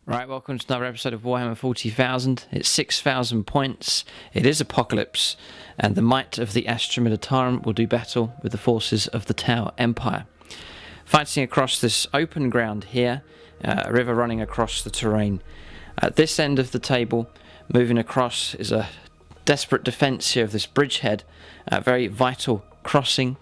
Right, welcome to another episode of Warhammer 40,000. It's 6,000 points. It is Apocalypse, and the might of the Astra Militarum will do battle with the forces of the Tau Empire. Fighting across this open ground here, a river running across the terrain. At this end of the table, moving across, is a desperate defence here of this bridgehead, a very vital crossing,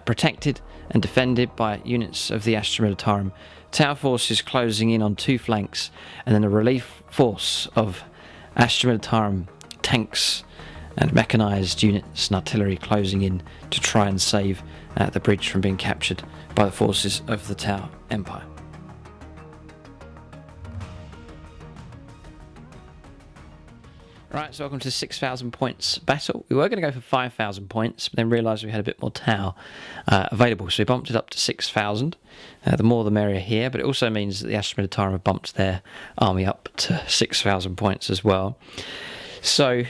protected and defended by units of the Astra Militarum. Tau forces closing in on two flanks, and then a relief force of Astra Militarum tanks and mechanised units and artillery closing in to try and save the bridge from being captured by the forces of the Tau Empire. Right, so welcome to the 6,000 points battle. We were going to go for 5,000 points, but then realised we had a bit more Tau available, so we bumped it up to 6,000. The more the merrier here, but it also means that the Astra Militarum have bumped their army up to 6,000 points as well. So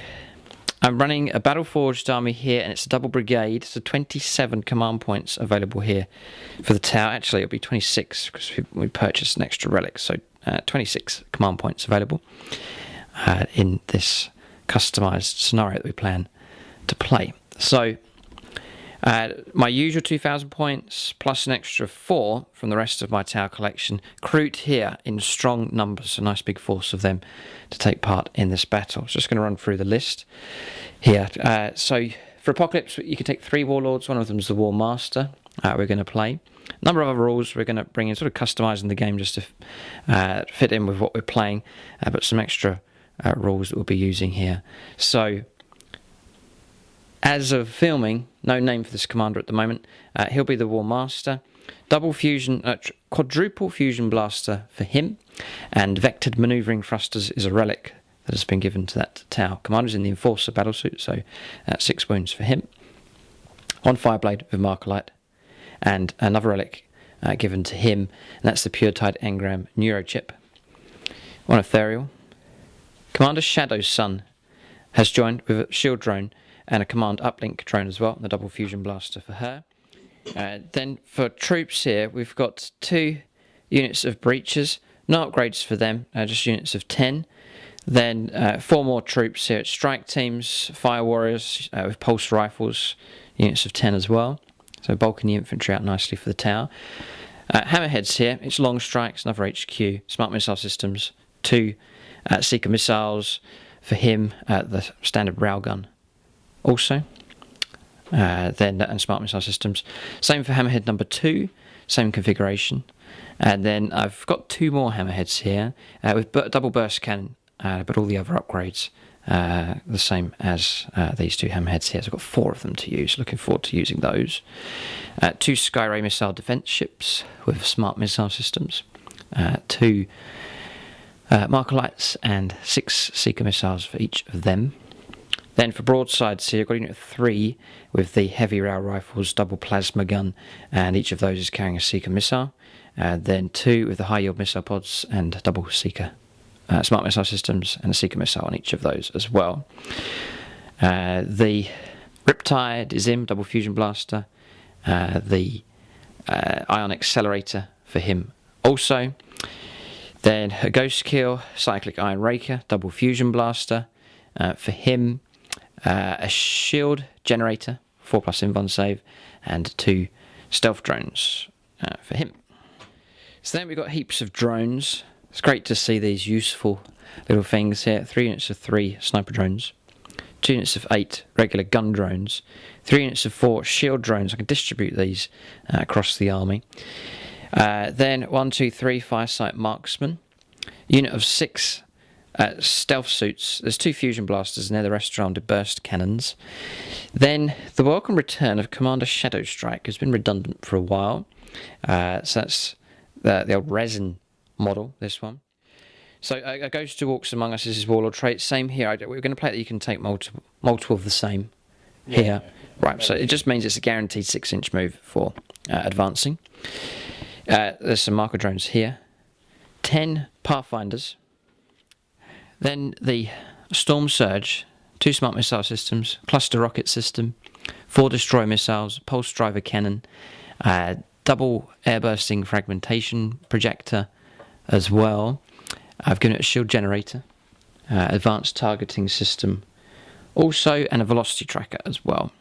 I'm running a battle-forged army here, and it's a double brigade, so 27 command points available here for the Tau. Actually, it'll be 26 because we purchased an extra relic, so 26 command points available in this customised scenario that we plan to play. So my usual 2,000 points plus an extra 4 from the rest of my Tau collection recruit here in strong numbers, a nice big force of them to take part in this battle. So just going to run through the list here. So for Apocalypse, you can take 3 warlords. One of them is the War Master. We're going to play a number of other rules we're going to bring in, sort of customising the game just to fit in with what we're playing, but some extra rules that we'll be using here. So as of filming, no name for this commander at the moment. He'll be the War Master. Quadruple fusion blaster for him, and vectored manoeuvring thrusters is a relic that has been given to that Tau. Commander's in the Enforcer battlesuit, so 6 wounds for him. 1 Fireblade with Markerlight, and another relic given to him, and that's the Pure-Tide Engram Neurochip. 1 Ethereal. Commander Shadowsun has joined with a shield drone and a command uplink drone as well, the double fusion blaster for her. Then for troops here, we've got 2 units of breachers, no upgrades for them, just units of 10. Then 4 more troops here, strike teams, fire warriors with pulse rifles, units of 10 as well. So bulking the infantry out nicely for the Tau. Hammerheads here, it's long strikes, another HQ, smart missile systems, 2 Seeker missiles for him, the standard railgun also. And smart missile systems. Same for Hammerhead number 2, same configuration. And then I've got 2 more Hammerheads here with double burst cannon, but all the other upgrades the same as these 2 Hammerheads here. So I've got 4 of them to use. Looking forward to using those. 2 Skyray missile defense ships with smart missile systems. 2 marker lights and 6 Seeker missiles for each of them. Then for broadsides here, I've got a unit of 3 with the heavy rail rifles, double plasma gun, and each of those is carrying a Seeker missile. Then 2 with the high yield missile pods and double Seeker smart missile systems, and a Seeker missile on each of those as well. The Riptide is in, double fusion blaster. The Ion Accelerator for him also. Then a Ghost Kill, Cyclic Iron Raker, double fusion blaster for him. A shield generator, 4+ invuln save, and 2 stealth drones for him. So then we've got heaps of drones. It's great to see these useful little things here. 3 units of 3 sniper drones, 2 units of 8 regular gun drones, 3 units of 4 shield drones. I can distribute these across the army. Then 1, 2, 3 firesight marksmen, unit of 6 stealth suits. There's 2 fusion blasters and they're the rest rounded burst cannons. Then the welcome return of Commander Shadowstrike has been redundant for a while. So that's the old resin model, this one. So a Ghost Who Walks Among Us is his warlord trait. Same here. We're going to play that you can take multiple of the same here. Right, so it just means it's a guaranteed 6-inch move for advancing. There's some marker drones here. 10 Pathfinders. Then the Storm Surge, 2 smart missile systems, cluster rocket system, 4 destroyer missiles, pulse driver cannon, double airbursting fragmentation projector as well, I've given it a shield generator, advanced targeting system, also, and a velocity tracker as well,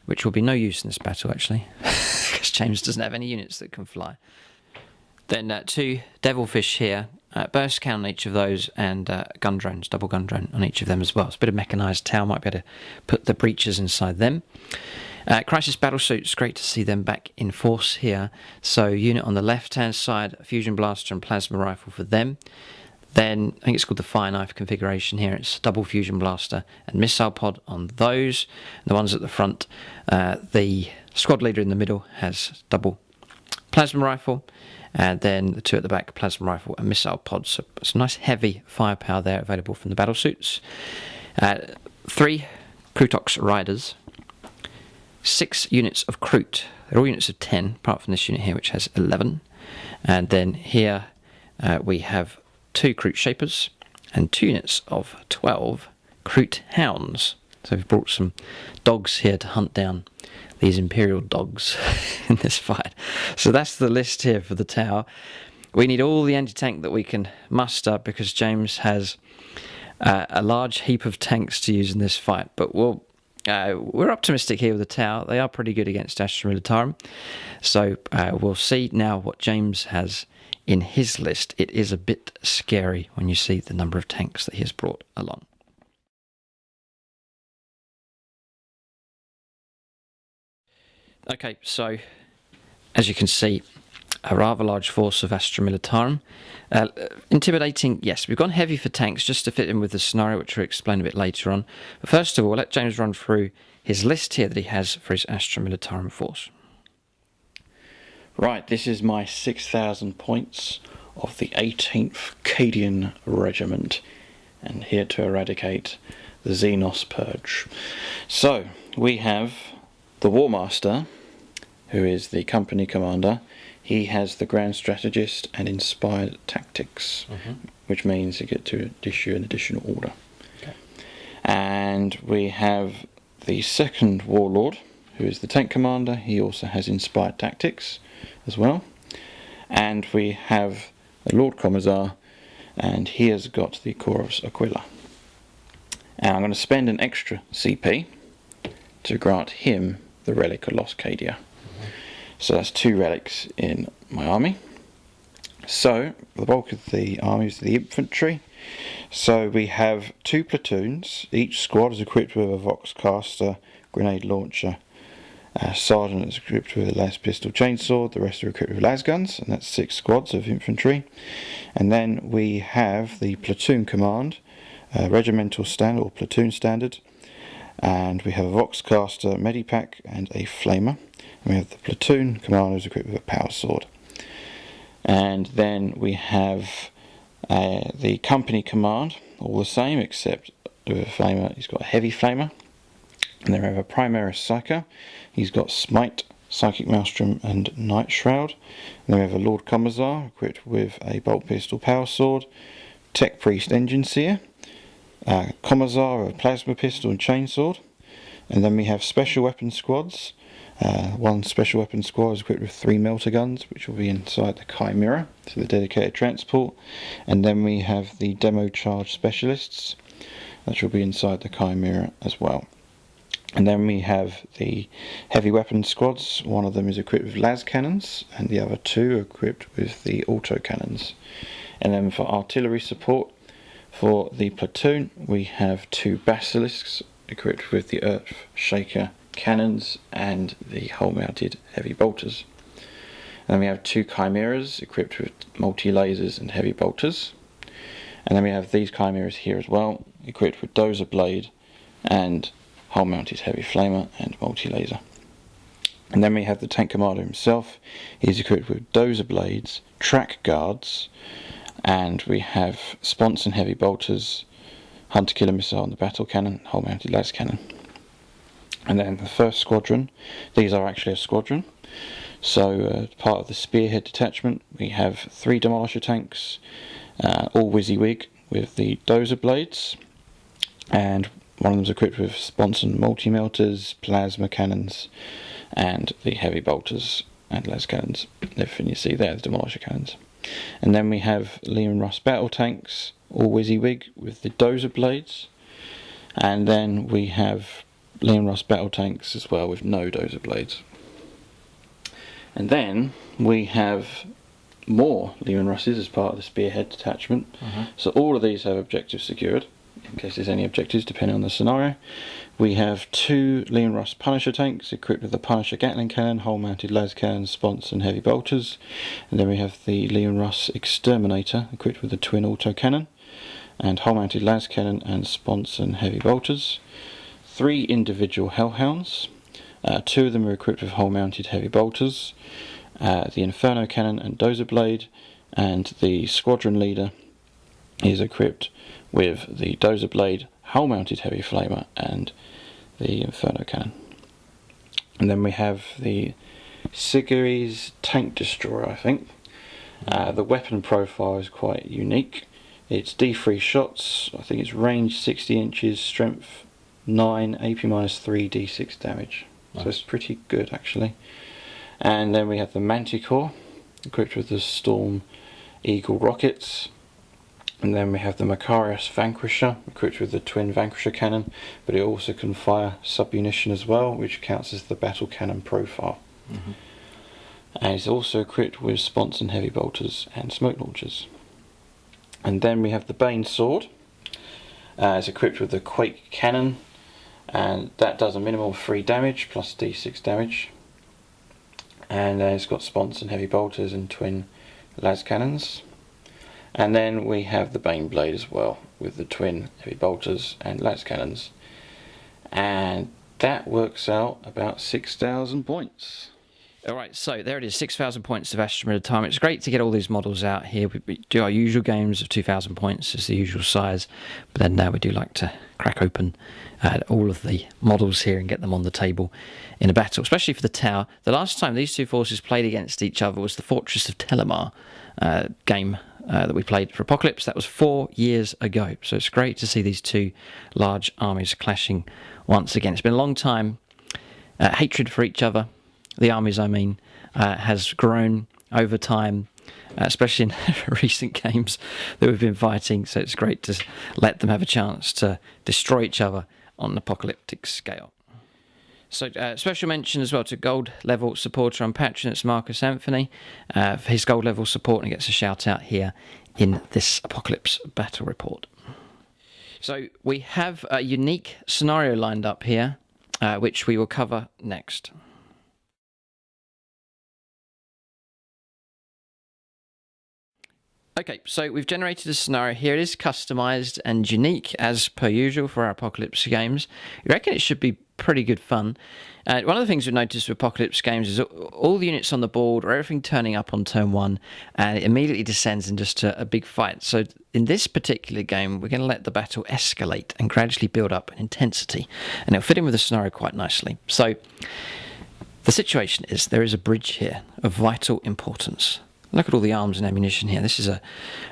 which will be no use in this battle actually, because James doesn't have any units that can fly. Then 2 devilfish here, burst cannon on each of those, and gun drones, double gun drone on each of them as well. It's a bit of mechanised tower, might be able to put the breaches inside them. Crisis battlesuits, great to see them back in force here. So unit on the left hand side, fusion blaster and plasma rifle for them. Then I think it's called the fire knife configuration here. It's double fusion blaster and missile pod on those. And the ones at the front, the squad leader in the middle has double plasma rifle, and then the 2 at the back, plasma rifle and missile pods. So it's a nice heavy firepower there available from the battlesuits. 3 Krutox riders. 6 units of Krut. They're all units of 10, apart from this unit here, which has 11. And then here we have 2 Krut Shapers and 2 units of 12 Krut Hounds. So we've brought some dogs here to hunt down these Imperial dogs in this fight. So that's the list here for the tower. We need all the anti-tank that we can muster, because James has a large heap of tanks to use in this fight. But we're optimistic here with the tower. They are pretty good against Astra Militarum. So we'll see now what James has in his list. It is a bit scary when you see the number of tanks that he has brought along. Okay, so as you can see, a rather large force of Astra Militarum. Intimidating, yes, we've gone heavy for tanks just to fit in with the scenario, which we'll explain a bit later on. But first of all, let James run through his list here that he has for his Astra Militarum force. Right, this is my 6,000 points of the 18th Cadian Regiment, and here to eradicate the Xenos Purge. So, we have the War Master, who is the company commander. He has the Grand Strategist and Inspired Tactics, which means you get to issue an additional order. Okay. And we have the second Warlord, who is the Tank Commander. He also has Inspired Tactics as well. And we have the Lord Commissar, and he has got the Chorus Aquila. And I'm going to spend an extra CP to grant him the Relic of Lost Cadia. So that's 2 relics in my army. So the bulk of the army is the infantry. So we have 2 platoons. Each squad is equipped with a Vox Caster, grenade launcher. Sergeant is equipped with a las pistol chainsaw. The rest are equipped with las guns, and that's 6 squads of infantry. And then we have the platoon command, regimental standard or platoon standard. And we have a Vox Caster, Medipack, and a Flamer. And we have the platoon commander who's equipped with a power sword. And then we have the company command, all the same, except with a Flamer, he's got a heavy Flamer. And then we have a Primaris Psyker, he's got Smite, Psychic Maelstrom, and Night Shroud. And then we have a Lord Commissar, equipped with a Bolt Pistol power sword, Tech Priest Engine Seer, Commissar, a Plasma Pistol and Chainsword. And then we have special weapon squads. One special weapon squad is equipped with 3 melter guns, which will be inside the Chimera, so the dedicated transport. And then we have the demo charge specialists, that will be inside the Chimera as well. And then we have the heavy weapon squads. One of them is equipped with las cannons, and the other 2 are equipped with the auto cannons. And then for artillery support, for the platoon, we have 2 basilisks equipped with the Earth Shaker cannons and the hull-mounted heavy bolters. And then we have 2 chimeras equipped with multi-lasers and heavy bolters. And then we have these chimeras here as well, equipped with dozer blade and hull-mounted heavy flamer and multi-laser. And then we have the tank commander himself. He's equipped with dozer blades, track guards, and we have sponce and heavy bolters, hunter killer missile and the battle cannon, hull-mounted las cannon. And then the first squadron, these are actually a squadron. So part of the spearhead detachment, we have 3 demolisher tanks, all WYSIWYG with the dozer blades, and one of them is equipped with sponce and multi-melters, plasma cannons, and the heavy bolters and las cannons. Everything you see there, the demolisher cannons. And then we have Liam Russ battle tanks, all WYSIWYG with the dozer blades. And then we have Liam Russ battle tanks as well with no dozer blades. And then we have more Liam Russes as part of the spearhead detachment. So all of these have objectives secured, in case there's any objectives depending on the scenario. We have 2 Liam Russ Punisher tanks equipped with the Punisher Gatling cannon, hull mounted las cannon, sponce and heavy bolters. And then we have the Liam Russ Exterminator equipped with the twin autocannon and hull mounted las cannon and sponce and heavy bolters. 3 individual Hellhounds, 2 of them are equipped with hull mounted heavy bolters, the Inferno cannon and dozer blade, and the squadron leader is equipped with the dozer blade, hull mounted heavy flamer and the Inferno cannon. And then we have the Sigiri's tank destroyer, I think. The weapon profile is quite unique. It's D3 shots, I think it's range 60 inches, strength 9, AP minus 3, D6 damage. Nice. So it's pretty good actually. And then we have the Manticore, equipped with the Storm Eagle rockets. And then we have the Macarius Vanquisher, equipped with the twin Vanquisher cannon, but it also can fire submunition as well, which counts as the battle cannon profile. And it's also equipped with sponce and heavy bolters and smoke launchers. And then we have the Bane Sword. It's equipped with the Quake Cannon, and that does a minimum of 3 damage plus D6 damage. And it's got sponce and heavy bolters and twin las cannons. And then we have the Bane Blade as well, with the twin heavy bolters and las cannons. And that works out about 6,000 points. Alright, so there it is, 6,000 points of Astra Militarum. It's great to get all these models out here. We do our usual games of 2,000 points as the usual size, but then now we do like to crack open all of the models here and get them on the table in a battle, especially for the tower. The last time these two forces played against each other was the Fortress of Telemar game that we played for Apocalypse. That was 4 years ago, so it's great to see these two large armies clashing once again. It's been a long time. Hatred for each other, the armies I mean, has grown over time, especially in recent games that we've been fighting, so it's great to let them have a chance to destroy each other on an apocalyptic scale. So special mention as well to gold level supporter on Patreon, it's Marcus Anthony, for his gold level support, and he gets a shout out here in this Apocalypse battle report. So we have a unique scenario lined up here, which we will cover next. Okay, so we've generated a scenario here. It is customised and unique as per usual for our Apocalypse games. I reckon it should be pretty good fun. One of the things we've noticed with Apocalypse games is all the units on the board, or everything turning up on turn 1, and it immediately descends into just a big fight. So in this particular game, we're going to let the battle escalate and gradually build up in intensity, and it'll fit in with the scenario quite nicely. So the situation is there is a bridge here of vital importance. Look at all the arms and ammunition here. This is a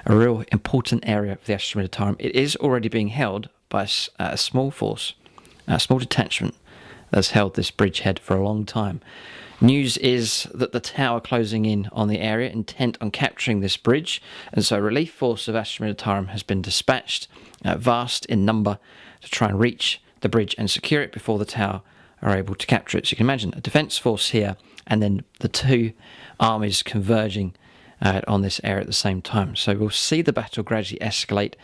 real important area for the Astra Militarum. It is already being held by a small force, a small detachment that's held this bridgehead for a long time. News is that the tower closing in on the area, intent on capturing this bridge, and so a relief force of Astra Militarum has been dispatched, vast in number, to try and reach the bridge and secure it before the tower are able to capture it. So you can imagine a defence force here, and then the two armies converging on this area at the same time. So we'll see the battle gradually escalate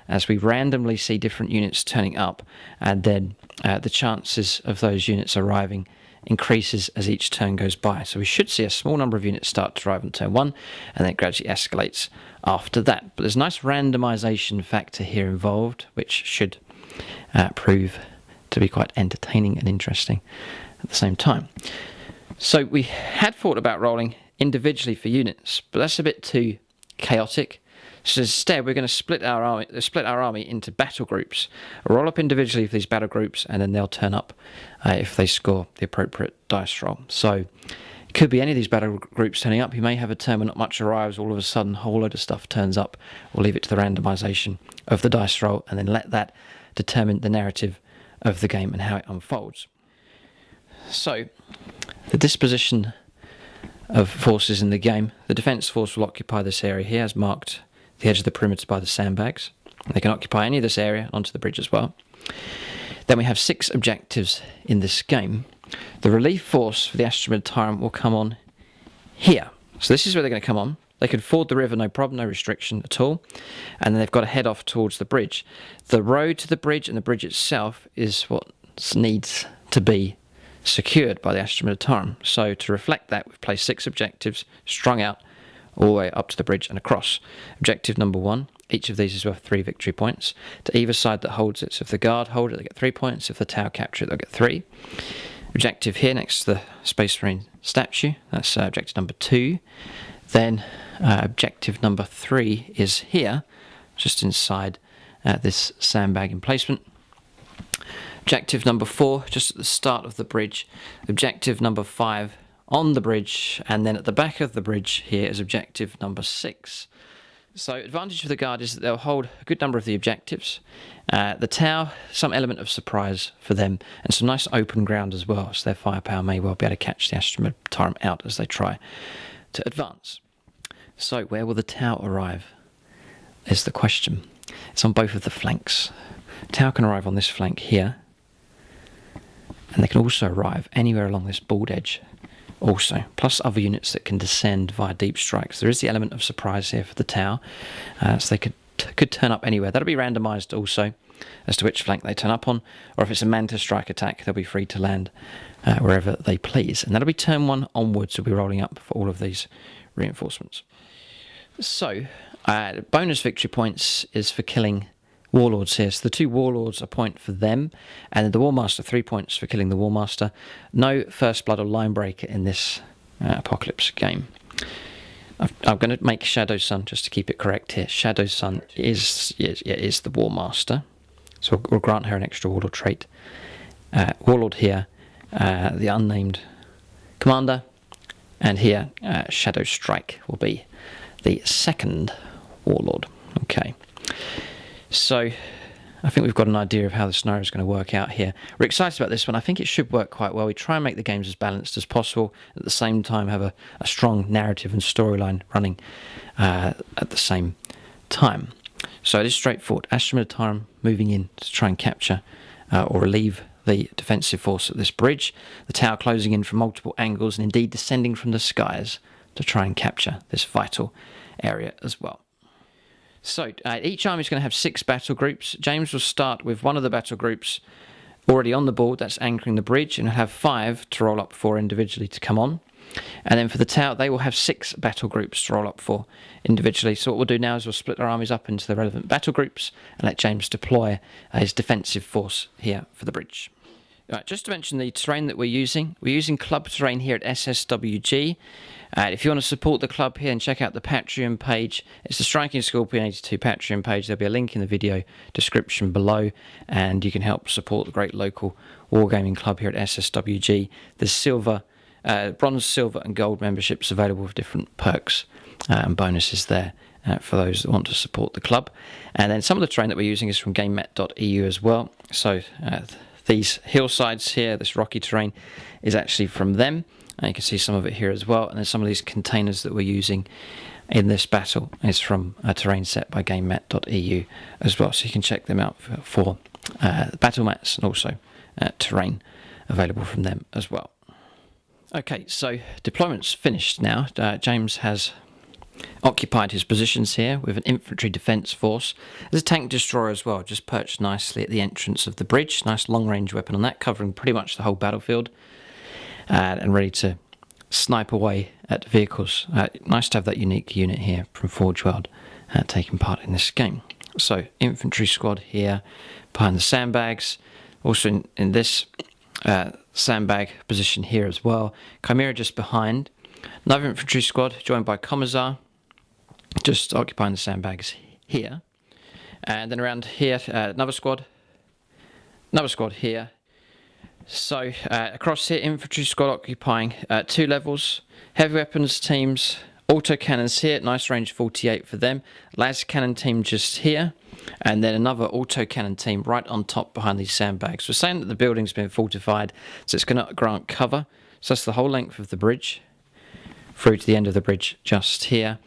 as we randomly see different units turning up, and then the chances of those units arriving increases as each turn goes by. So we should see a small number of units start to arrive on turn 1, and then it gradually escalates after that. But there's a nice randomisation factor here involved, which should prove to be quite entertaining and interesting at the same time. So we had thought about rolling individually for units, but that's a bit too chaotic. So instead, we're going to split our army into battle groups, roll up individually for these battle groups, and then they'll turn up if they score the appropriate dice roll. So it could be any of these battle groups turning up. You may have a turn where not much arrives, all of a sudden a whole load of stuff turns up. We'll leave it to the randomisation of the dice roll, and then let that determine the narrative of the game and how it unfolds. So the disposition of forces in the game. The defence force will occupy this area here, as marked the edge of the perimeter by the sandbags. They can occupy any of this area onto the bridge as well. Then we have 6 objectives in this game. The relief force for the Astra Militarum will come on here. So this is where they're going to come on. They can ford the river, no problem, no restriction at all. And then they've got to head off towards the bridge. The road to the bridge and the bridge itself is what needs to be secured by the Astra Militarum. So to reflect that, we've placed 6 objectives strung out all the way up to the bridge and across. Objective number 1, each of these is worth 3 victory points to either side that holds it. So if the guard hold it, they get 3 points. If the tower capture it, they'll get 3. Objective here next to the Space Marine statue, that's objective number 2. Then objective number 3 is here, just inside this sandbag emplacement. Objective number 4, just at the start of the bridge. Objective number 5 on the bridge, and then at the back of the bridge here is objective number 6. So advantage for the guard is that they'll hold a good number of the objectives. The tower, some element of surprise for them, and some nice open ground as well, so their firepower may well be able to catch the Astra Militarum out as they try to advance. So where will the tower arrive is the question. It's on both of the flanks. The tower can arrive on this flank here, and they can also arrive anywhere along this board edge also, plus other units that can descend via deep strikes. There is the element of surprise here for the tower, so they could turn up anywhere. That'll be randomised also as to which flank they turn up on, or if it's a man-to-strike attack, they'll be free to land wherever they please. And that'll be turn 1 onwards, we'll be rolling up for all of these reinforcements. So, bonus victory points is for killing warlords here. So the 2 warlords, a point for them, and the Warmaster, 3 points for killing the Warmaster. No First Blood or Line Breaker in this Apocalypse game. I'm going to make Shadowsun just to keep it correct here. Shadowsun is the Warmaster, so we'll grant her an extra warlord trait. Warlord here, the unnamed commander, and here Shadow Strike will be the second warlord. Okay. So, I think we've got an idea of how the scenario is going to work out here. We're excited about this one. I think it should work quite well. We try and make the games as balanced as possible, at the same time have a strong narrative and storyline running at the same time. So it is straightforward. Astra Militarum moving in to try and capture or relieve the defensive force at this bridge. The tower closing in from multiple angles and indeed descending from the skies to try and capture this vital area as well. So, each army is going to have 6 battle groups. James will start with one of the battle groups already on the board, that's anchoring the bridge, and have 5 to roll up for individually to come on. And then for the tower, they will have 6 battle groups to roll up for individually. So what we'll do now is we'll split our armies up into the relevant battle groups and let James deploy his defensive force here for the bridge. Right, just to mention the terrain that we're using club terrain here at SSWG. If you want to support the club here and check out the Patreon page, it's the Striking Scorpion 82 Patreon page. There'll be a link in the video description below, and you can help support the great local wargaming club here at SSWG. There's silver, bronze, silver and gold memberships available with different perks and bonuses there for those that want to support the club. And then some of the terrain that we're using is from GameMet.eu as well. So these hillsides here, this rocky terrain, is actually from them. And you can see some of it here as well. And then some of these containers that we're using in this battle is from a terrain set by GameMet.eu as well. So you can check them out for battle mats and also terrain available from them as well. Okay, so deployment's finished now. James has occupied his positions here with an infantry defence force. There's a tank destroyer as well, just perched nicely at the entrance of the bridge. Nice long-range weapon on that, covering pretty much the whole battlefield. And ready to snipe away at vehicles. Nice to have that unique unit here from Forge World taking part in this game. So, infantry squad here behind the sandbags. Also in this sandbag position here as well. Chimera just behind. Another infantry squad joined by Commissar, just occupying the sandbags here. And then around here, another squad here. So, across here, infantry squad occupying 2 levels. Heavy weapons teams, autocannons here, nice range 48 for them. Las cannon team just here. And then another autocannon team right on top behind these sandbags. We're saying that the building's been fortified, so it's going to grant cover. So that's the whole length of the bridge through to the end of the bridge just here.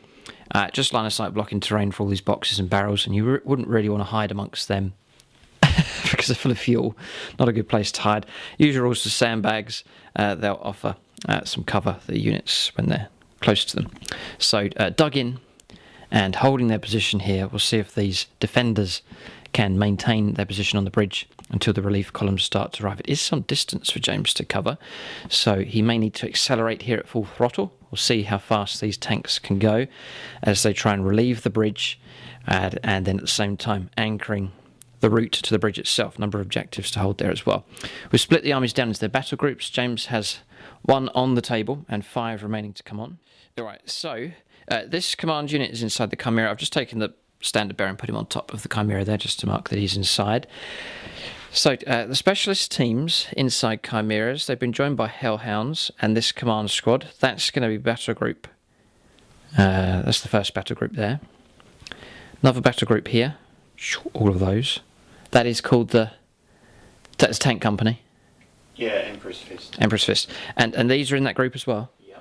Just line of sight blocking terrain for all these boxes and barrels, and you wouldn't really want to hide amongst them because they're full of fuel. Not a good place to hide. Use your rules to sandbags. They'll offer some cover for the units when they're close to them. So dug in and holding their position here. We'll see if these defenders can maintain their position on the bridge until the relief columns start to arrive. It is some distance for James to cover, so he may need to accelerate here at full throttle. We'll see how fast these tanks can go as they try and relieve the bridge, and then at the same time anchoring the route to the bridge itself. Number of objectives to hold there as well. We've split the armies down into their battle groups. James has 1 on the table and 5 remaining to come on. Alright, so this command unit is inside the Chimera. I've just taken the standard bearer and put him on top of the Chimera there just to mark that he's inside. So the specialist teams inside Chimeras, they've been joined by Hellhounds and this command squad. That's going to be battle group. That's the first battle group there. Another battle group here. All of those. That is called that's Tank Company. Yeah, Emperor's Fist. Emperor's Fist. And these are in that group as well? Yeah.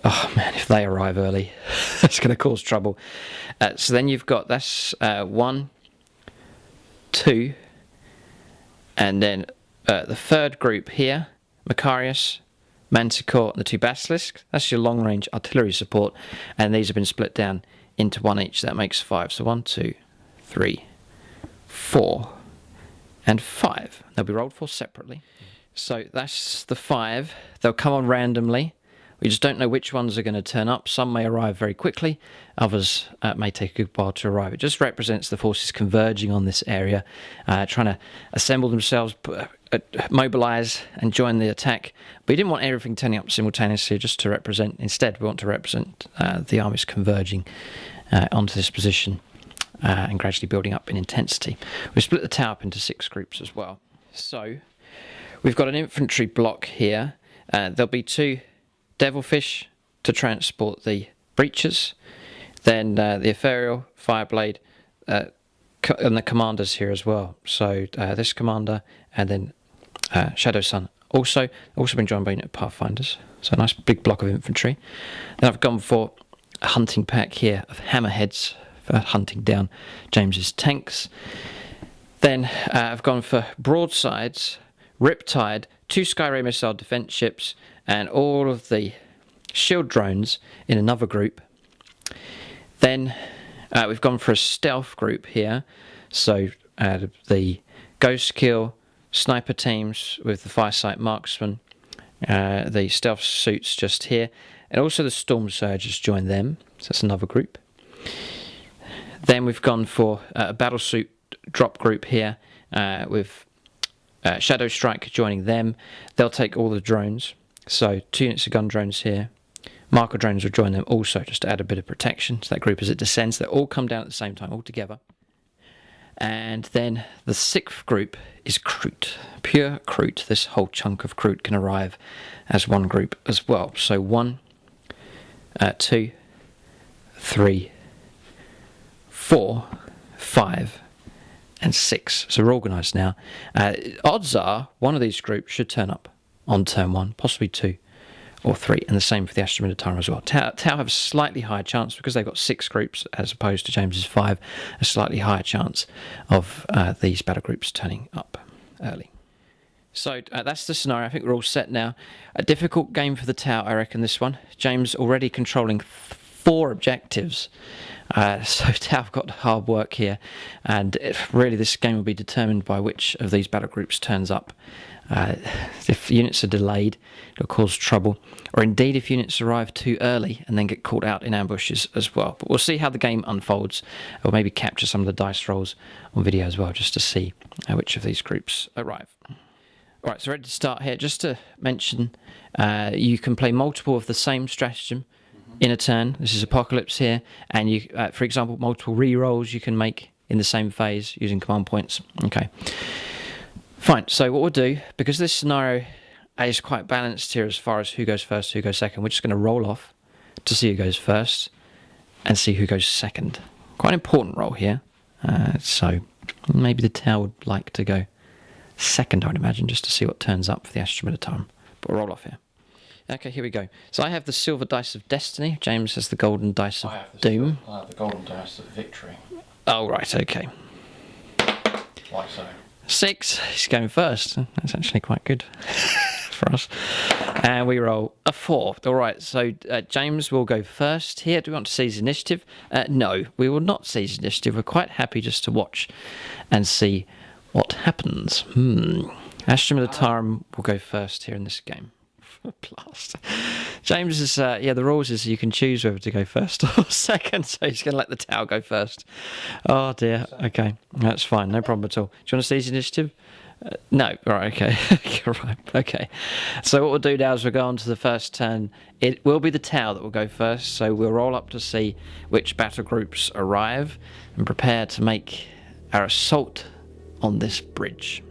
Oh man, if they arrive early, that's going to cause trouble. So then you've got, that's 1, 2, and then the third group here, Macarius, Manticore, and the 2 Basilisks. That's your long-range artillery support, and these have been split down into 1 each. That makes 5. So 1, 2, 3, 4, and 5. They'll be rolled for separately. So that's the 5. They'll come on randomly. We just don't know which ones are going to turn up. Some may arrive very quickly. Others may take a good while to arrive. It just represents the forces converging on this area, trying to assemble themselves, mobilise and join the attack. We didn't want everything turning up simultaneously just to represent. Instead, we want to represent the armies converging onto this position and gradually building up in intensity. We split the tower up into 6 groups as well. So we've got an infantry block here. There'll be 2 Devilfish to transport the breaches, then the Imperial, Fireblade, and the commanders here as well. So this commander and then Shadowsun. Also been joined by unit Pathfinders. So a nice big block of infantry. Then I've gone for a hunting pack here of hammerheads for hunting down James's tanks. Then I've gone for broadsides, Riptide, 2 Skyray missile defense ships, and all of the shield drones in another group. Then we've gone for a stealth group here. So the Ghost Kill sniper teams with the Firesight marksman, the stealth suits just here, and also the Storm Surges join them. So that's another group. Then we've gone for a battlesuit drop group here with Shadow Strike joining them. They'll take all the drones. So 2 units of gun drones here. Marker drones will join them also just to add a bit of protection to that group as it descends. They all come down at the same time, all together. And then the 6th group is Kroot. Pure Kroot. This whole chunk of Kroot can arrive as one group as well. So 1, 2, 3, 4, 5, and 6. So we're organised now. Odds are one of these groups should turn up on turn 1, possibly 2 or 3, and the same for the Astra Militarum as well. Tau have a slightly higher chance because they've got 6 groups as opposed to James's 5, a slightly higher chance of these battle groups turning up early. So that's the scenario. I think we're all set now. A difficult game for the Tau, I reckon, this one. James already controlling 4 objectives. So Tau have got hard work here, and really this game will be determined by which of these battle groups turns up. If units are delayed, it'll cause trouble, or indeed if units arrive too early and then get caught out in ambushes as well. But we'll see how the game unfolds, or maybe capture some of the dice rolls on video as well, just to see which of these groups arrive. Alright, so ready to start here. Just to mention, you can play multiple of the same stratagem in a turn. This is Apocalypse here, and you, for example, multiple re-rolls you can make in the same phase using command points. Okay. Fine, so what we'll do, because this scenario is quite balanced here as far as who goes first, who goes second, we're just going to roll off to see who goes first and see who goes second. Quite an important roll here. So maybe the Tau would like to go second, I would imagine, just to see what turns up for the Astra Militarum. But we'll roll off here. Okay, here we go. So I have the silver dice of destiny. James has the golden dice of doom. I have the golden dice of victory. Oh, right, okay. Like so. 6. He's going first. That's actually quite good for us. And we roll a 4. All right, so James will go first here. Do we want to seize initiative? No, we will not seize initiative. We're quite happy just to watch and see what happens. Astra Militarum will go first here in this game. Blast. James is, the rules is you can choose whether to go first or second, so he's going to let the Tau go first. Oh dear, okay, that's fine, no problem at all. Do you want to seize initiative? No, right, okay. You're right, okay. So what we'll do now is we'll go on to the first turn. It will be the Tau that will go first, so we'll roll up to see which battle groups arrive and prepare to make our assault on this bridge.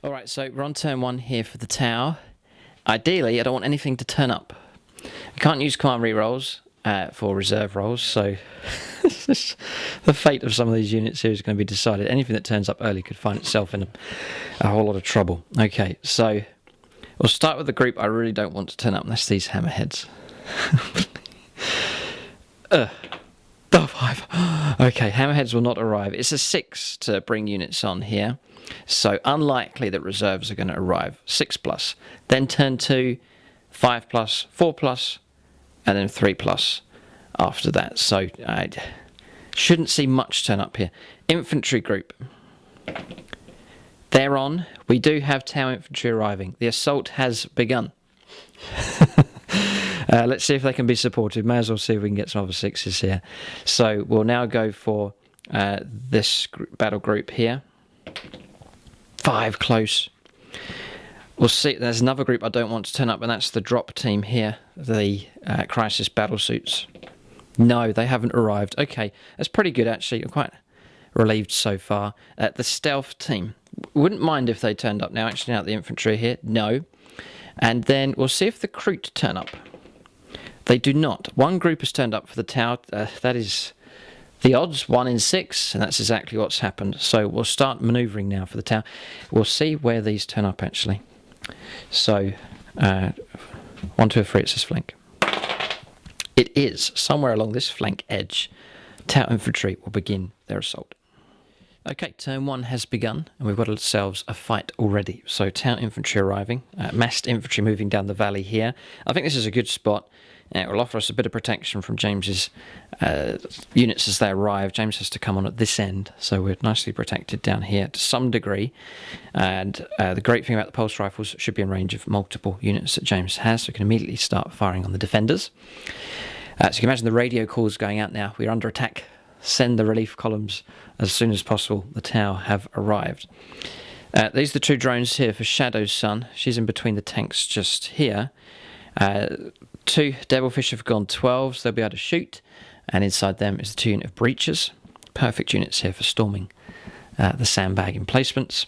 Alright, so we're on turn 1 here for the Tau. Ideally, I don't want anything to turn up. You can't use command rerolls for reserve rolls, so the fate of some of these units here is going to be decided. Anything that turns up early could find itself in a whole lot of trouble. Okay, so we'll start with the group I really don't want to turn up, and that's these hammerheads. Oh, 5. Okay, hammerheads will not arrive. It's a 6 to bring units on here, so unlikely that reserves are going to arrive. 6+. Then turn 2, 5+, 4+, and then 3+ after that. So I shouldn't see much turn up here. Infantry group. They're on. We do have Tau infantry arriving. The assault has begun. Let's see if they can be supported. May as well see if we can get some other 6s here. So we'll now go for this battle group here. 5 close. We'll see. There's another group I don't want to turn up, and that's the drop team here, the crisis battle suits. No, they haven't arrived. Okay, that's pretty good actually. I'm quite relieved so far. The stealth team. Wouldn't mind if they turned up now. Actually, now the infantry here. No. And then we'll see if the Crute turn up. They do not. One group has turned up for the Tau. That is the odds, 1 in 6, and that's exactly what's happened. So we'll start manoeuvring now for the Tau. We'll see where these turn up actually. So 1, 2, 3, it's this flank. It is somewhere along this flank edge. Tau infantry will begin their assault. Okay, turn 1 has begun, and we've got ourselves a fight already. So town infantry arriving, massed infantry moving down the valley here. I think this is a good spot. It will offer us a bit of protection from James's units as they arrive. James has to come on at this end, so we're nicely protected down here to some degree. And the great thing about the pulse rifles, should be in range of multiple units that James has, so we can immediately start firing on the defenders. So you can imagine the radio calls going out now. We're under attack. Send the relief columns as soon as possible. The tower have arrived. These are the 2 drones here for Shadowsun. She's in between the tanks just here. 2 Devilfish have gone 12s. They'll be able to shoot. And inside them is the 2 unit of breachers. Perfect units here for storming the sandbag emplacements.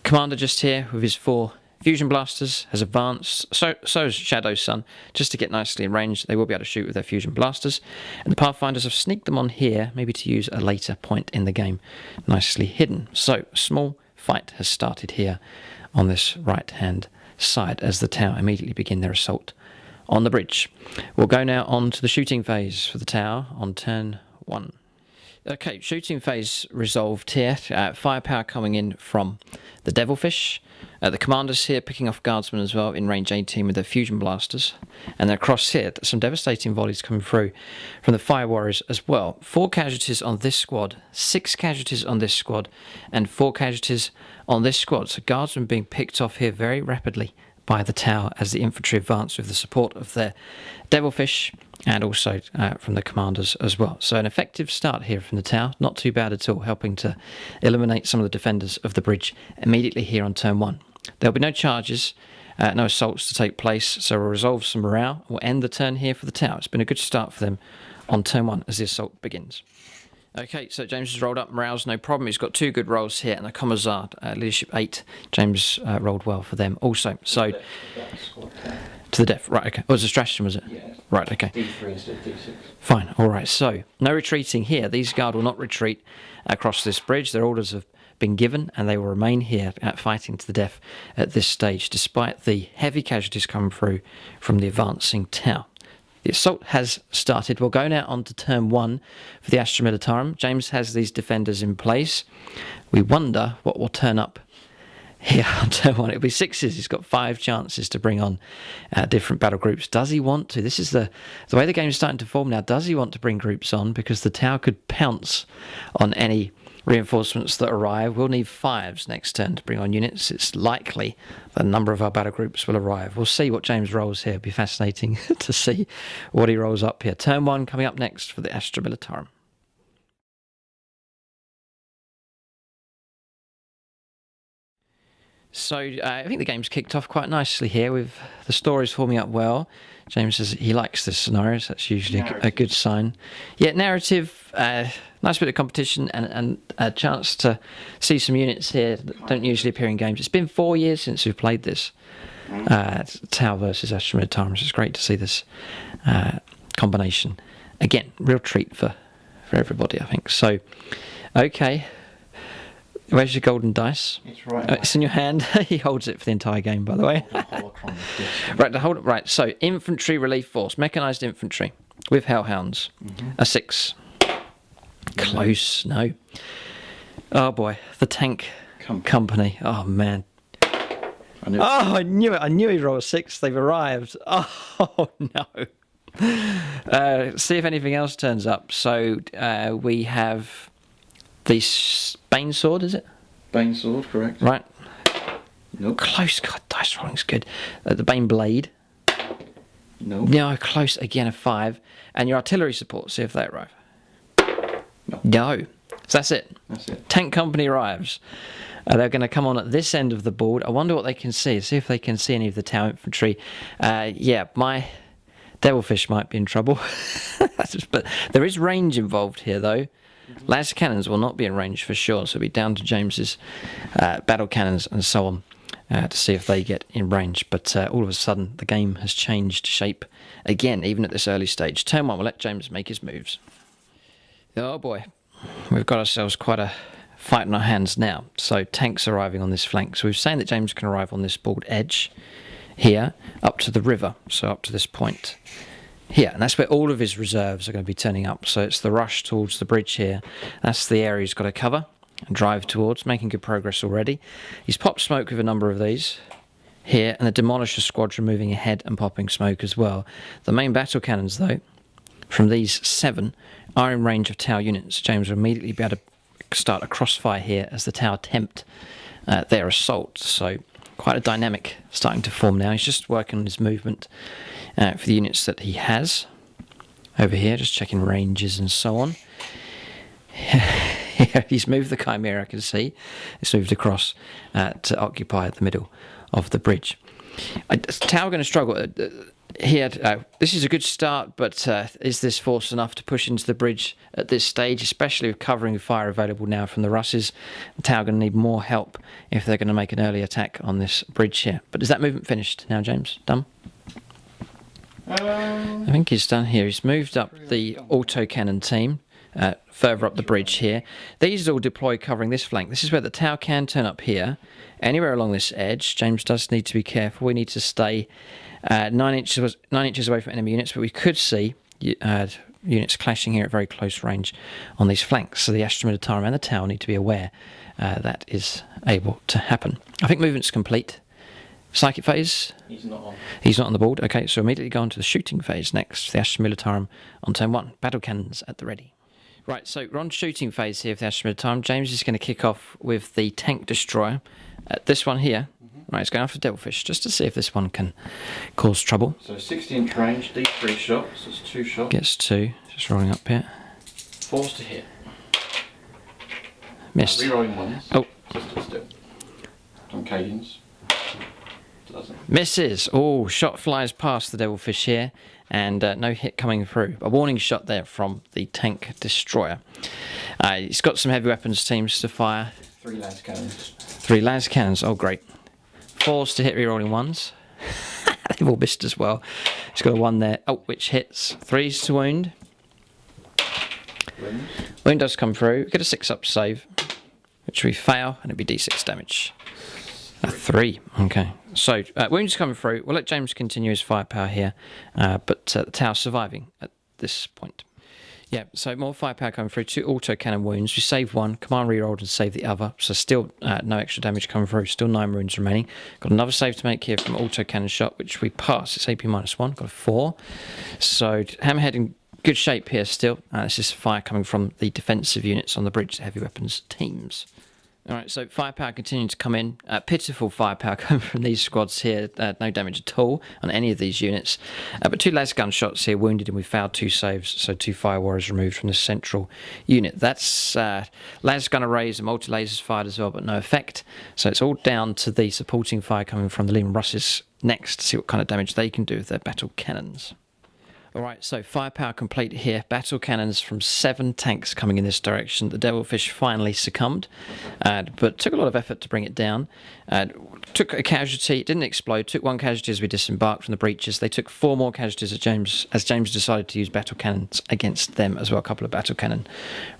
Commander just here with his 4 fusion blasters has advanced, so has Shadowsun, just to get nicely in range. They will be able to shoot with their fusion blasters. And the Pathfinders have sneaked them on here, maybe to use a later point in the game, nicely hidden. So a small fight has started here on this right-hand side as the tower immediately begin their assault on the bridge. We'll go now on to the shooting phase for the tower on turn 1. Okay, shooting phase resolved here. Firepower coming in from the Devilfish. The commanders here picking off guardsmen as well in range 18 with their fusion blasters. And then across here, some devastating volleys coming through from the Fire Warriors as well. 4 casualties on this squad, 6 casualties on this squad, and 4 casualties on this squad. So guardsmen being picked off here very rapidly by the tower as the infantry advance with the support of their Devilfish and also from the commanders as well. So an effective start here from the tower, not too bad at all, helping to eliminate some of the defenders of the bridge immediately here on turn 1. There'll be no charges, no assaults to take place, so we'll resolve some morale. We'll end the turn here for the tower. It's been a good start for them on turn 1 as the assault begins. Okay, so James has rolled up. Morale's no problem. He's got 2 good rolls here, and a Commissar, leadership 8. James rolled well for them also. So to the death, right? Okay. Oh, it was a stratagem, was it? Yeah. Right. Okay. D3 instead of D6. Fine. All right. So no retreating here. These guard will not retreat across this bridge. Their orders have been given, and they will remain here fighting to the death at this stage, despite the heavy casualties coming through from the advancing tower. The assault has started. We'll go now on to turn 1 for the Astra Militarum. James has these defenders in place. We wonder what will turn up here on turn 1. It'll be 6s. He's got 5 chances to bring on different battle groups. Does he want to? This is the way the game is starting to form now. Does he want to bring groups on? Because the tower could pounce on any reinforcements that arrive. We'll need 5s next turn to bring on units. It's likely that a number of our battle groups will arrive. We'll see what James rolls here. It'll be fascinating to see what he rolls up here. Turn 1 coming up next for the Astra Militarum. So I think the game's kicked off quite nicely here with the stories forming up well. James says he likes this scenario, so that's usually a good sign. Yeah, narrative, nice bit of competition and a chance to see some units here that don't usually appear in games. It's been 4 years since we've played this. Tau versus Astra Militarum. It's great to see this combination. Again, real treat for everybody, I think. So, okay. Where's your golden dice? It's right. It's in your hand. He holds it for the entire game, by the way. Right. So, infantry relief force, mechanized infantry with hellhounds. A 6. Close. No. Oh boy, the tank company. Oh man. I knew it. I knew he'd roll a 6. They've arrived. Oh no. See if anything else turns up. So we have the Bane Sword, is it? Bane Sword, correct. Right. Nope. Close. God, dice rolling's good. The Bane Blade. Nope. No, close. Again, a 5. And your artillery support, see if they arrive. No. So that's it. That's it. Tank company arrives. They're going to come on at this end of the board. I wonder what they can see. See if they can see any of the tower infantry. Yeah, my Devilfish might be in trouble. But there is range involved here, though. Las cannons will not be in range for sure, so it'll be down to James's battle cannons and so on to see if they get in range. But all of a sudden, the game has changed shape again, even at this early stage. Turn 1, we'll let James make his moves. Oh boy, we've got ourselves quite a fight in our hands now. So tanks arriving on this flank. So we've saying that James can arrive on this board edge here up to the river, so up to this point here, and that's where all of his reserves are going to be turning up. So it's the rush towards the bridge here. That's the area he's got to cover and drive towards, making good progress already. He's popped smoke with a number of these here, and the Demolisher squadron moving ahead and popping smoke as well. The main battle cannons, though, from these 7, are in range of Tau units. James will immediately be able to start a crossfire here as the Tau attempt their assault. So quite a dynamic starting to form now. He's just working on his movement for the units that he has over here, just checking ranges and so on. He's moved the Chimera, I can see. It's moved across to occupy the middle of the bridge. Tau are going to struggle here. This is a good start, but is this force enough to push into the bridge at this stage, especially with covering fire available now from the Russes? Tau are going to need more help if they're going to make an early attack on this bridge here. But is that movement finished now, James? Done? I think he's done here. He's moved up the autocannon team further up the bridge here. These all deploy covering this flank. This is where the Tau can turn up here. Anywhere along this edge, James does need to be careful. We need to stay 9 inches away from enemy units, but we could see units clashing here at very close range on these flanks. So the Astra Militarum and the Tau need to be aware that is able to happen. I think movement's complete. Psychic phase? He's not on. He's not on the board. Okay, so immediately go on to the shooting phase next. The Astra Militarum on turn 1. Battle cannons at the ready. Right, so we're on shooting phase here for the Astra Militarum. James is going to kick off with the tank destroyer. This one here. Right, it's going after Devilfish, just to see if this one can cause trouble. So 60-inch range, D3 shots. That's 2 shots. Gets 2. Just rolling up here. Forced to hit. Missed. Rerolling ones. Oh. Just still. On Cadians. Misses. Oh, shot flies past the Devilfish here, and no hit coming through. A warning shot there from the tank destroyer. He's got some heavy weapons teams to fire. 3 las cannons. 3 las cannons. Oh, great. 4s to hit rerolling ones. They've all missed as well. He's got a 1 there. Oh, which hits. 3s to wound. Wound does come through. Get a 6-up save, which we fail, and it'll be d6 damage. A 3. Okay. So, wounds coming through. We'll let James continue his firepower here, but the Tau's surviving at this point. Yeah, so more firepower coming through. 2 autocannon wounds. We save 1, command rerolled and save the other. So still no extra damage coming through. Still 9 wounds remaining. Got another save to make here from autocannon shot, which we pass. It's AP -1. Got a 4. So Hammerhead in good shape here still. This is fire coming from the defensive units on the bridge, the heavy weapons teams. Alright, so firepower continuing to come in. Pitiful firepower coming from these squads here. No damage at all on any of these units. But 2 las gun shots here wounded, and we failed 2 saves, so 2 fire warriors removed from the central unit. That's las gun arrays and multi-lasers fired as well, but no effect. So it's all down to the supporting fire coming from the Lehman Russes next to see what kind of damage they can do with their battle cannons. Alright, so firepower complete here. Battle cannons from 7 tanks coming in this direction. The Devilfish finally succumbed, but took a lot of effort to bring it down. Took a casualty, it didn't explode, took 1 casualty as we disembarked from the breaches. They took 4 more casualties as James decided to use battle cannons against them as well. A couple of battle cannon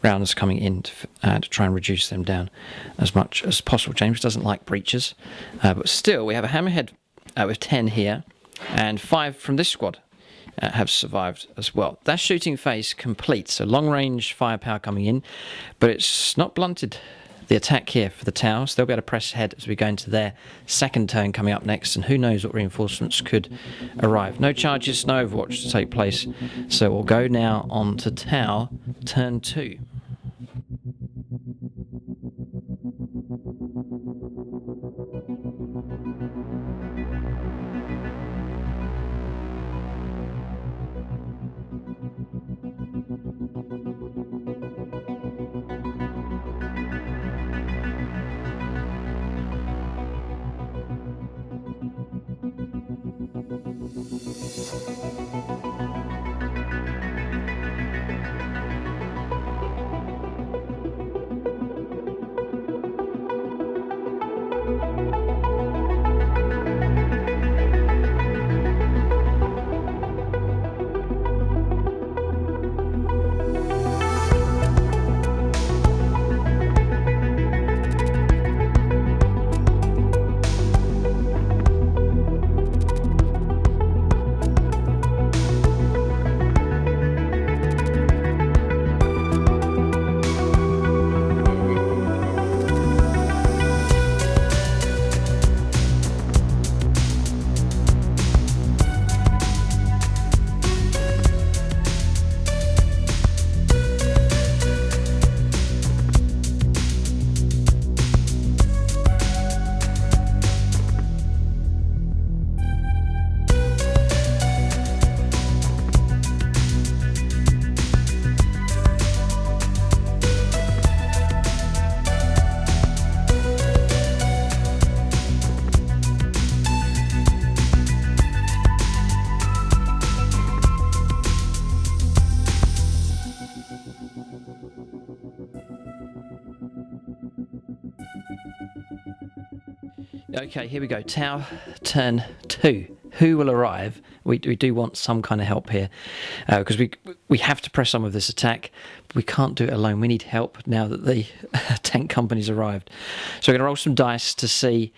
rounds coming in to try and reduce them down as much as possible. James doesn't like breaches, but still we have a Hammerhead with 10 here, and 5 from this squad. Have survived as well. That shooting phase complete, so long range firepower coming in, but it's not blunted the attack here for the Taus. They'll be able to press ahead as we go into their second turn coming up next, and who knows what reinforcements could arrive. No charges, no Overwatch to take place, so we'll go now on to Tau, turn 2. Okay, here we go. Tau, turn 2. Who will arrive? We do want some kind of help here because we have to press on with this attack. But we can't do it alone. We need help now that the tank company's arrived. So we're going to roll some dice to see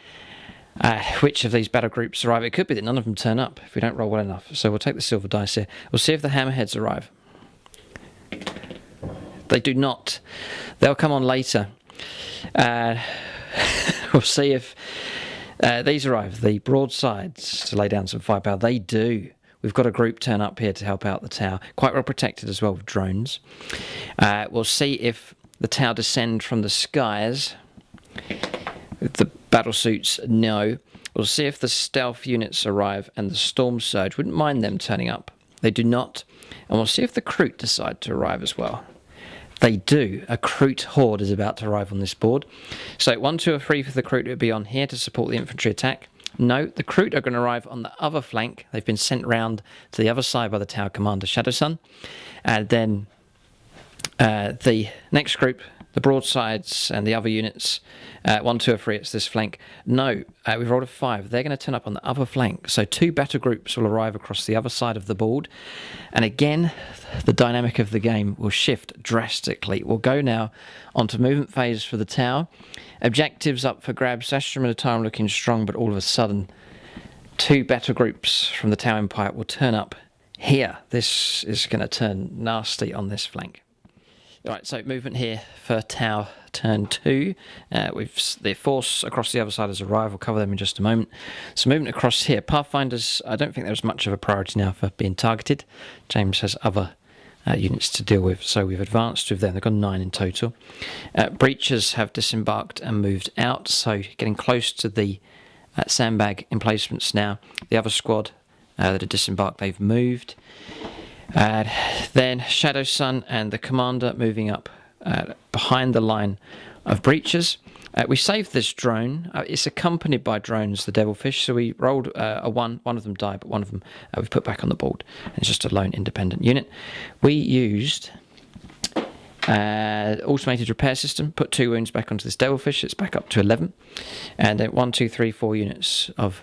which of these battle groups arrive. It could be that none of them turn up if we don't roll well enough. So we'll take the silver dice here. We'll see if the hammerheads arrive. They do not. They'll come on later. We'll see if these arrive. The broadsides to lay down some firepower. They do. We've got a group turn up here to help out the tower. Quite well protected as well with drones. We'll see if the tower descend from the skies. The battle suits, no. We'll see if the stealth units arrive and the storm surge. Wouldn't mind them turning up. They do not. And we'll see if the Kroot decide to arrive as well. They do. A Kroot horde is about to arrive on this board. So 1, 2, or 3 for the Kroot would be on here to support the infantry attack. No, the Kroot are going to arrive on the other flank. They've been sent round to the other side by the tower commander, Shadowsun. And then the next group, the broadsides and the other units, 1, 2, or 3, it's this flank. No, we've rolled a 5. They're going to turn up on the other flank. So 2 battle groups will arrive across the other side of the board. And again, the dynamic of the game will shift drastically. We'll go now onto movement phase for the tower. Objectives up for grabs. Astra Militarum looking strong, but all of a sudden, 2 battle groups from the Tower Empire will turn up here. This is going to turn nasty on this flank. Right, so movement here for Tau turn 2. The force across the other side has arrived. We'll cover them in just a moment. So movement across here. Pathfinders, I don't think there's much of a priority now for being targeted. James has other units to deal with, so we've advanced with them. They've got 9 in total. Breachers have disembarked and moved out, so getting close to the sandbag emplacements now. The other squad that are disembarked, they've moved. Then Shadowsun and the commander moving up behind the line of breachers. We saved this drone. It's accompanied by drones, the Devilfish, so we rolled a 1. One of them died, but one of them we've put back on the board. It's just a lone independent unit. We used automated repair system, put 2 wounds back onto this Devilfish. It's back up to 11. And then 1, 2, 3, 4 units of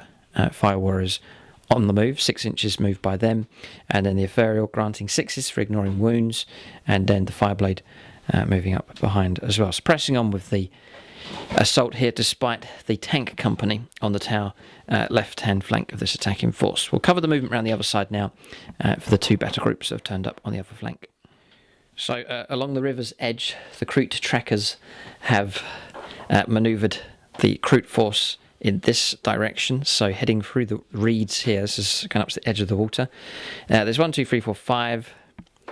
Fire Warriors on the move, 6 inches moved by them, and then the Imperial granting 6s for ignoring wounds, and then the Fireblade moving up behind as well. So pressing on with the assault here despite the tank company on the tower left-hand flank of this attacking force. We'll cover the movement around the other side now for the 2 battle groups that have turned up on the other flank. So along the river's edge, the Kroot trackers have manoeuvred the Kroot force in this direction, so heading through the reeds here. This is going up to the edge of the water. There's 1, 2, 3, 4, 5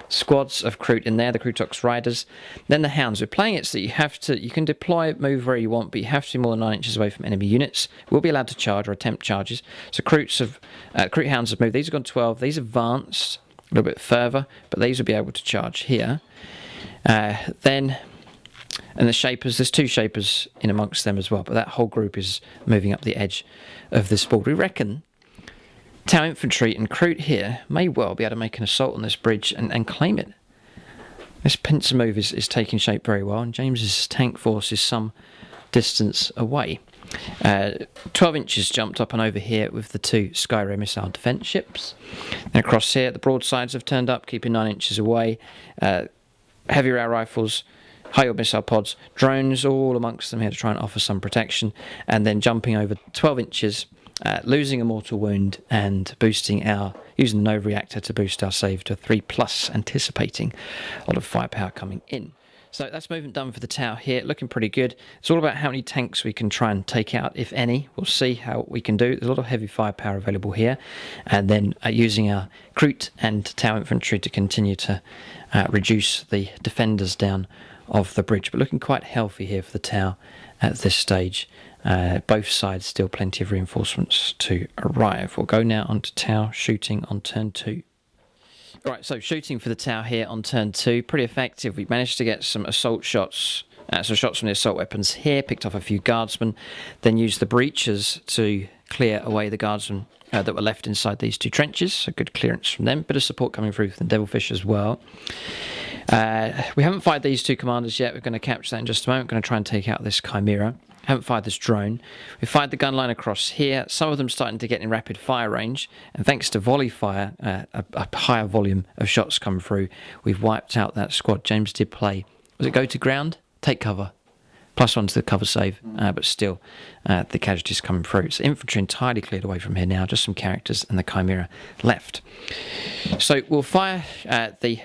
squads of Kroot in there, the Krootox riders. Then the hounds. We're playing it so that you can deploy, move where you want, but you have to be more than 9 inches away from enemy units. We'll be allowed to charge or attempt charges. So Kroot hounds have moved. These have gone 12. These advanced a little bit further, but these will be able to charge here. And the Shapers, there's 2 Shapers in amongst them as well, but that whole group is moving up the edge of this board. We reckon Tower Infantry and Kroot here may well be able to make an assault on this bridge and claim it. This pincer move is taking shape very well, and James's tank force is some distance away. 12 inches jumped up and over here with the 2 Skyray missile defence ships. And across here, the broadsides have turned up, keeping 9 inches away. Heavy rail rifles, high-yield missile pods, drones all amongst them here to try and offer some protection, and then jumping over 12 inches, losing a mortal wound and using the Nova reactor to boost our save to 3+, anticipating a lot of firepower coming in. So that's movement done for the tower here, looking pretty good. It's all about how many tanks we can try and take out, if any. We'll see how we can do. There's a lot of heavy firepower available here, and then using our Kroot and tower infantry to continue to reduce the defenders down of the bridge, but looking quite healthy here for the tower at this stage. Both sides still plenty of reinforcements to arrive. We'll go now on to tower shooting on turn 2. Alright, so shooting for the tower here on turn 2, pretty effective. We managed to get some assault shots, some shots from the assault weapons here, picked off a few guardsmen, then used the breachers to clear away the guardsmen that were left inside these 2 trenches, so good clearance from them. Bit of support coming through from the Devilfish as well. We haven't fired these 2 commanders yet. We're going to capture that in just a moment. We're going to try and take out this Chimera. Haven't fired this drone. We fired the gun line across here. Some of them starting to get in rapid fire range, and thanks to volley fire, a higher volume of shots come through. We've wiped out that squad. James did play. Was it go to ground? Take cover. +1 to the cover save, but still, the casualties coming through. So infantry entirely cleared away from here now. Just some characters and the Chimera left. So we'll fire the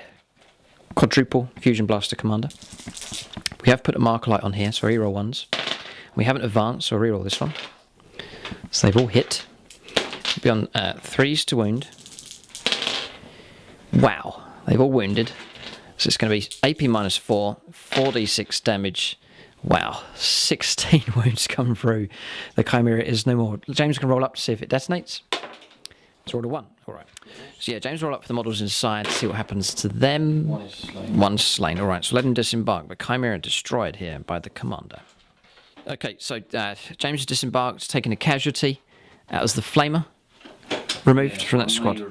quadruple fusion blaster commander. We have put a marker light on here, so reroll ones. We haven't advanced, so reroll this one. So they've all hit. Be on 3s to wound. Wow, they've all wounded. So it's going to be AP -4, 4d6 damage. Wow, 16 wounds come through. The Chimera is no more. James can roll up to see if it detonates. It's rolled a 1. All right. So yeah, James roll up for the models inside, see what happens to them. 1 is slain. 1's slain. All right, so let him disembark. The Chimera destroyed here by the commander. Okay, so James has disembarked, taken a casualty. That was the Flamer removed from that squad.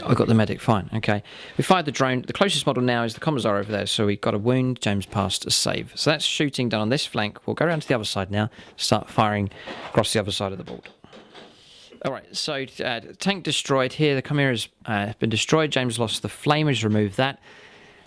I got the medic, fine, okay. We fired the drone. The closest model now is the Commissar over there, so we got a wound. James passed a save. So that's shooting done on this flank. We'll go around to the other side now, start firing across the other side of the board. All right, so tank destroyed here. The Chimera's been destroyed. James lost the Flamers, removed that.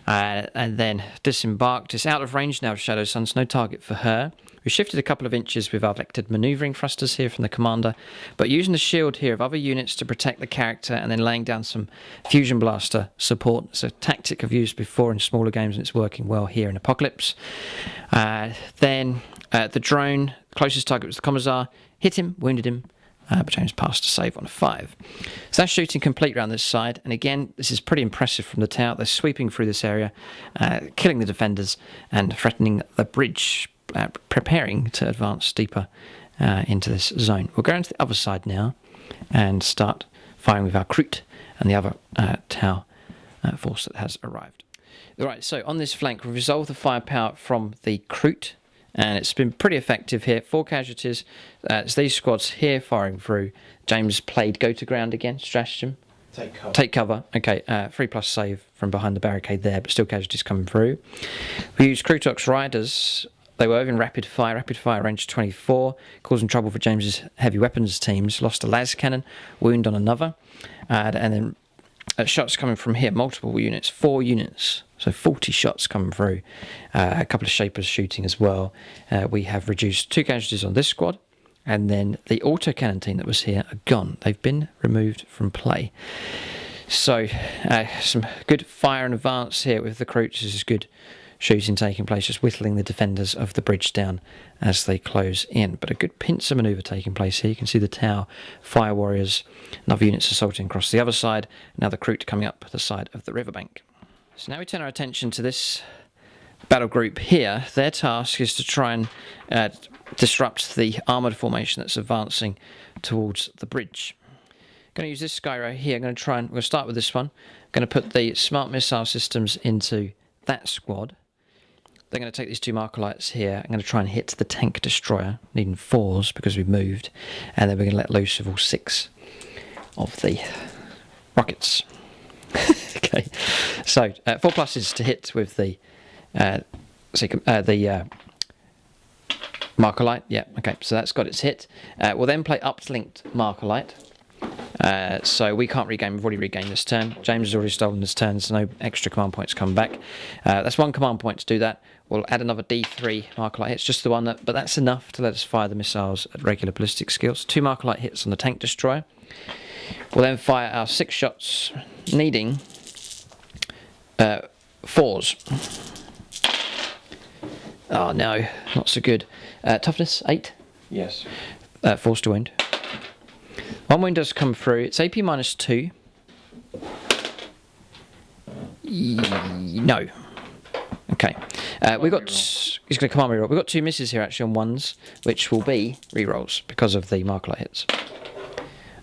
And then disembarked. It's out of range now of Shadowsun, so no target for her. We shifted a couple of inches with our vectored manoeuvring thrusters here from the commander, but using the shield here of other units to protect the character and then laying down some fusion blaster support. It's a tactic I've used before in smaller games and it's working well here in Apocalypse. Then the drone, closest target was the Commissar, hit him, wounded him, but James passed a save on a 5. So that's shooting complete around this side, and again, this is pretty impressive from the tower. They're sweeping through this area, killing the defenders and threatening the bridge, preparing to advance deeper into this zone. We'll go into the other side now and start firing with our Kroot and the other Tau force that has arrived. Alright, so on this flank, we've resolved the firepower from the Kroot, and it's been pretty effective here. 4 casualties. It's these squads here firing through. James played go to ground again, stratagem. Take cover. Okay, 3+ save from behind the barricade there, but still casualties coming through. We used Krutox Riders. They were in rapid fire range 24, causing trouble for James's heavy weapons teams. Lost a las cannon, wound on another, and then shots coming from here, multiple units, 4 units, so 40 shots coming through. A couple of shapers shooting as well. We have reduced 2 casualties on this squad, and then the autocannon team that was here are gone. They've been removed from play. So some good fire and advance here with the Kroot. This is good shooting taking place, just whittling the defenders of the bridge down as they close in. But a good pincer manoeuvre taking place here. You can see the Tau, Fire Warriors, and other units assaulting across the other side. Now the Kroot coming up the side of the riverbank. So now we turn our attention to this battle group here. Their task is to try and disrupt the armoured formation that's advancing towards the bridge. I'm going to use this guy right here. We're going to start with this one. I'm going to put the smart missile systems into that squad. They're going to take these 2 marker lights here. I'm going to try and hit the tank destroyer, needing 4s because we've moved, and then we're going to let loose of all 6 of the rockets. Okay, so 4 pluses to hit with the marker light. Yeah, okay, so that's got its hit. We'll then play uplinked marker light. So we can't regain, we've already regained this turn. James has already stolen this turn, so no extra command points come back. That's 1 command point to do that. We'll add another D3 marker light hits, just the one, but that's enough to let us fire the missiles at regular ballistic skills. 2 marker light hits on the tank destroyer. We'll then fire our 6 shots, needing 4s. Oh no, not so good. Toughness, 8? Yes. Force to wound. 1 wound does come through. It's AP -2. No. Okay. He's going to command reroll. We've got 2 misses here actually on 1s, which will be rerolls because of the marker light hits.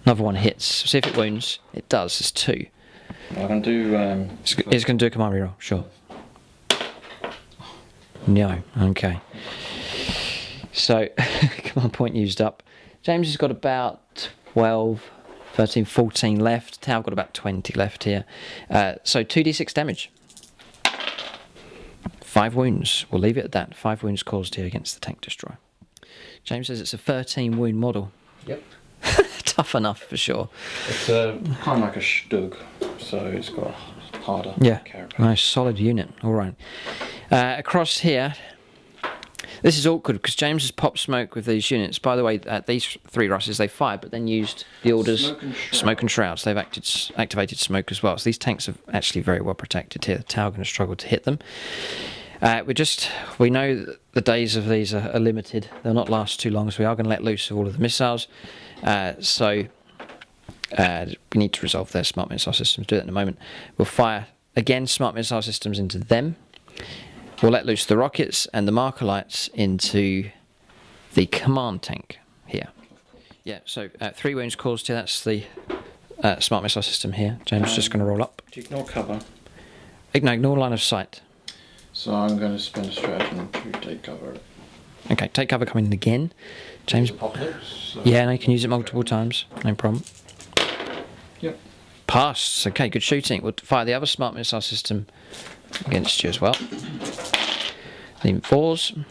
Another 1 hits. See if it wounds. It does. It's 2. I can do. It's going to do a command reroll. Sure. No. Okay. So command point used up. James has got about 12, 13, 14 left. Tau got about 20 left here. So 2d6 damage. 5 wounds. We'll leave it at that. 5 wounds caused here against the tank destroyer. James says it's a 13 wound model. Yep. Tough enough for sure. It's kind of like a Stug, so it's got a harder character. Nice, solid unit. All right. Across here, this is awkward because James has popped smoke with these units. By the way, these 3 Russes, they fired, but then used the orders Smoke and Shrouds. They've activated smoke as well. So these tanks are actually very well protected here. The tower going to struggle to hit them. We know that the days of these are limited. They'll not last too long, so we are going to let loose of all of the missiles. We need to resolve their smart missile systems. Do that in a moment. We'll fire again smart missile systems into them. We'll let loose the rockets and the marker lights into the command tank here. Yeah, so 3 wounds caused here. That's the smart missile system here. James is just going to roll up. Ignore cover. Ignore line of sight. So I'm going to spend a stratagem to take cover. Okay, take cover coming in again. James. Apocalypse. So Yeah, no, you can use it multiple times. No problem. Yep. Passed. Okay, good shooting. We'll fire the other smart missile system against you as well. Leave 4s.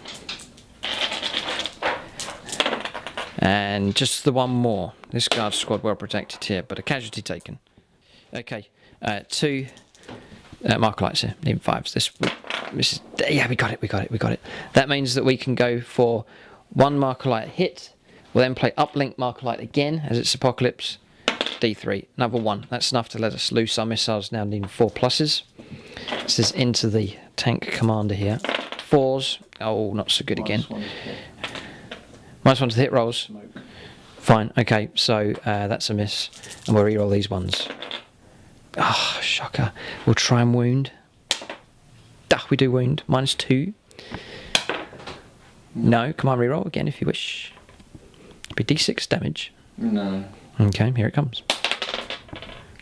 And just the one more. This guard squad well protected here, but a casualty taken. Okay, 2 marker lights here. Leave 5s. This is, yeah, we got it. That means that we can go for 1 marker light hit. We'll then play uplink marker light again as it's Apocalypse. D3, another 1. That's enough to let us loose our missiles now needing 4 pluses. This is into the tank commander here. 4s. Oh, not so good again. -1 to hit rolls. Smoke. Fine. Okay, so that's a miss. And we'll reroll these ones. Ah, shocker. We'll try and wound. We do wound. -2. No, come on, reroll again if you wish. Be D6 damage. No. Okay, here it comes.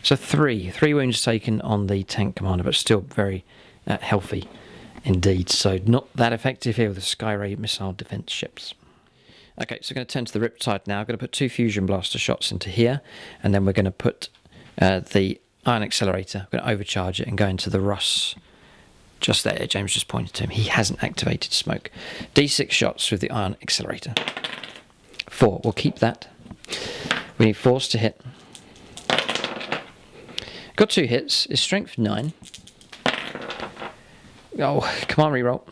So 3 wounds taken on the tank commander, but still very healthy indeed. So not that effective here with the Skyray missile defense ships. Okay, so we're going to turn to the Riptide now. I'm going to put 2 fusion blaster shots into here, and then we're going to put the ion accelerator. We're going to overcharge it and go into the Russ. Just there, James just pointed to him. He hasn't activated smoke. D6 shots with the ion accelerator. 4, we'll keep that. We need 4s to hit. Got 2 hits. Is strength 9. Oh, come on, reroll.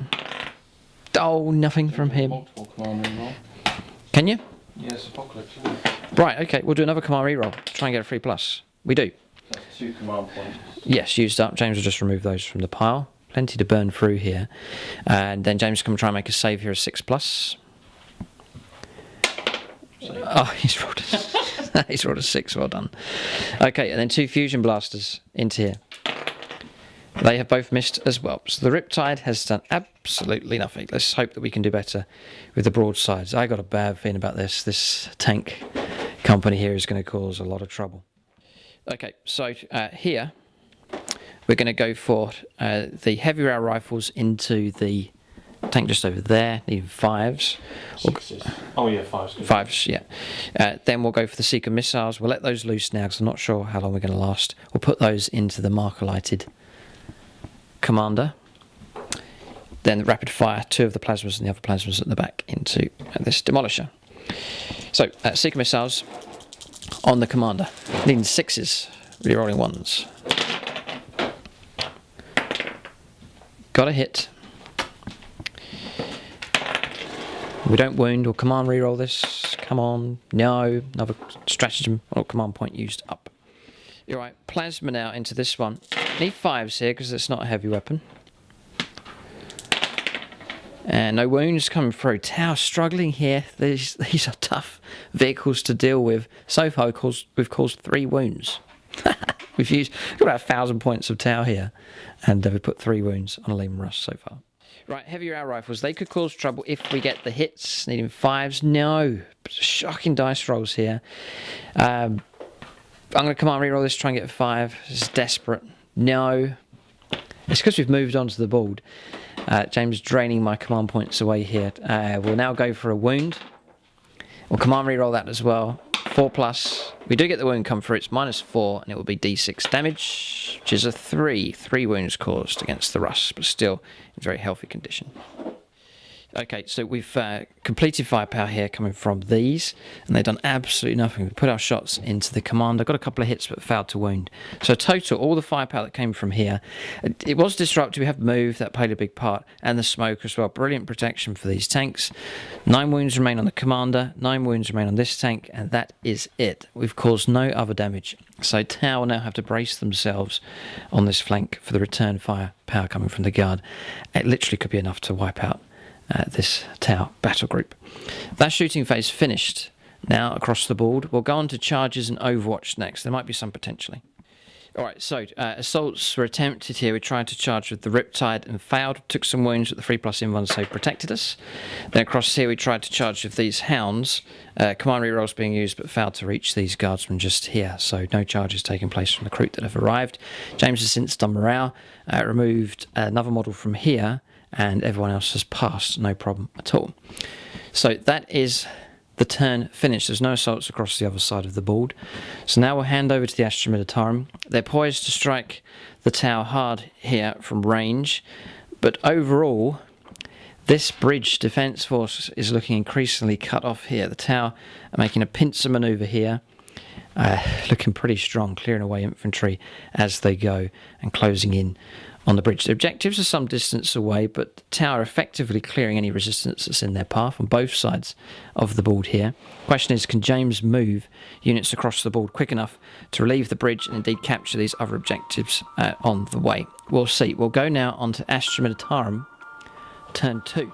Oh, nothing from him. Multiple command reroll. Can you? Yes, Apocalypse. Right, okay, we'll do another command reroll. Try and get a 3+. We do. That's 2 command points. Yes, used up. James will just remove those from the pile. Plenty to burn through here. And then James can try and make a save here of 6+. Oh, he's rolled he's rolled a 6. Well done. Okay, and then 2 fusion blasters into here. They have both missed as well. So the Riptide has done absolutely nothing. Let's hope that we can do better with the broadsides. I got a bad feeling about this. This tank company here is going to cause a lot of trouble. Okay, so here we're going to go for the heavy rail rifles into the tank just over there, needing 5s. 6s. Oh yeah, 5s. 5s, yeah. Then we'll go for the Seeker missiles. We'll let those loose now because I'm not sure how long we're going to last. We'll put those into the marker lighted commander. Then the rapid fire, 2 of the plasmas and the other plasmas at the back into this demolisher. So, Seeker missiles on the commander. Needing 6s, rerolling 1s. Got a hit. We don't wound or command reroll this. Come on. No. Another stratagem or command point used up. Alright, plasma now into this one. Need 5s here because it's not a heavy weapon. And no wounds coming through. Tau struggling here. These are tough vehicles to deal with. So far we've caused 3 wounds. We've got about 1,000 points of Tau here. And we've put 3 wounds on a Lehman Russ so far. Right, heavy rail rifles. They could cause trouble if we get the hits. Needing 5s. No. Shocking dice rolls here. I'm going to command reroll this, try and get a 5. This is desperate. No. It's because we've moved on to the board. James draining my command points away here. We'll now go for a wound. We'll command reroll that as well. 4+. We do get the wound come through. It's -4, and it will be D6 damage, which is a 3. 3 wounds caused against the Russ, but still in very healthy condition. Okay, so we've completed firepower here coming from these, and they've done absolutely nothing. We put our shots into the commander, got a couple of hits but failed to wound. So total, all the firepower that came from here, it was disrupted. We have moved, that played a big part, and the smoke as well. Brilliant protection for these tanks. 9 wounds remain on the commander, 9 wounds remain on this tank, and that is it. We've caused no other damage. So Tau will now have to brace themselves on this flank for the return firepower coming from the guard. It literally could be enough to wipe out this Tau battle group. That shooting phase finished. Now across the board, we'll go on to charges and Overwatch next. There might be some potentially. Alright, so assaults were attempted here. We tried to charge with the Riptide and failed. Took some wounds, but the 3+ in 1 save protected us. Then across here we tried to charge with these Hounds. Command rerolls being used, but failed to reach these guardsmen just here. So no charges taking place from the recruit that have arrived. James has since done morale. Removed another model from here, and everyone else has passed, no problem at all. So that is the turn finished. There's no assaults across the other side of the board. So now we'll hand over to the Astra Militarum. They're poised to strike the Tau hard here from range, but overall, this bridge defence force is looking increasingly cut off here. The Tau are making a pincer manoeuvre here, looking pretty strong, clearing away infantry as they go and closing in on the bridge. The objectives are some distance away, but the Tau are effectively clearing any resistance that's in their path on both sides of the board here. Question is, can James move units across the board quick enough to relieve the bridge and indeed capture these other objectives on the way? We'll see. We'll go now on to Astra Militarum, turn 2.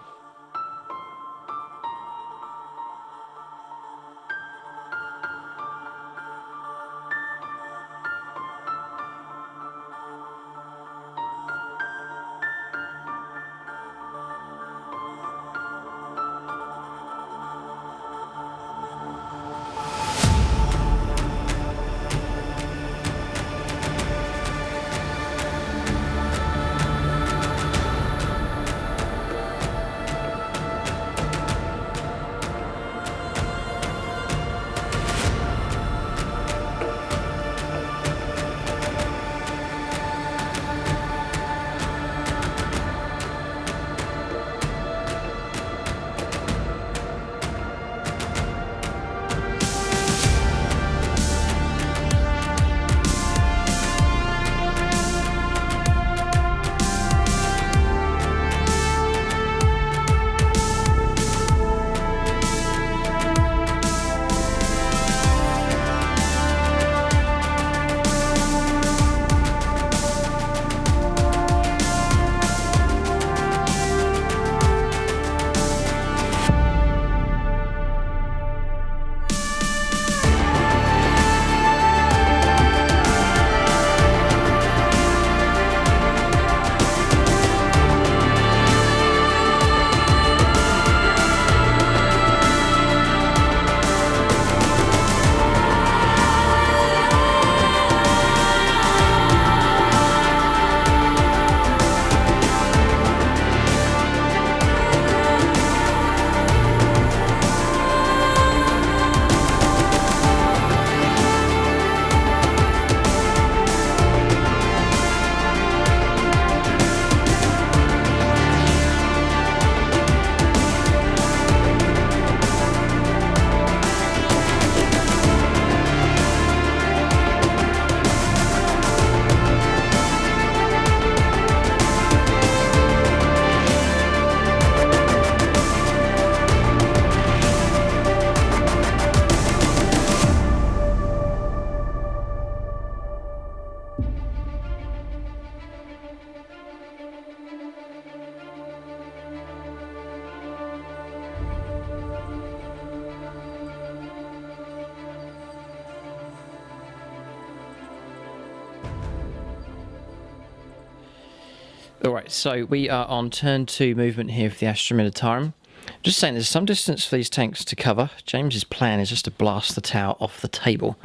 Alright, so we are on turn 2 movement here for the Astra Militarum. Just saying, there's some distance for these tanks to cover. James's plan is just to blast the Tau off the table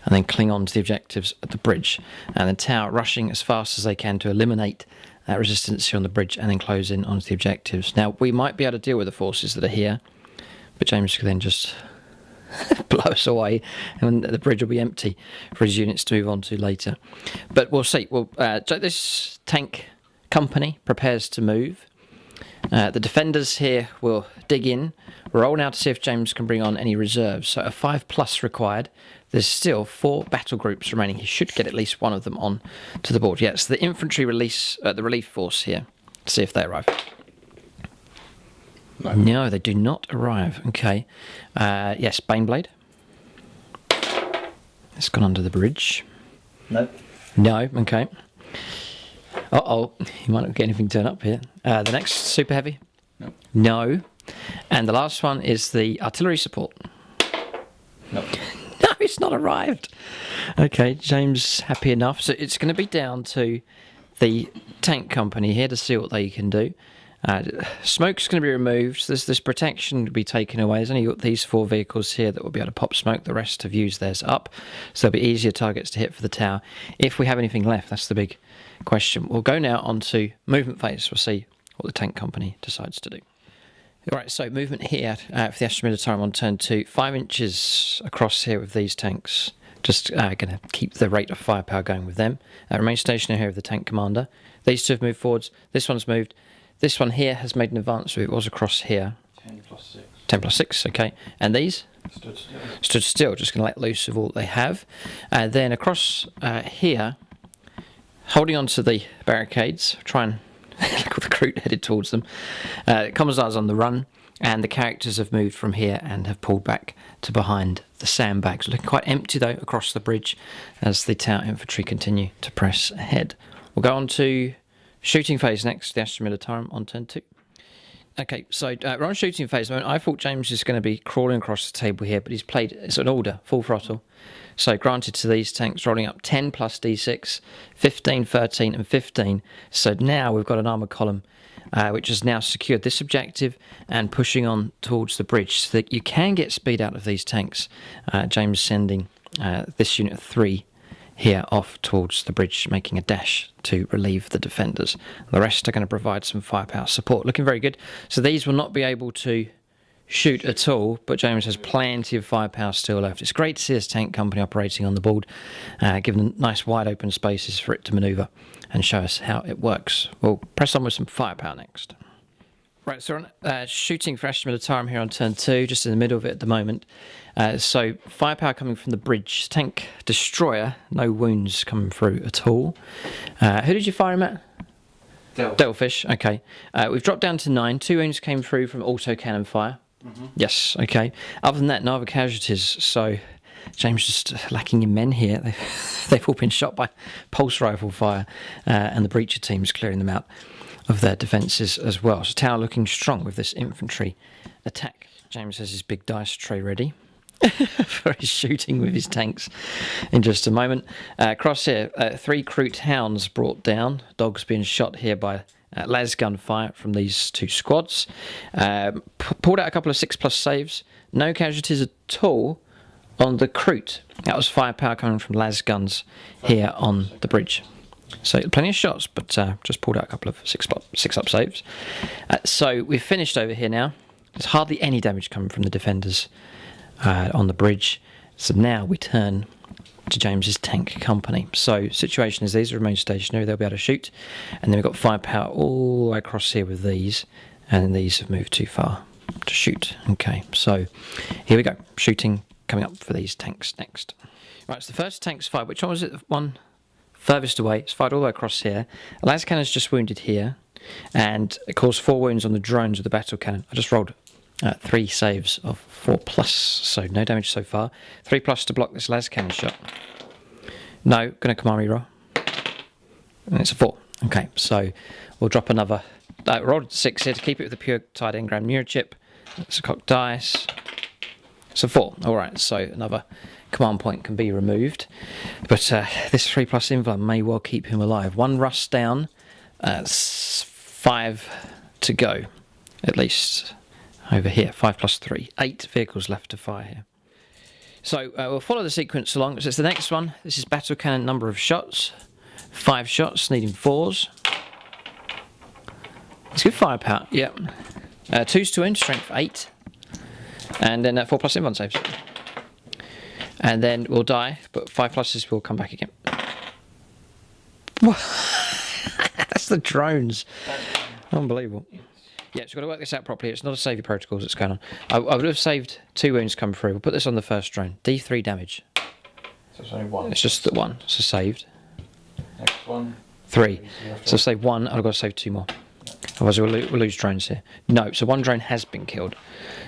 and then cling on to the objectives at the bridge. And the Tau rushing as fast as they can to eliminate that resistance here on the bridge and then close in onto the objectives. Now, we might be able to deal with the forces that are here, but James could then just blow us away and the bridge will be empty for his units to move on to later. But we'll see. Well, this tank company prepares to move. The defenders here will dig in. Roll now to see if James can bring on any reserves. So a 5+ required. There's still 4 battle groups remaining. He should get at least one of them on to the board. Yes, the infantry release the relief force here. To see if they arrive. No, they do not arrive. Okay. Yes, Baneblade. It's gone under the bridge. No. No, okay. Uh-oh, you might not get anything turned up here. The next, super heavy? No. No. And the last one is the artillery support. No. No, it's not arrived. Okay, James happy enough. So it's going to be down to the tank company here to see what they can do. Smoke's going to be removed. This protection to be taken away. There's only got these 4 vehicles here that will be able to pop smoke. The rest have used theirs up. So there'll be easier targets to hit for the tower. If we have anything left, that's the big question. We'll go now on to movement phase. We'll see what the tank company decides to do. Alright, so movement here for the Astra Militarum on turn 2. 5 inches across here with these tanks. Just going to keep the rate of firepower going with them. Remain stationary here with the tank commander. These 2 have moved forwards. This one's moved. This one here has made an advance, so it was across here. 10 + 6. 10 + 6, okay. And these? Stood still. Stood still, just going to let loose of all they have. Then across here, holding on to the barricades, try and look at the recruit headed towards them. Commissar's on the run, and the characters have moved from here and have pulled back to behind the sandbags. Looking quite empty, though, across the bridge as the tower infantry continue to press ahead. We'll go on to shooting phase next, the Astra Militarum on turn 2. Okay, so we're on shooting phase. I thought James is going to be crawling across the table here, but he's played, it's an order, full throttle. So granted to these tanks, rolling up 10 plus D6, 15, 13 and 15. So now we've got an armoured column which has now secured this objective and pushing on towards the bridge so that you can get speed out of these tanks. James sending this unit of 3 here off towards the bridge, making a dash to relieve the defenders. The rest are going to provide some firepower support. Looking very good. So these will not be able to shoot at all, but James has plenty of firepower still left. It's great to see this tank company operating on the board, given them nice wide open spaces for it to manoeuvre and show us how it works. We'll press on with some firepower next. Right, so we're on shooting for Astra Militarum here on turn 2, just in the middle of it at the moment. So firepower coming from the bridge. Tank destroyer, no wounds coming through at all. Who did you fire him at? Devilfish, okay. We've dropped down to 9. 2 wounds came through from autocannon fire. Mm-hmm. Yes, okay. Other than that, no other casualties. So James just lacking in men here. They've all been shot by pulse rifle fire, and the breacher team's clearing them out of their defences as well. So tower looking strong with this infantry attack. James has his big dice tray ready for his shooting with his tanks in just a moment. Across here, 3 Kroot hounds brought down. Dogs being shot here by lasgun fire from these 2 squads. Pulled out a couple of 6+ saves. No casualties at all on the Kroot. That was firepower coming from lasguns here on the bridge. So plenty of shots, but just pulled out a couple of 6+ saves. So we've finished over here now. There's hardly any damage coming from the defenders on the bridge. So now we turn to James's tank company. So situation is these remain stationary. They'll be able to shoot. And then we've got firepower all the way across here with these. And these have moved too far to shoot. Okay, so here we go. Shooting coming up for these tanks next. Right, so the first tank's fired. Which one was it? The one furthest away. It's fired all the way across here. A las cannon's just wounded here, and it caused 4 wounds on the drones with the battle cannon. I just rolled 3 saves of 4+, so no damage so far. 3+ to block this las cannon shot. No, going to command reroll. And it's a 4. Okay, so we'll drop another. Rolled 6 here to keep it with the pure tied engram mirror chip. It's a cocked dice. It's a 4. Alright, so another command point can be removed. But this 3+ invuln may well keep him alive. 1 rust down. 5 to go. At least over here. 5 + 3. 8 vehicles left to fire here. So we'll follow the sequence along. So it's the next one. This is battle cannon number of shots. 5 shots, needing 4s. It's good firepower. Yep. 2's to wound, strength 8. And then 4+ invuln saves. And then we'll die, but 5+s will come back again. That's the drones. Unbelievable. Yeah, so we've got to work this out properly. It's not a saviour protocols that's going on. I would have saved 2 wounds come through. We'll put this on the first drone. D3 damage. So it's only 1. It's just the 1, so saved. Next one. 3. So save 1, I've got to save 2 more. Otherwise we'll lose drones here. No, so 1 drone has been killed.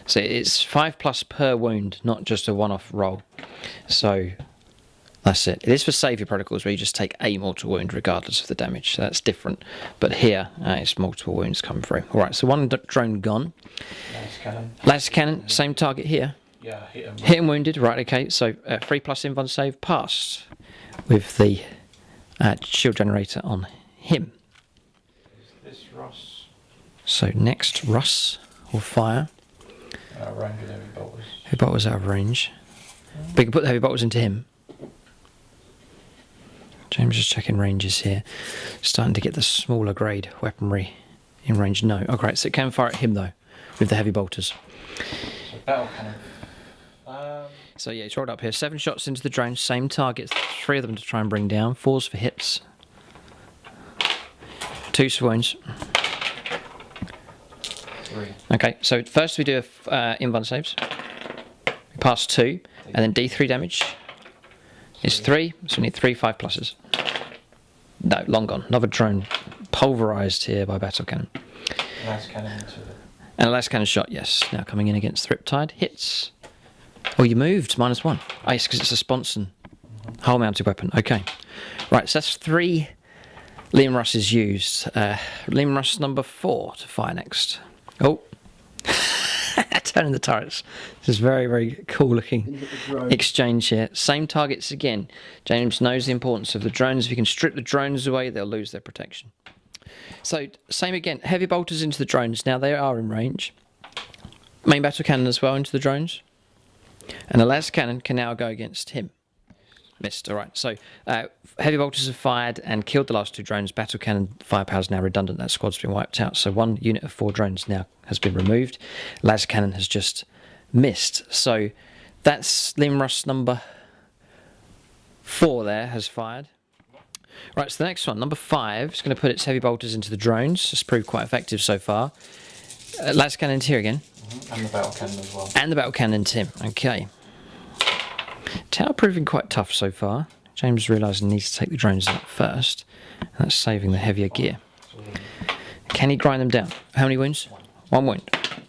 So it's 5+ per wound, not just a one-off roll. So that's it. It is for saviour protocols where you just take a mortal wound regardless of the damage. So that's different. But here, it's multiple wounds come through. All right, so 1 drone gone. Laser cannon, same target here. Yeah, hit him. Hit and wounded, right, okay. So 3+ invuln save passed with the shield generator on him. Is this Russ? So next, Russ will fire. Range with heavy bolters. Heavy bolters out of range. We can put the heavy bolters into him. James is checking ranges here. Starting to get the smaller grade weaponry in range. No. Oh, great. So it can fire at him, though, with the heavy bolters. So battle cannon. So yeah, it's rolled up here. 7 shots into the drone. Same targets. 3 of them to try and bring down. 4s for hits. 2s for wounds. 3. Okay, so first we do invuln saves. We pass 2, and then D3 damage is 3, so we need 3 5+. No, long gone. Another drone pulverised here by battle cannon. Last cannon into the... And a last cannon shot, yes. Now coming in against Thriptide. Hits. Oh, you moved. -1. Oh, yes, because it's a sponson. Hull mounted weapon. Okay. Right, so that's 3 Liam Russes used. Liam Russ number 4 to fire next. Oh. Turning the turrets. This is very, very cool looking exchange here. Same targets again. James knows the importance of the drones. If you can strip the drones away, they'll lose their protection. So, same again. Heavy bolters into the drones. Now they are in range. Main battle cannon as well into the drones. And the las cannon can now go against him. Missed. All right. So heavy bolters have fired and killed the last 2 drones. Battle cannon firepower is now redundant. That squad's been wiped out. So 1 unit of 4 drones now has been removed. Las cannon has just missed. So that's Limrus number 4 there has fired. Right. So the next one, number 5, is going to put its heavy bolters into the drones. It's proved quite effective so far. Las cannon's here again. And the battle cannon as well. And the battle cannon's him. Okay. Tower proving quite tough so far. James realising he needs to take the drones out first. And that's saving the heavier gear. Can he grind them down? How many wounds? 1 wound.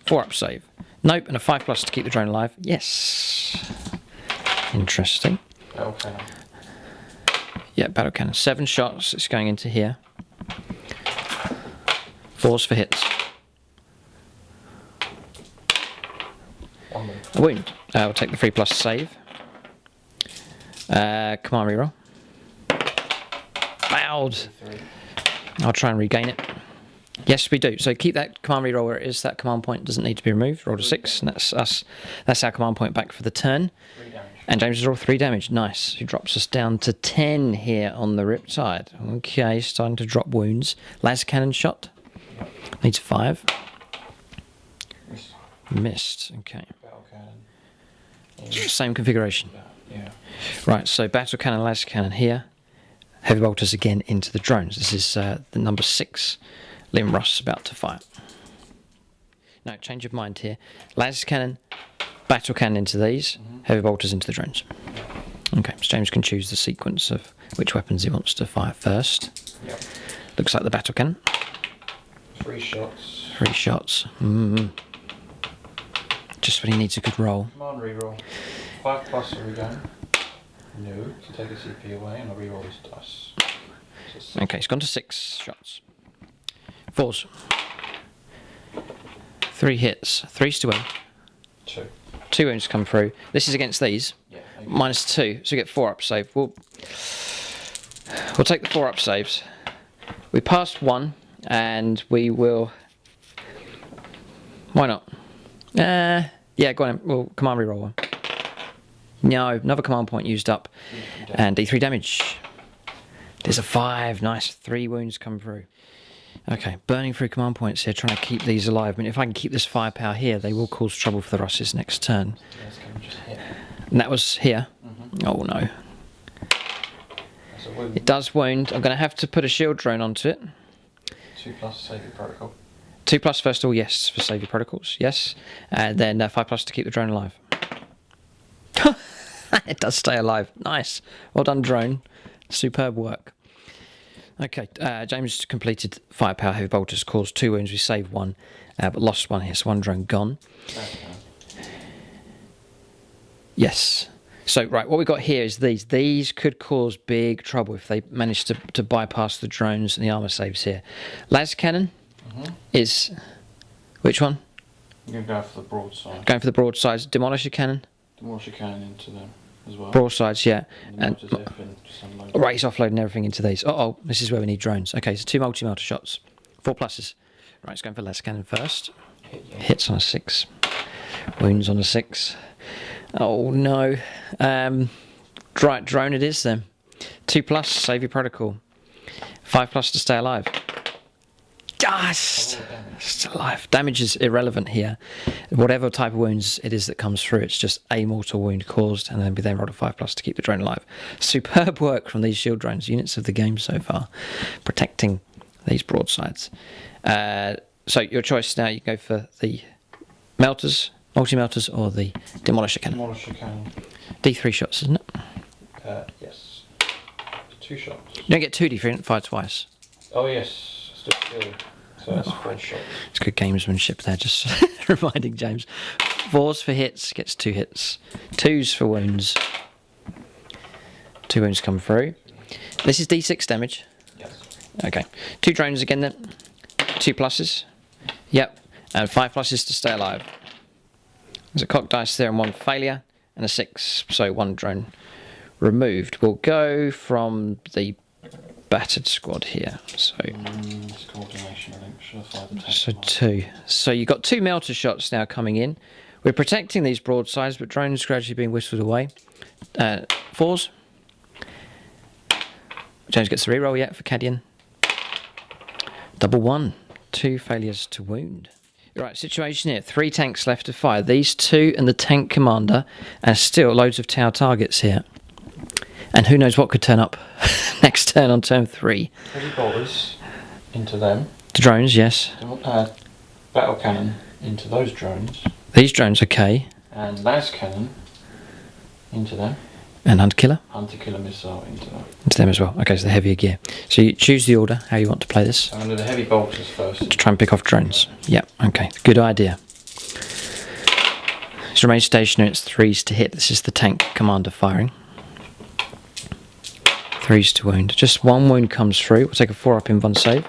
4 up save. Nope, and a 5+ to keep the drone alive. Yes. Interesting. Battle cannon. Yeah, battle cannon. 7 shots. It's going into here. 4s for hits. 1 wound. A wound. We'll take the 3+ save. Command reroll. Loud. 3. I'll try and regain it. Yes, we do. So keep that command reroll where it is. That command point doesn't need to be removed. Roll to 6, and that's us. That's our command point back for the turn. 3 damage. And James has rolled 3 damage. Nice. He drops us down to 10 here on the Riptide. Okay, starting to drop wounds. Laser cannon shot. Yep. Needs 5. Miss. Missed. Okay. Battle cannon. Same configuration. Yeah. Right, so battle cannon, laser cannon here. Heavy bolters again into the drones. This is the number 6. Liam Russ about to fire. No, change of mind here. Laser cannon, battle cannon into these. Heavy bolters into the drones. Okay, so James can choose the sequence of which weapons he wants to fire first. Yep. Looks like the battle cannon. 3 shots. 3 shots. Just when he needs a good roll. Command reroll. 5+ are we going? No, to take a CP away and I'll reroll this dice. So Okay, he's gone to 6 shots. 4s. 3 hits. 3s to win. 2. 2 wounds come through. This is against these. Yeah. -2, so we get 4 up save. We'll take the 4 up saves. We passed 1, and we will. Why not? Yeah, go on. We'll command reroll 1. No, another command point used up, and D3 damage. There's a 5. Nice. 3 wounds come through. Okay, burning through command points here, trying to keep these alive. I mean, if I can keep this firepower here, they will cause trouble for the Russes next turn. And that was here. Oh no. It does wound. I'm going to have to put a shield drone onto it. 2+ saving protocol. 2+ first of all, yes, for save your protocols, yes. And then 5+ to keep the drone alive. It does stay alive. Nice. Well done, drone. Superb work. Okay, James completed firepower. Heavy bolters caused 2 wounds. We saved 1, but lost 1 here. So 1 drone gone. Yes. So, right, what we've got here is these. These could cause big trouble if they manage to bypass the drones and the armour saves here. Las cannon is... Which one? You're going to go for the broadside. Going for the broadsides. Demolisher cannon? Demolisher cannon into them as well. Broadsides, yeah. And right, he's offloading everything into these. Uh-oh, this is where we need drones. Okay, so 2 multi-melter shots. 4 pluses. Right, it's going for Las cannon first. Hits on a 6. Wounds on a 6. Oh no. Right, drone it is then. 2+, save your protocol. 5+ to stay alive. Still alive. Damage is irrelevant here. Whatever type of wounds it is that comes through, it's just a mortal wound caused, and then we rolled a 5+ to keep the drone alive. Superb work from these shield drones, units of the game so far, protecting these broadsides. So your choice now, you go for the melters, multi-melters, or the demolisher cannon. Demolisher cannon. D3 shots, isn't it? Yes. 2 shots. You don't get 2 D3, you don't fire twice. Oh yes. Still. So that's 4 shots. It's good gamesmanship there, just reminding James. 4s for hits, gets 2 hits. 2s for wounds. 2 wounds come through. This is D6 damage. Yes. Okay. 2 drones again then. 2 pluses. Yep. And 5 pluses to stay alive. There's a cocked dice there and 1 failure and a 6. So 1 drone removed. We'll go from the battered squad here. So it's coordination, I think. Should have fired the tank. So 2. So you've got 2 melter shots now coming in. We're protecting these broadsides, but drones gradually being whistled away. 4s. James gets the reroll yet for Cadian. Double 1. 2 failures to wound. Right, situation here. 3 tanks left to fire. These 2 and the tank commander, and still loads of tower targets here. And who knows what could turn up next turn on turn 3. Heavy bolters into them. The drones, yes. Battle cannon into those drones. These drones, okay. And las cannon into them. And hunter killer? Hunter killer missile into them. Into them as well. Okay, so the heavier gear. So you choose the order, how you want to play this. I'm going to do the heavy bolters first. To try and pick off drones. Yeah, okay. Good idea. So remain stationary, it's 3s to hit. This is the tank commander firing. 3s to wound. Just 1 wound comes through. We'll take a 4 up in one save,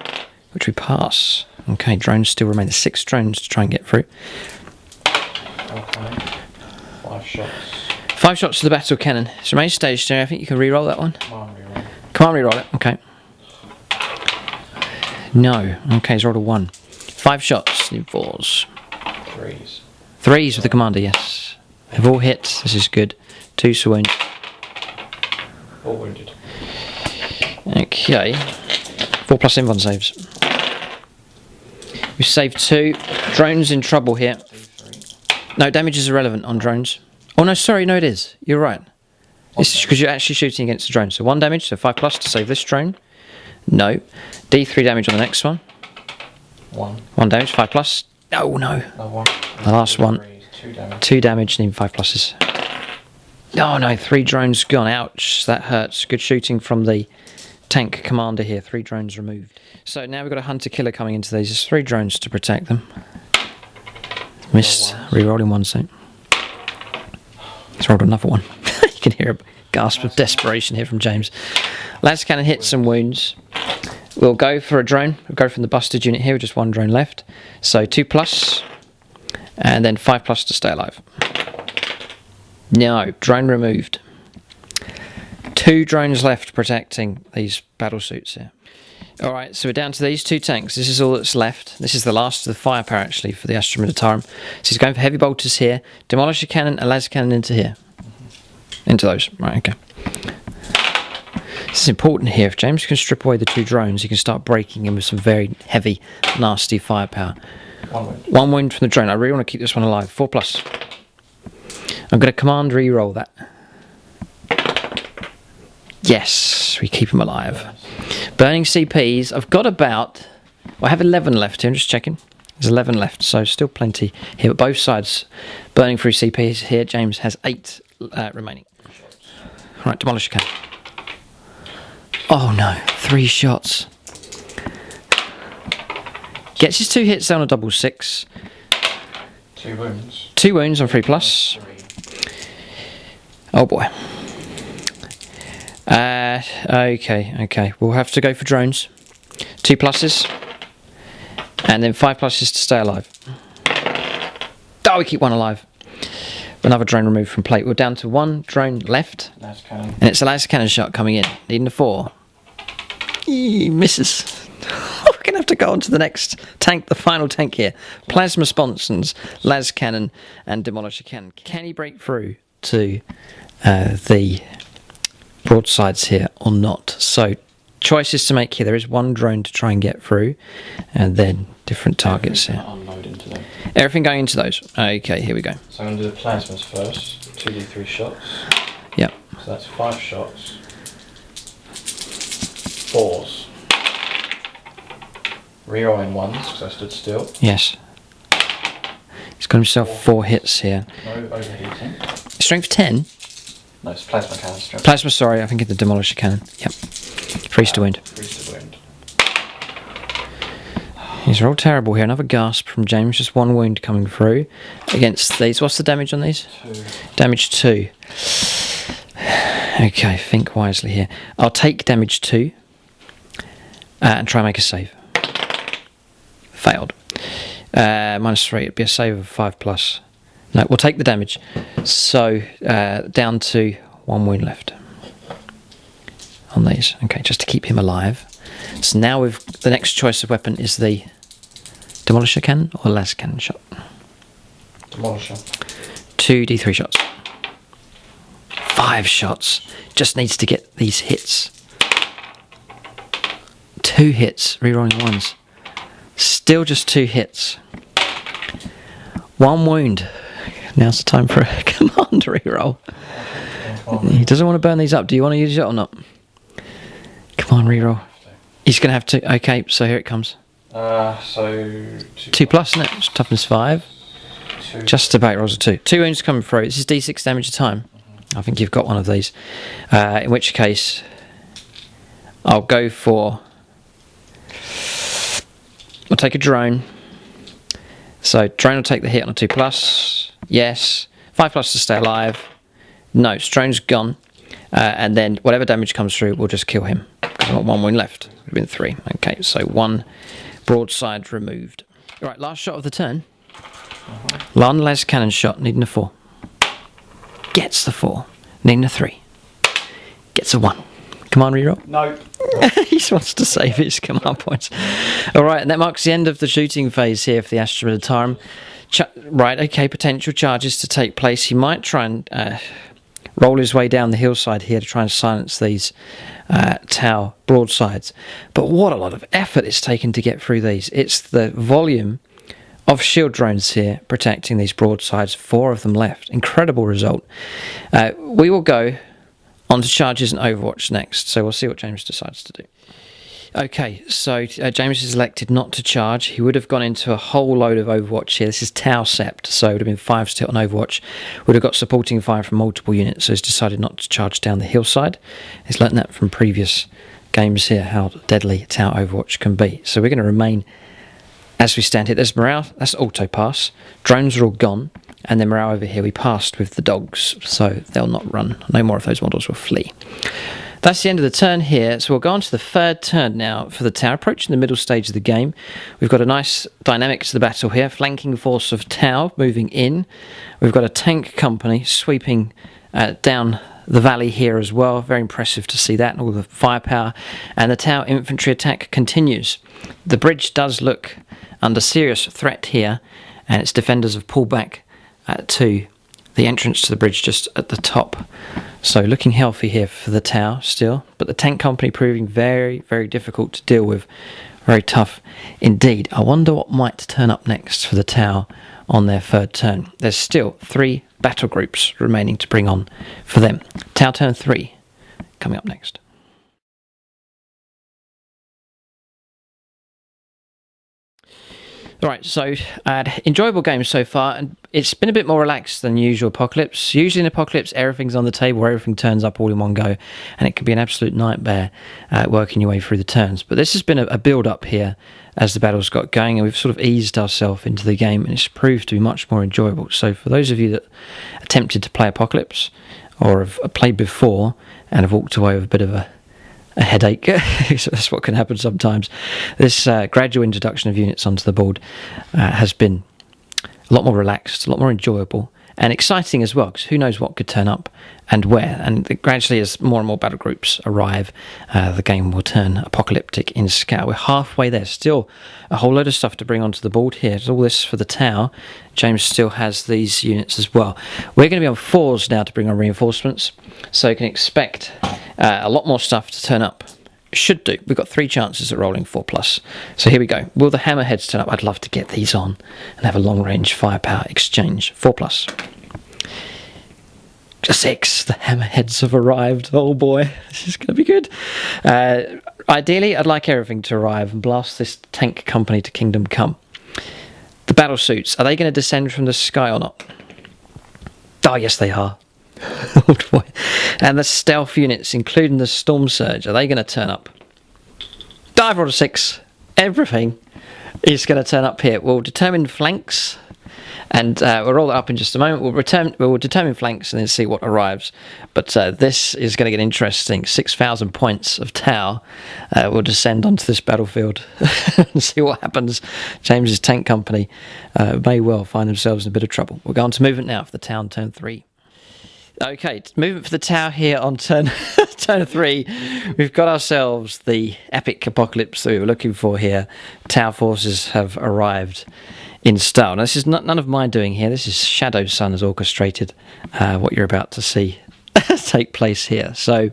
which we pass. Okay, drones still remain. There's 6 drones to try and get through. Okay. 5 shots. 5 shots to the battle cannon. So remain stationary. I think you can re-roll that one. Come on, reroll. Come on, re-roll it. Okay. No. Okay, he's rolled a 1. 5 shots in 4s. 3s. 3s with the commander, yes. They've all hit. This is good. 2 to wound. All wounded. Okay. 4+ invuln saves. We saved 2. Drones in trouble here. D3. No, damage is irrelevant on drones. Oh no, sorry, no it is. You're right. This is because you're actually shooting against the drone. So 1 damage, so 5+ to save this drone. No. D3 damage on the next one. 1 damage, 5+. Oh no. No, 1. The last one. 2 damage. 2 damage and even 5 pluses. Oh no, 3 drones gone. Ouch, that hurts. Good shooting from the tank commander here. 3 drones removed. So now we've got a hunter killer coming into these. There's 3 drones to protect them. Missed. Rerolling 1 soon. He's rolled another 1. You can hear a gasp of desperation here from James. Las cannon hit some wounds. We'll go for a drone. We'll go from the busted unit here with just 1 drone left. So 2+, and then 5+ to stay alive. No, drone removed. 2 drones left protecting these battle suits here. Alright, so we're down to these 2 tanks. This is all that's left. This is the last of the firepower actually for the Astra Militarum. So he's going for heavy bolters here. Demolisher cannon and las cannon into here. Into those. Right, okay. This is important here. If James can strip away the 2 drones, he can start breaking in with some very heavy, nasty firepower. 1 wound. 1 wound from the drone. I really want to keep this one alive. 4+. I'm going to command re-roll that. Yes, we keep him alive. Burning CPs. I've got about... Well, I have 11 left here. I'm just checking. There's 11 left, so still plenty here. But both sides burning through CPs here. James has 8 remaining. Right, demolish your cannon. Oh no, 3 shots. Gets his 2 hits on a double 6. 2 wounds. 2 wounds on 3+. Oh boy. Okay. We'll have to go for drones. 2 pluses. And then 5 pluses to stay alive. Oh, we keep 1 alive. Another drone removed from plate. We're down to 1 drone left. Laser cannon. And it's a laser cannon shot coming in. Needing a 4. He misses. We're going to have to go on to the next tank, the final tank here. Plasma sponsons, las cannon, and demolisher cannon. Can he break through to the broadsides here or not? So, choices to make here. There is 1 drone to try and get through, and then different targets here. Unload into them. Everything going into those. Okay, here we go. So I'm going to do the plasmas first. 2d3 shots. Yep. So that's 5 shots. 4s. Rerolling 1s because I stood still. Yes. He's got himself 4 hits here. No overheating. Strength 10. No, it's plasma cannon strength. Plasma, sorry, I think it's the demolisher cannon. Yep. 3 to wound. 3 to wound. These are all terrible here. Another gasp from James. Just 1 wound coming through against these. What's the damage on these? 2. Damage 2. Okay, think wisely here. I'll take damage 2 and try and make a save. Failed. -3. It'd be a save of 5+. No, we'll take the damage. So down to 1 wound left on these. Okay, just to keep him alive. So now the next choice of weapon is the demolisher cannon or las cannon shot. Demolisher. 2d3 shots. 5 shots. Just needs to get these hits. 2 hits. Rerolling 1s. Still just 2 hits. 1 wound. Now's the time for a command reroll. He doesn't want to burn these up. Do you want to use it or not? Come on, reroll. He's going to have to. Okay, so here it comes. So 2+, isn't it? It's toughness 5. 2. Just about rolls a 2. 2 wounds coming through. This is d6 damage a time. I think you've got one of these. In which case, I'll go for. I'll take a drone. So drone will take the hit on a 2+. Yes. 5+ to stay alive. No, drone's gone. And then whatever damage comes through, we'll just kill him. Because I've got 1 wound left. It's been 3. Okay, so 1 broadside removed. Right, last shot of the turn. One las cannon shot, needing a 4. Gets the 4. Needing a 3. Gets a 1. Come on, reroll. No. He just wants to save his command points. Alright, and that marks the end of the shooting phase here for the Astra Militarum. Right, okay, potential charges to take place. He might try and roll his way down the hillside here to try and silence these Tau broadsides. But what a lot of effort it's taken to get through these. It's the volume of shield drones here protecting these broadsides. 4 of them left. Incredible result. We will go on to charges and Overwatch next, so we'll see what James decides to do. Okay, so James is elected not to charge. He would have gone into a whole load of Overwatch here. This is Tau Sept, so it would have been 5 still on Overwatch. Would have got supporting fire from multiple units, so he's decided not to charge down the hillside. He's learnt that from previous games here, how deadly Tau Overwatch can be. So we're going to remain as we stand here. There's morale, that's auto pass. Drones are all gone. And then morale over here, we passed with the dogs, so they'll not run. No more of those models will flee. That's the end of the turn here, so we'll go on to the 3rd turn now for the Tau. Approaching the middle stage of the game, we've got a nice dynamic to the battle here. Flanking force of Tau moving in. We've got a tank company sweeping down the valley here as well. Very impressive to see that and all the firepower. And the Tau infantry attack continues. The bridge does look under serious threat here, and its defenders have pulled back to the entrance to the bridge just at the top. So looking healthy here for the Tau still, but the tank company proving very, very difficult to deal with. Very tough indeed. I wonder what might turn up next for the Tau on their 3rd turn. There's still 3 battle groups remaining to bring on for them. Tau turn 3 coming up next. Right, so enjoyable game so far, and it's been a bit more relaxed than usual Apocalypse. Usually in Apocalypse, everything's on the table, everything turns up all in one go, and it can be an absolute nightmare working your way through the turns. But this has been a build-up here as the battles got going, and we've sort of eased ourselves into the game, and it's proved to be much more enjoyable. So for those of you that attempted to play Apocalypse, or have played before, and have walked away with a bit of a headache, so that's what can happen sometimes. This gradual introduction of units onto the board has been a lot more relaxed, a lot more enjoyable, and exciting as well, because who knows what could turn up and where. And gradually, as more and more battle groups arrive, the game will turn apocalyptic in scale. We're halfway there, still a whole load of stuff to bring onto the board here. There's all this for the tower. James still has these units as well. We're going to be on 4s now to bring on reinforcements, so you can expect a lot more stuff to turn up. Should do. We've got 3 chances at rolling 4+. So here we go. Will the hammerheads turn up? I'd love to get these on and have a long-range firepower exchange. 4+. 6. The hammerheads have arrived. Oh boy, this is going to be good. Ideally, I'd like everything to arrive and blast this tank company to Kingdom Come. The battle suits, are they going to descend from the sky or not? Oh, yes, they are. Oh boy. And the stealth units, including the Storm Surge, are they going to turn up? Dive roll to 6. Everything is going to turn up here. We'll determine flanks, and we'll roll that up in just a moment. We'll determine flanks and then see what arrives. But this is going to get interesting. 6,000 points of Tau will descend onto this battlefield and see what happens. James's tank company may well find themselves in a bit of trouble. We'll go on to movement now for the Tau on turn 3. Okay, movement for the tower here on turn 3. We've got ourselves the epic apocalypse that we were looking for here. Tower forces have arrived in style. Now, this is none of my doing here. This is Shadowsun has orchestrated what you're about to see take place here. So,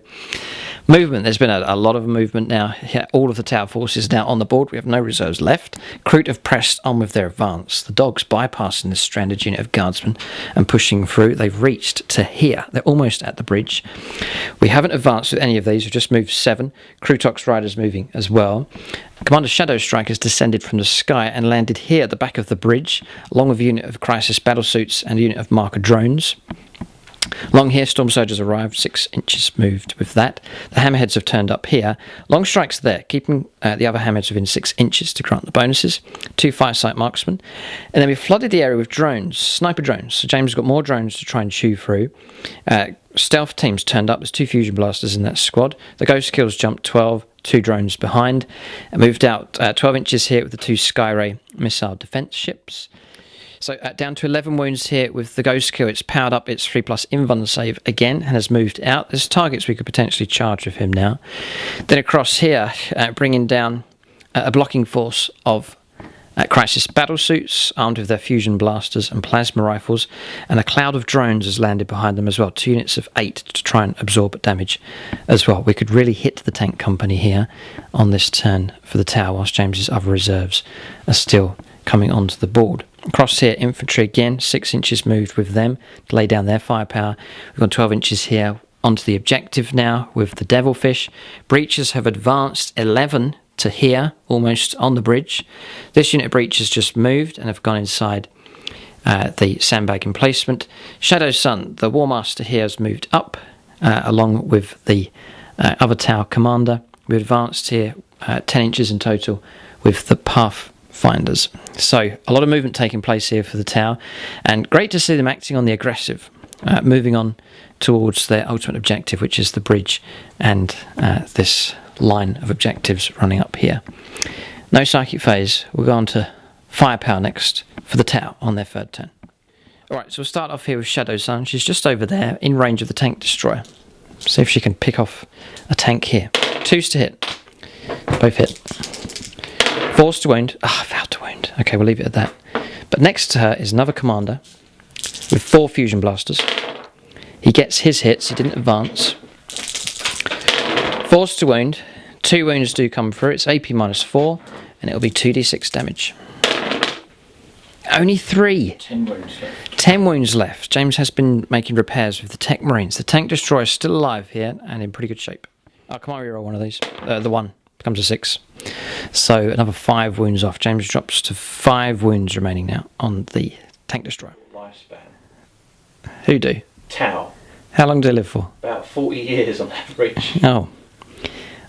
movement. There's been a lot of movement now. All of the tower forces now on the board. We have no reserves left. Kroot have pressed on with their advance. The dogs bypassing this stranded unit of guardsmen and pushing through. They've reached to here. They're almost at the bridge. We haven't advanced with any of these. We've just moved 7. Krootox riders moving as well. Commander Shadow Strike has descended from the sky and landed here at the back of the bridge, along with a unit of Crisis battlesuits and a unit of marker drones. Along here, Storm Surgers arrived, 6 inches moved with that. The hammerheads have turned up here. Long strikes there, keeping the other hammerheads within 6 inches to grant the bonuses. 2 firesight marksmen. And then we flooded the area with drones, sniper drones. So James has got more drones to try and chew through. Stealth teams turned up. There's 2 fusion blasters in that squad. The ghost kills jumped 12, 2 drones behind. And moved out 12 inches here with the 2 Skyray missile defense ships. So down to 11 wounds here with the Ghost Kill. It's powered up its 3+ invuln save again and has moved out. There's targets we could potentially charge with him now. Then across here, bringing down a blocking force of Crisis battlesuits armed with their fusion blasters and plasma rifles, and a cloud of drones has landed behind them as well. 2 units of 8 to try and absorb damage as well. We could really hit the tank company here on this turn for the tower, whilst James's other reserves are still coming onto the board. Across here, infantry again, 6 inches moved with them to lay down their firepower. We've got 12 inches here onto the objective now with the Devilfish. Breachers have advanced 11 to here, almost on the bridge. This unit of breachers just moved and have gone inside the sandbag emplacement. Shadowsun, the War Master here, has moved up along with the other tower commander. We advanced here 10 inches in total with the Pathfinders. So a lot of movement taking place here for the tower, and great to see them acting on the aggressive, moving on towards their ultimate objective, which is the bridge and this line of objectives running up here. No psychic phase. We'll go on to firepower next for the tower on their 3rd turn. Alright, so we'll start off here with Shadowsun. She's just over there in range of the tank destroyer. See if she can pick off a tank here. 2s to hit. Both hit. 4s to wound. Failed to wound. Okay, we'll leave it at that. But next to her is another commander with 4 fusion blasters. He gets his hits. He didn't advance. 4s to wound. 2 wounds do come through. It's AP -4, and it'll be 2d6 damage. Only 3. 10 wounds left. 10 wounds left. James has been making repairs with the Tech Marines. The tank destroyer is still alive here and in pretty good shape. Come on, reroll one of these. The 1 becomes a 6. So another 5 wounds off. James drops to 5 wounds remaining now on the tank destroyer. Lifespan. Who do? Tau. How long do they live for? About 40 years on average. Oh.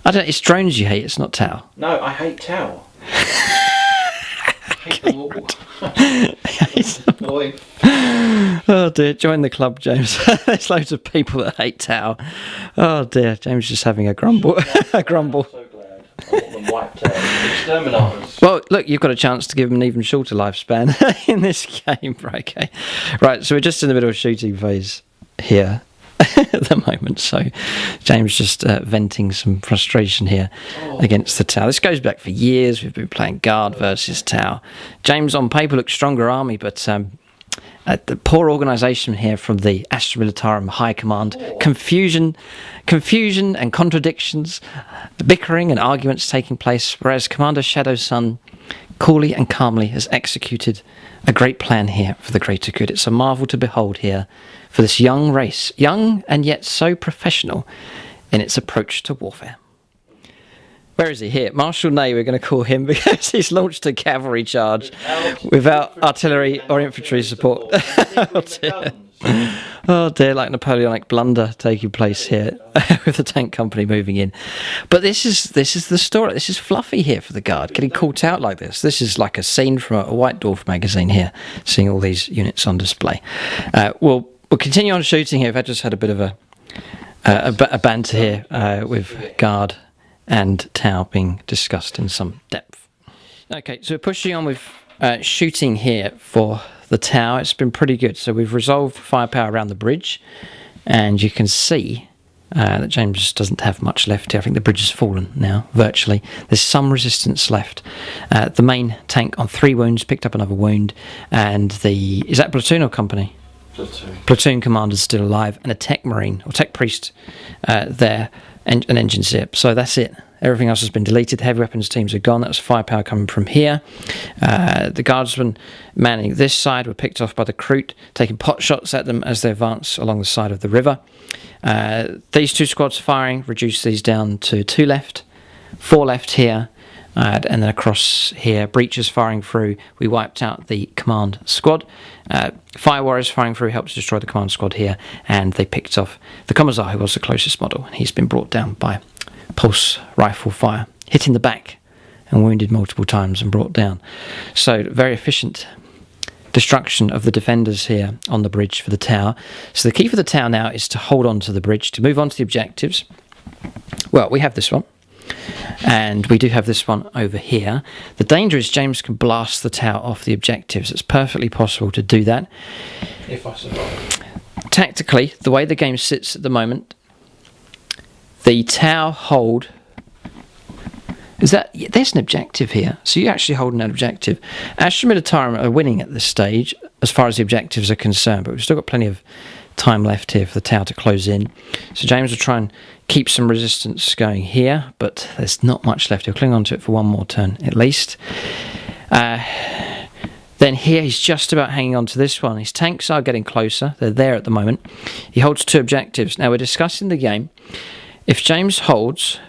I don't. It's drones you hate, it's not Tau. No, I hate Tau. I hate them all. Oh dear, join the club, James. There's loads of people that hate Tau. Oh dear, James is just having a grumble. A grumble. I'm so glad. I want them wiped out. Exterminators. Well, look, you've got a chance to give them an even shorter lifespan in this game. Right, okay. Right, so we're just in the middle of shooting phase here at the moment. So James just venting some frustration here against the Tau. This goes back for years. We've been playing Guard versus Tau. James on paper looks stronger army, but the poor organisation here from the Astra Militarum High Command, confusion and contradictions, bickering and arguments taking place, whereas Commander Shadowsun coolly and calmly has executed a great plan here for the greater good. It's a marvel to behold here for this young race, young and yet so professional in its approach to warfare. Where is he? Here. Marshal Ney, we're going to call him because he's launched a cavalry charge without artillery or infantry support. Oh dear. Oh dear, like Napoleonic blunder taking place here with the tank company moving in. But this is the story. This is fluffy here for the Guard, getting caught out like this. This is like a scene from a White Dwarf magazine here, seeing all these units on display. We'll continue on shooting here. I've just had a bit of a banter here with Guard and Tau being discussed in some depth. Okay, so we're pushing on with shooting here for the Tau. It's been pretty good. So we've resolved firepower around the bridge, and you can see that James doesn't have much left here. I think the bridge has fallen now, virtually. There's some resistance left. The main tank on 3 wounds picked up another wound, and is that platoon or company? Platoon commander's still alive, and a tech marine or tech priest there, and an engine zip. So that's it. Everything else has been deleted. The heavy weapons teams are gone. That's firepower coming from here. The guardsmen manning this side were picked off by the Kroot, taking pot shots at them as they advance along the side of the river. These 2 squads firing reduced these down to 2 left, 4 left here, and then across here, breaches firing through. We wiped out the command squad. Fire warriors firing through helped to destroy the command squad here, and they picked off the Commissar, who was the closest model, and he's been brought down by pulse rifle fire, hit in the back and wounded multiple times and brought down. So very efficient destruction of the defenders here on the bridge for the Tau. So the key for the Tau now is to hold on to the bridge, to move on to the objectives. Well, we have this one, and we do have this one over here. The danger is James can blast the Tau off the objectives. It's perfectly possible to do that. If I survive. Tactically, the way the game sits at the moment, the Tau hold... There's an objective here. So you're actually holding an objective. Astra Militarum are winning at this stage as far as the objectives are concerned, but we've still got plenty of time left here for the Tau to close in. So James will try and keep some resistance going here, but there's not much left. He'll cling on to it for one more turn at least. Then here he's just about hanging on to this one. His tanks are getting closer. They're there at the moment. He holds 2 objectives. Now we're discussing the game. If James holds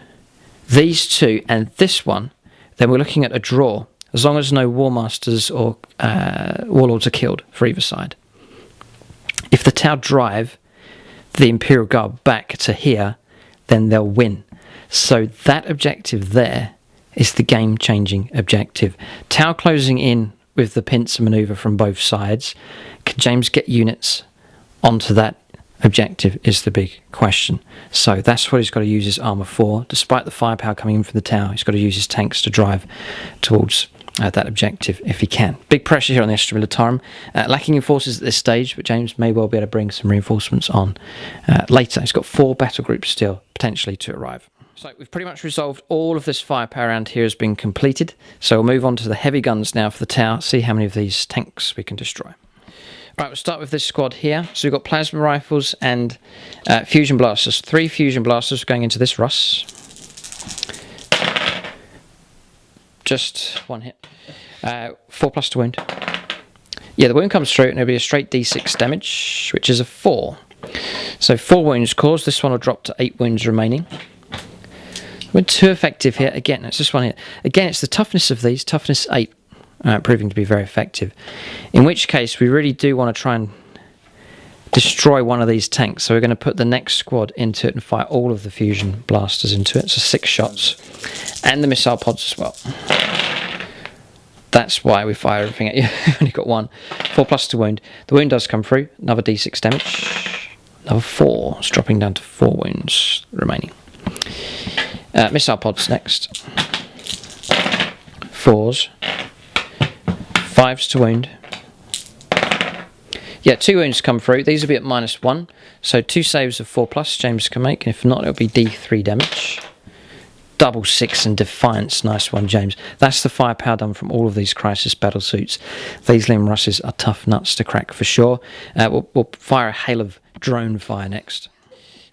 these 2 and this one, then we're looking at a draw, as long as no War Masters or Warlords are killed for either side. If the Tau drive the Imperial Guard back to here, then they'll win. So that objective there is the game-changing objective. Tau closing in with the pincer manoeuvre from both sides. Can James get units onto that objective is the big question. So that's what he's got to use his armour for. Despite the firepower coming in from the Tau, he's got to use his tanks to drive towards that objective if he can. Big pressure here on the Astra Militarum. Lacking in forces at this stage, but James may well be able to bring some reinforcements on later. He's got 4 battle groups still potentially to arrive. So we've pretty much resolved all of this firepower around here has been completed. So we'll move on to the heavy guns now for the Tau, see how many of these tanks we can destroy. Right, we'll start with this squad here. So we've got plasma rifles and fusion blasters. 3 fusion blasters going into this Russ. Just 1 hit. 4+ to wound. Yeah, the wound comes through and it'll be a straight D6 damage, which is a 4. So 4 wounds caused. This one will drop to 8 wounds remaining. We're too effective here. Again, it's this one here. Again, it's the toughness of these, toughness 8, proving to be very effective. In which case, we really do want to try and destroy one of these tanks. So we're going to put the next squad into it and fire all of the fusion blasters into it. So 6 shots. And the missile pods as well. That's why we fire everything at you. You've only got 1. 4+ to wound. The wound does come through. Another d6 damage. Another 4. It's dropping down to 4 wounds remaining. Missile pods next. 4s. 5s to wound. Yeah, 2 wounds come through. These will be at -1. So 2 saves of 4+ James can make. And if not, it'll be d3 damage. Double 6 and Defiance. Nice one, James. That's the firepower done from all of these Crisis battle suits. These Lim Russes are tough nuts to crack for sure. We'll fire a hail of drone fire next.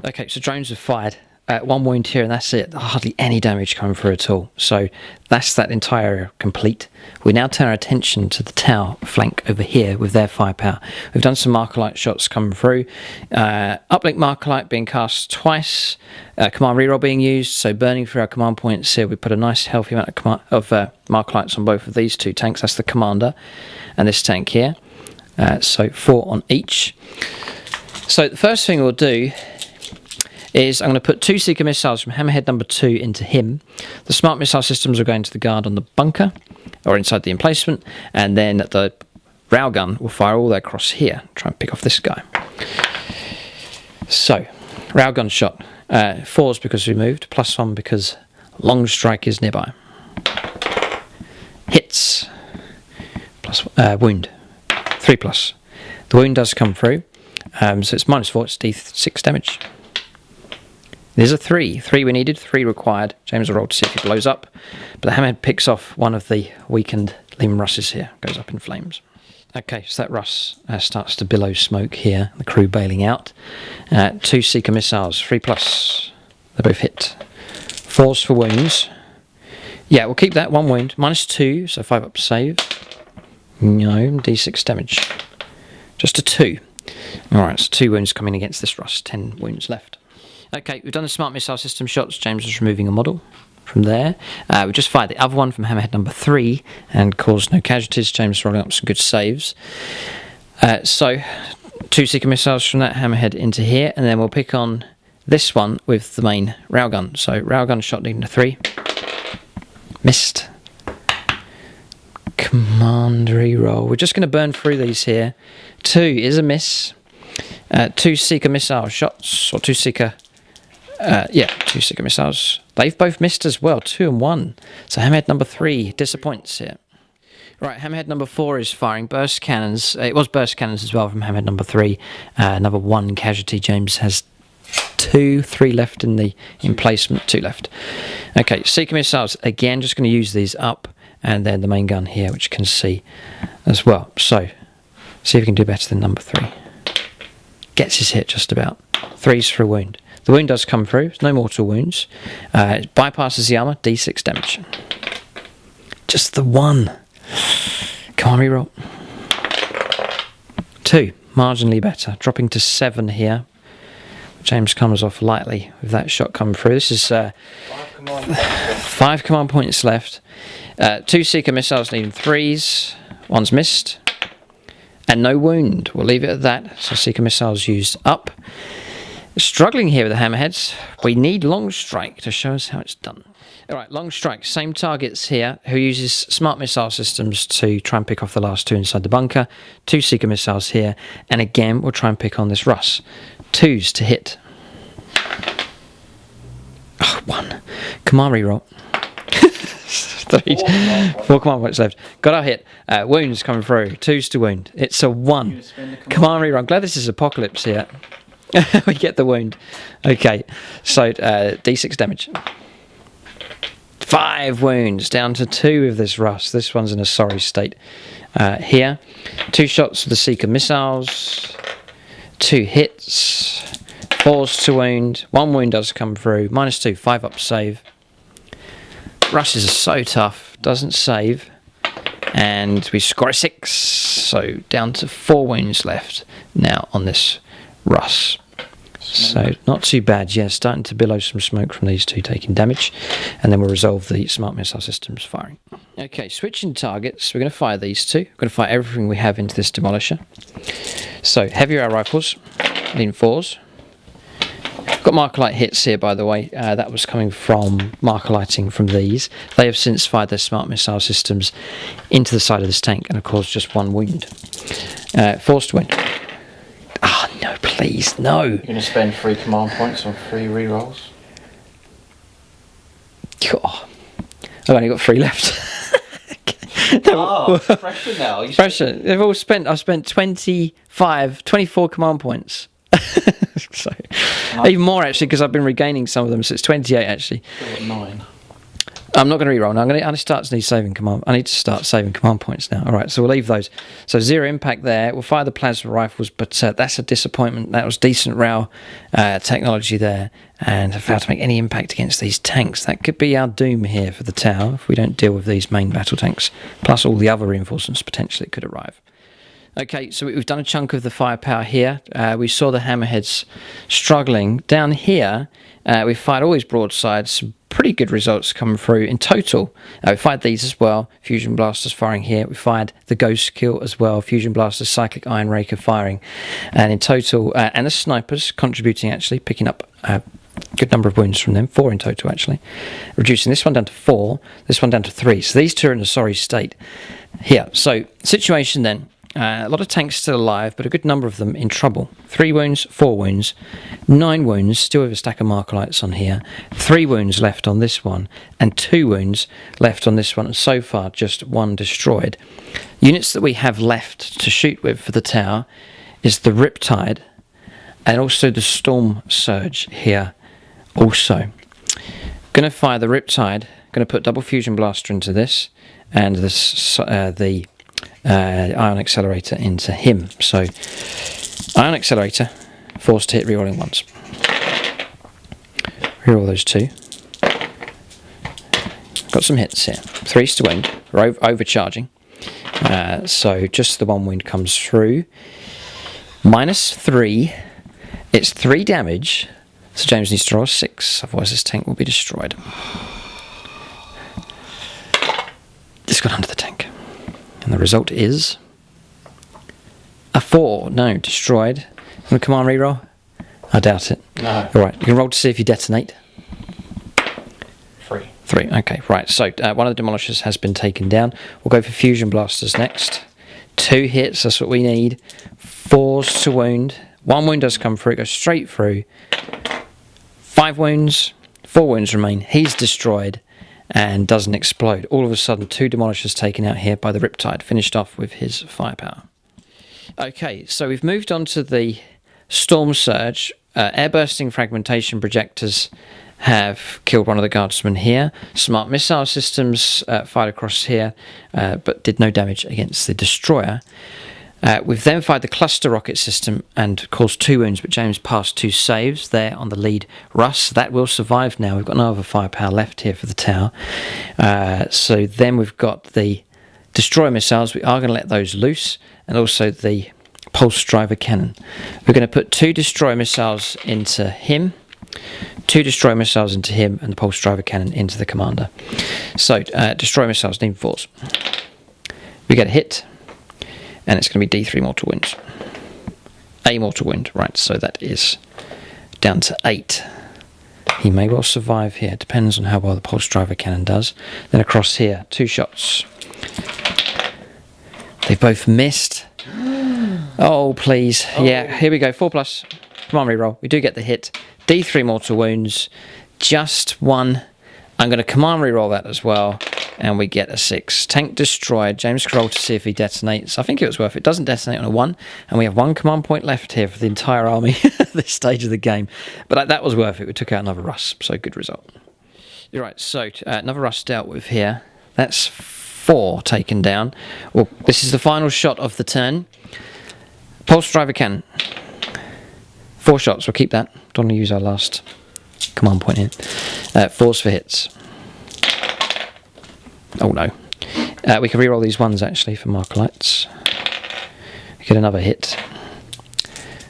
Okay, so drones have fired. 1 wound here and that's it. Hardly any damage coming through at all. So that's that entire area complete. We now turn our attention to the Tau flank over here with their firepower. We've done some Markerlight shots coming through. Uplink Markerlight being cast twice. Command reroll being used. So burning through our command points here. We put a nice healthy amount of Markerlights on both of these 2 tanks. That's the Commander and this tank here. So 4 on each. So the first thing we'll do is I'm going to put 2 Seeker missiles from Hammerhead number 2 into him. The smart missile systems will go into the guard on the bunker, or inside the emplacement, and then the railgun will fire all their across here. Try and pick off this guy. So, railgun shot. 4s because we moved, +1 because long strike is nearby. Hits. Wound. 3+. The wound does come through, so it's -4, it's d6 damage. There's a 3. 3 we needed, 3 required. James will roll to see if he blows up. But the hammerhead picks off one of the weakened Lim Russes here. Goes up in flames. Okay, so that Russ starts to billow smoke here. The crew bailing out. 2 Seeker missiles, 3+. They both hit. 4s for wounds. Yeah, we'll keep that. 1 wound. -2, so 5 up save. No, d6 damage. Just a 2. Alright, so 2 wounds coming against this Russ. 10 wounds left. Okay, we've done the smart missile system shots. James was removing a model from there. We just fired the other one from Hammerhead number 3 and caused no casualties. James rolling up some good saves. So 2 Seeker missiles from that Hammerhead into here, and then we'll pick on this one with the main railgun. So railgun shot needing a 3. Missed. Command reroll. We're just going to burn through these here. 2 is a miss. 2 Seeker missile shots, or 2 Seeker... 2 Seeker missiles. They've both missed as well, 2 and 1. So Hammerhead number 3 disappoints here. Right, Hammerhead number 4 is firing burst cannons. It was burst cannons as well from Hammerhead number 3. Another 1 casualty. James has 2, 3 left in the emplacement. 2 left. Okay, Seeker missiles. Again, just going to use these up. And then the main gun here, which you can see as well. So, see if we can do better than number 3. Gets his hit just about. 3's for a wound. The wound does come through. There's no mortal wounds. It bypasses the armour. D6 damage. Just the 1. Come on, reroll. 2. Marginally better. Dropping to 7 here. James comes off lightly with that shot coming through. This is 5 command points left. 2 Seeker missiles needing 3s. 1's missed. And no wound. We'll leave it at that. So Seeker missiles used up. Struggling here with the hammerheads. We need long strike to show us how it's done. Alright, long strike. Same targets here. Who uses smart missile systems to try and pick off the last 2 inside the bunker. 2 Seeker missiles here. And again, we'll try and pick on this Russ. 2s to hit. 1. Command reroll. 4 command points left. Got our hit. Wounds coming through. 2s to wound. It's a 1. Command reroll. I'm glad this is Apocalypse here. We get the wound. Okay, so d6 damage. 5 wounds, down to 2 with this Russ. This one's in a sorry state. Here, 2 shots with the Seeker missiles. 2 hits. 4s to wound. 1 wound does come through. -2, 5 up save. Russes are so tough. Doesn't save. And we score a 6. So down to 4 wounds left now on this Russ. So not too bad. Yeah, starting to billow some smoke from these two taking damage, and then we'll resolve the smart missile systems firing. Okay, switching targets. We're going to fire these two. We're going to fire everything we have into this demolisher. So heavy air rifles, lean 4s. Got marker light hits here, by the way. That was coming from marker lighting from these. They have since fired their smart missile systems into the side of this tank and have caused just 1 wound. Forced wound. Ah, no, please, no. You're going to spend 3 command points on 3 rerolls? Oh, I've only got 3 left. Pressure now. Pressure. They've all spent. I've spent 24 command points. So even more actually, because I've been regaining some of them. So it's 28 actually. 9. I'm not going to reroll now. I need to start saving command points now. All right, so we'll leave those. So 0 impact there. We'll fire the plasma rifles, but that's a disappointment. That was decent RAL technology there, and I've failed to make any impact against these tanks. That could be our doom here for the tower if we don't deal with these main battle tanks, plus all the other reinforcements potentially that could arrive. Okay, so we've done a chunk of the firepower here. We saw the hammerheads struggling. Down here, we fired all these broadsides. Some pretty good results coming through. In total, we fired these as well. Fusion blasters firing here. We fired the ghost kill as well. Fusion blasters, cyclic iron raker firing. And in total, and the snipers contributing actually, picking up a good number of wounds from them. 4 in total actually. Reducing this one down to 4, this one down to 3. So these two are in a sorry state here. So situation then. A lot of tanks still alive, but a good number of them in trouble. 3 wounds, 4 wounds, 9 wounds, still with a stack of marker lights on here. 3 wounds left on this one, and 2 wounds left on this one, and so far just 1 destroyed. Units that we have left to shoot with for the tower is the Riptide, and also the Storm Surge here also. Going to fire the Riptide, going to put double fusion blaster into this, and this the ion accelerator into him. So ion accelerator, forced to hit rerolling once. Reroll those 2. Got some hits here. 3's to wound. We're overcharging. So just the 1 wound comes through. -3. It's 3 damage. So James needs to roll 6, otherwise this tank will be destroyed. It's gone under the tank. And the result is a 4. No, destroyed. Want to command reroll? I doubt it. No. All right, you can roll to see if you detonate. 3. 3. Okay, right. So one of the demolishers has been taken down. We'll go for fusion blasters next. 2 hits. That's what we need. 4's to wound. 1 wound does come through. It goes straight through. 5 wounds. 4 wounds remain. He's destroyed. And doesn't explode. All of a sudden, 2 demolishers taken out here by the Riptide, finished off with his firepower. Okay, so we've moved on to the Storm Surge. Air-bursting fragmentation projectors have killed one of the guardsmen here. Smart missile systems fired across here, but did no damage against the destroyer. We've then fired the cluster rocket system and caused 2 wounds, but James passed 2 saves there on the lead Russ. That will survive now. We've got no other firepower left here for the tower. So then we've got the destroyer missiles. We are going to let those loose, and also the pulse driver cannon. We're going to put 2 destroyer missiles into him, 2 destroyer missiles into him, and the pulse driver cannon into the commander. So destroyer missiles need 4s. We get a hit. And it's going to be D3 mortal wounds. A mortal wound, right, so that is down to 8. He may well survive here, depends on how well the pulse driver cannon does. Then across here, 2 shots. They both missed. Oh, please. Oh. Yeah, here we go, 4+. Come on, reroll. We do get the hit. D3 mortal wounds, just 1. I'm going to command reroll that as well. And we get a 6. Tank destroyed. James can roll to see if he detonates. I think it was worth it. It doesn't detonate on a 1. And we have 1 command point left here for the entire army at this stage of the game. But that was worth it. We took out another Russ. So good result. You're right. So another Russ dealt with here. That's 4 taken down. Well, this is the final shot of the turn. Pulse driver cannon. 4 shots. We'll keep that. Don't want to use our last command point here. 4's for hits. Oh no. We can reroll these 1s actually for marker lights. We get another hit.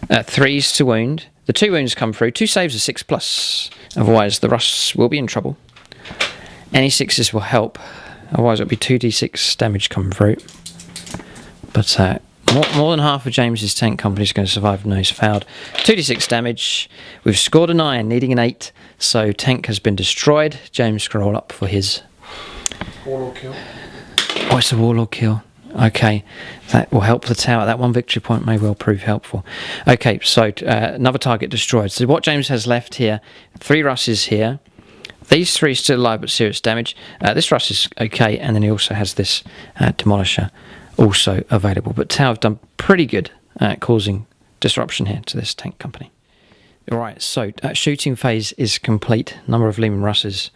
3's to wound. the 2 wounds come through. 2 saves are 6+. Otherwise, the Russ will be in trouble. Any 6s will help. Otherwise, it'll be 2d6 damage coming through. But more than half of James's tank company is going to survive no he's fouled. 2d6 damage. We've scored a 9, needing an 8. So tank has been destroyed. James can roll up for his... Warlord kill. Oh, it's a warlord kill. Okay, that will help the tower. That 1 victory point may well prove helpful. Okay, so another target destroyed. So what James has left here, 3 Russes here. These 3 still alive but serious damage. This Russ is okay, and then he also has this Demolisher also available. But Tower have done pretty good at causing disruption here to this tank company. Alright, so shooting phase is complete. Number of Lehman Russes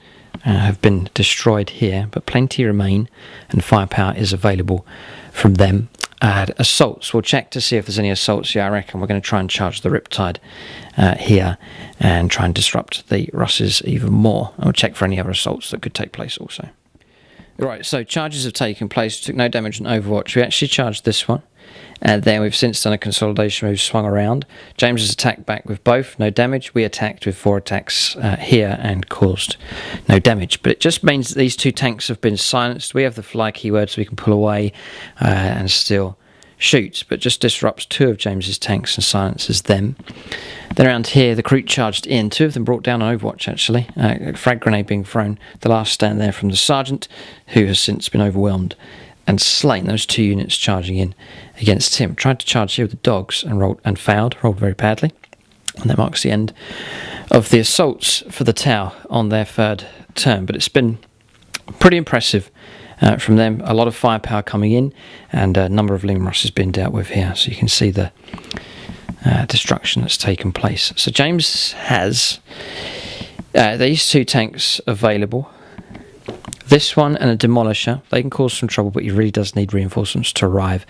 have been destroyed here, but plenty remain, and firepower is available from them. Assaults, we'll check to see if there's any assaults here. I reckon we're going to try and charge the Riptide here and try and disrupt the Russes even more. And we'll check for any other assaults that could take place also. Right, so charges have taken place. Took no damage on Overwatch. We actually charged this one. And then we've since done a consolidation move, swung around. James has attacked back with both, no damage. We attacked with 4 attacks here and caused no damage. But it just means that these 2 tanks have been silenced. We have the fly keyword so we can pull away and still shoot. But just disrupts 2 of James's tanks and silences them. Then around here, the crew charged in. 2 of them brought down on Overwatch, actually. A frag grenade being thrown. The last stand there from the sergeant, who has since been overwhelmed and slain. Those 2 units charging in against him. Tried to charge here with the dogs and failed. Rolled very badly. And that marks the end of the assaults for the Tau on their 3rd turn. But it's been pretty impressive from them. A lot of firepower coming in, and a number of Lehman Russes being dealt with here. So you can see the destruction that's taken place. So James has these 2 tanks available. This one and a Demolisher. They can cause some trouble, but he really does need reinforcements to arrive.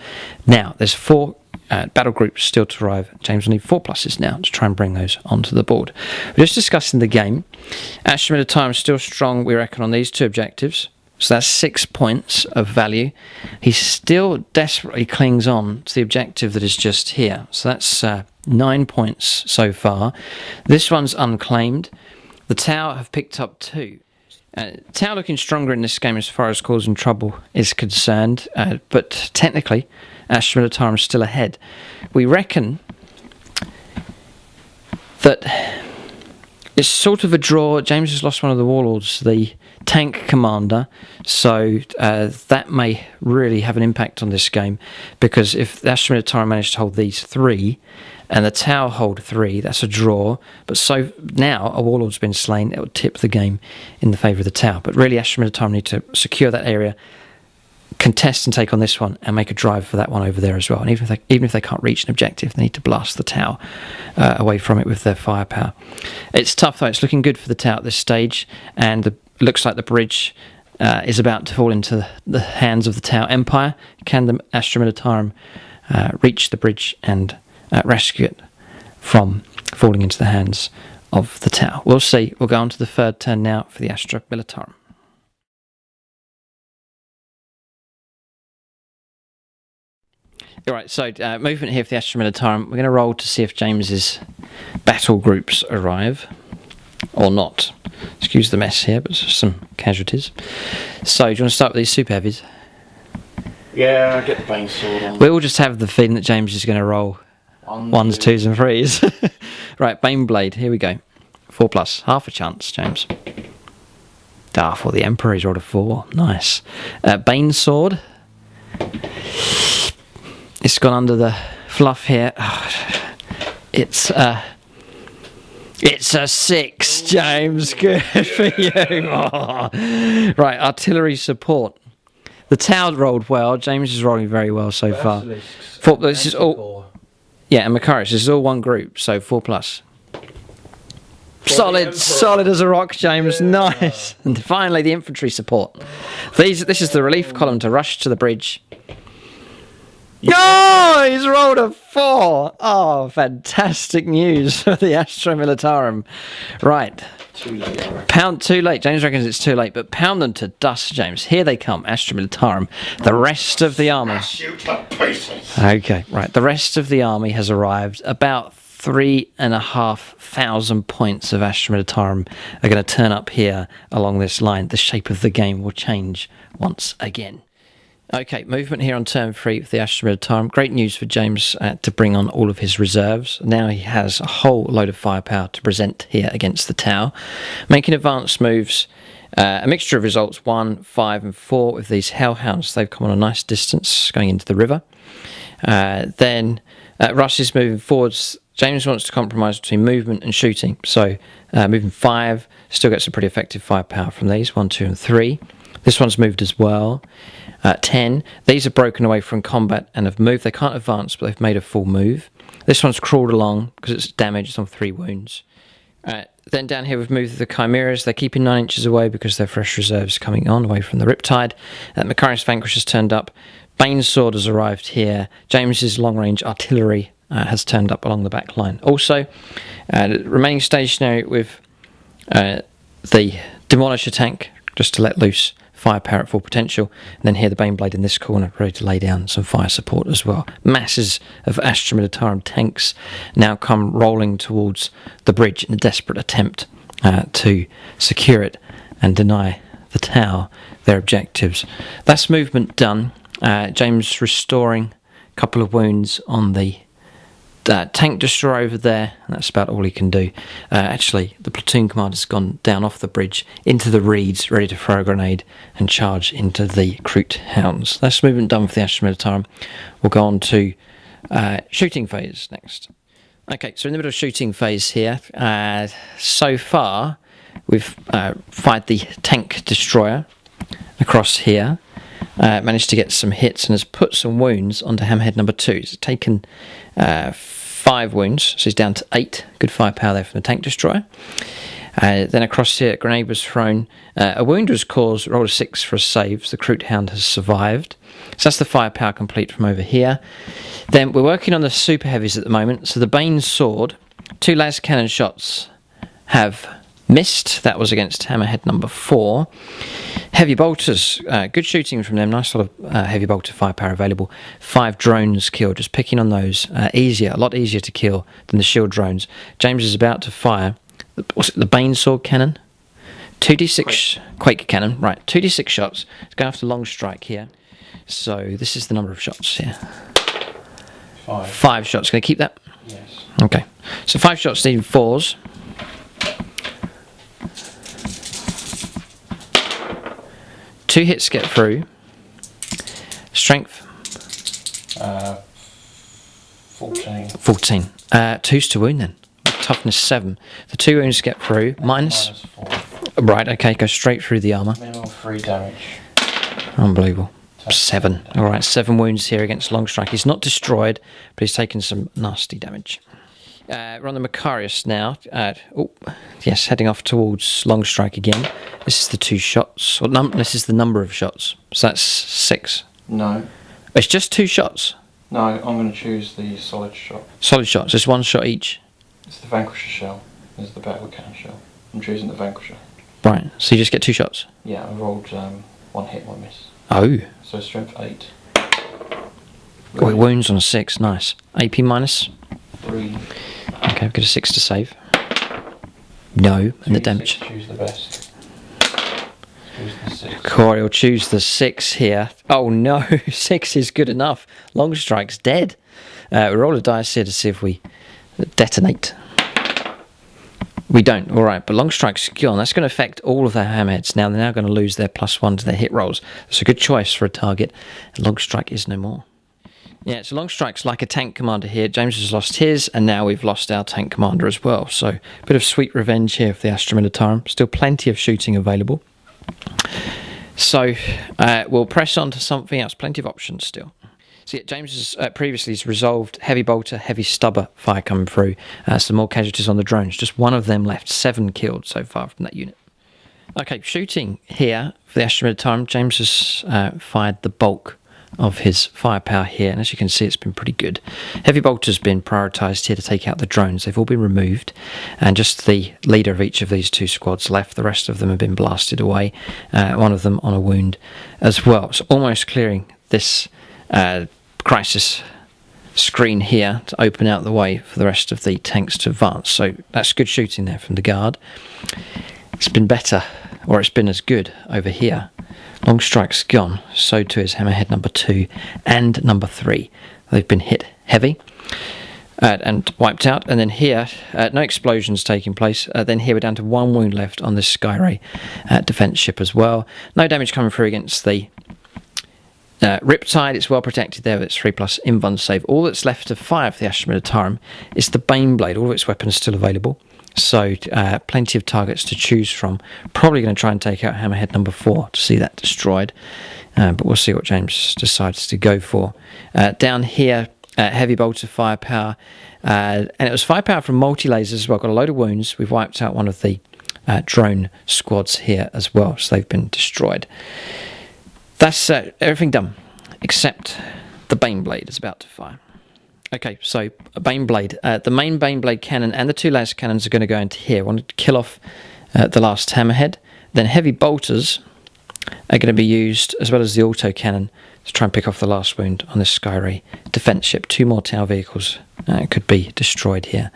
Now, there's 4 battle groups still to arrive. James will need 4 pluses now to try and bring those onto the board. We're just discussing the game. Astra Militarum is still strong, we reckon, on these 2 objectives. So that's 6 points of value. He still desperately clings on to the objective that is just here. So that's 9 points so far. This one's unclaimed. The Tau have picked up 2. Tau looking stronger in this game as far as causing trouble is concerned, but technically Astra Militarum is still ahead. We reckon that it's sort of a draw. James has lost one of the warlords, the tank commander, so that may really have an impact on this game, because if Astra Militarum managed to hold these 3 and the Tau hold 3, that's a draw. But so now a warlord's been slain, it would tip the game in the favour of the Tau. But really Astra Militarum need to secure that area, contest and take on this one, and make a drive for that one over there as well. And even if they can't reach an objective, they need to blast the Tau away from it with their firepower. It's tough though. It's looking good for the Tau at this stage, and it looks like the bridge is about to fall into the hands of the Tau Empire. Can the Astra Militarum reach the bridge and rescue it from falling into the hands of the Tau? We'll see. We'll go on to the 3rd turn now for the Astra Militarum. Alright, so movement here for the Astra Militarum. We're going to roll to see if James's battle groups arrive or not. Excuse the mess here, but some casualties. So, do you want to start with these super heavies? Yeah, get the Bane Sword on. We all just have the feeling that James is going to roll 1s, 2s and 3s. Right, Bane Blade, here we go. 4+, half a chance, James. For the Emperor, he's rolled a 4. Nice. Bane Sword. It's gone under the fluff here. It's a 6, James. Good for you. Oh. Right, artillery support. The Tau rolled well. James is rolling very well so far. This is all. Yeah, and Macaris, this is all one group, so 4+. Solid as a rock, James. Yeah. Nice. And finally, the infantry support. This is the relief column to rush to the bridge. Yeah. Oh, he's rolled a 4. Oh, fantastic news for the Astra Militarum. Right. Too late. Too late. James reckons it's too late, but pound them to dust, James. Here they come, Astra Militarum. The rest of the army. Shoot to pieces. Okay, right. The rest of the army has arrived. About 3,500 points of Astra Militarum are going to turn up here along this line. The shape of the game will change once again. Okay, movement here on turn 3 for the Astra Militarum. Great news for James to bring on all of his reserves. Now he has a whole load of firepower to present here against the tower. Making advanced moves, a mixture of results 1, 5 and 4 with these Hellhounds. They've come on a nice distance going into the river. Then Russ is moving forwards. James wants to compromise between movement and shooting. So moving 5 still gets a pretty effective firepower from these. 1, 2 and 3. This one's moved as well. 10. These are broken away from combat and have moved. They can't advance, but they've made a full move. This one's crawled along because it's damaged. It's on 3 wounds. Then down here we've moved the Chimeras. They're keeping 9 inches away because they're fresh reserves coming on away from the Riptide. Macarius Vanquish has turned up. Bane's Sword has arrived here. James's long-range artillery has turned up along the back line. Also, remaining stationary with the Demolisher tank just to let loose firepower at full potential, and then here the Baneblade in this corner ready to lay down some fire support as well. Masses of Astra Militarum tanks now come rolling towards the bridge in a desperate attempt to secure it and deny the tower their objectives. That's movement done. James restoring a couple of wounds on the tank destroyer over there, and that's about all he can do. Actually, the platoon commander's gone down off the bridge into the reeds, ready to throw a grenade and charge into the Kroot Hounds. That's movement done for the Astra Militarum. We'll go on to shooting phase next. Okay, so in the middle of shooting phase here, so far we've fired the tank destroyer across here. Managed to get some hits and has put some wounds onto Hammerhead number 2. He's taken 5 wounds, so he's down to 8. Good firepower there from the tank destroyer. Then across here, a grenade was thrown. A wound was caused, rolled a 6 for a save, so the Kroot Hound has survived. So that's the firepower complete from over here. Then we're working on the super heavies at the moment. So the Bane's Sword, 2 las cannon shots have missed. That was against Hammerhead number 4. Heavy bolters, good shooting from them. Nice sort of heavy bolter firepower available. 5 drones killed. Just picking on those. A lot easier to kill than the shield drones. James is about to fire. What's it? The Bane Sword cannon. 2d6 Quake cannon. Right. 2d6 shots. It's going after long strike here. So this is the number of shots here. 5. 5 shots. Going to keep that? Yes. Okay. So 5 shots needing 4s. Two hits get through. Strength? 14. 14. 2's to wound then. Toughness 7. The 2 wounds get through. Minus 4. Right, okay, go straight through the armour. Minimum 3 damage. Unbelievable. 7. Alright, 7 wounds here against Longstrike. He's not destroyed, but he's taken some nasty damage. We're on the Macarius now. Yes, heading off towards Longstrike again. This is the 2 shots. This is the number of shots. So that's 6. No. It's just 2 shots. No, I'm going to choose the solid shot. Solid shots. It's 1 shot each. It's the Vanquisher shell. This is the battle cannon shell. I'm choosing the Vanquisher. Right, so you just get 2 shots? Yeah, I rolled 1 hit, 1 miss. Oh. So strength 8. Wounds on a 6, nice. AP minus? 3. Okay, I've got a 6 to save. No, and the damage. Choose the best. Choose the 6. Corey will choose the 6 here. Oh no, 6 is good enough. Longstrike's dead. We roll a dice here to see if we detonate. We don't. All right, but Longstrike's gone. That's going to affect all of their hammerheads. Now they're now going to lose their +1 to their hit rolls. It's a good choice for a target. And Longstrike is no more. Yeah, so Longstrike's like a tank commander here. James has lost his, and now we've lost our tank commander as well. So a bit of sweet revenge here for the Astra Militarum. Still plenty of shooting available. So we'll press on to something else. Plenty of options still. So yeah, James has previously resolved heavy bolter, heavy stubber fire coming through. Some more casualties on the drones. Just one of them left. 7 killed so far from that unit. Okay, shooting here for the Astra Militarum. James has fired the bulk of his firepower here, and as you can see, it's been pretty good. Heavy bolter's been prioritised here to take out the drones. They've all been removed, and just the leader of each of these 2 squads left. The rest of them have been blasted away, one of them on a wound as well. So almost clearing this crisis screen here to open out the way for the rest of the tanks to advance. So that's good shooting there from the guard. It's been better, or it's been as good over here. Long strike's gone, so too is hammerhead number 2 and number 3. They've been hit heavy and wiped out. And then here, no explosions taking place. Then here we're down to 1 wound left on this Skyray defence ship as well. No damage coming through against the Riptide. It's well protected there with its 3+ invuln save. All that's left to fire for the Astra Militarum is the Baneblade. All of its weapons still available. So plenty of targets to choose from. Probably going to try and take out hammerhead number 4 to see that destroyed. But we'll see what James decides to go for. Down here, heavy bolter firepower. And it was firepower from multi-lasers as well. Got a load of wounds. We've wiped out one of the drone squads here as well. So they've been destroyed. That's everything done, except the Baneblade is about to fire. Okay, so a Baneblade. The main Baneblade cannon and the 2 las cannons are going to go into here. I want to kill off the last hammerhead. Then heavy bolters are going to be used, as well as the auto cannon, to try and pick off the last wound on this Skyray defence ship. 2 more Tau vehicles could be destroyed here.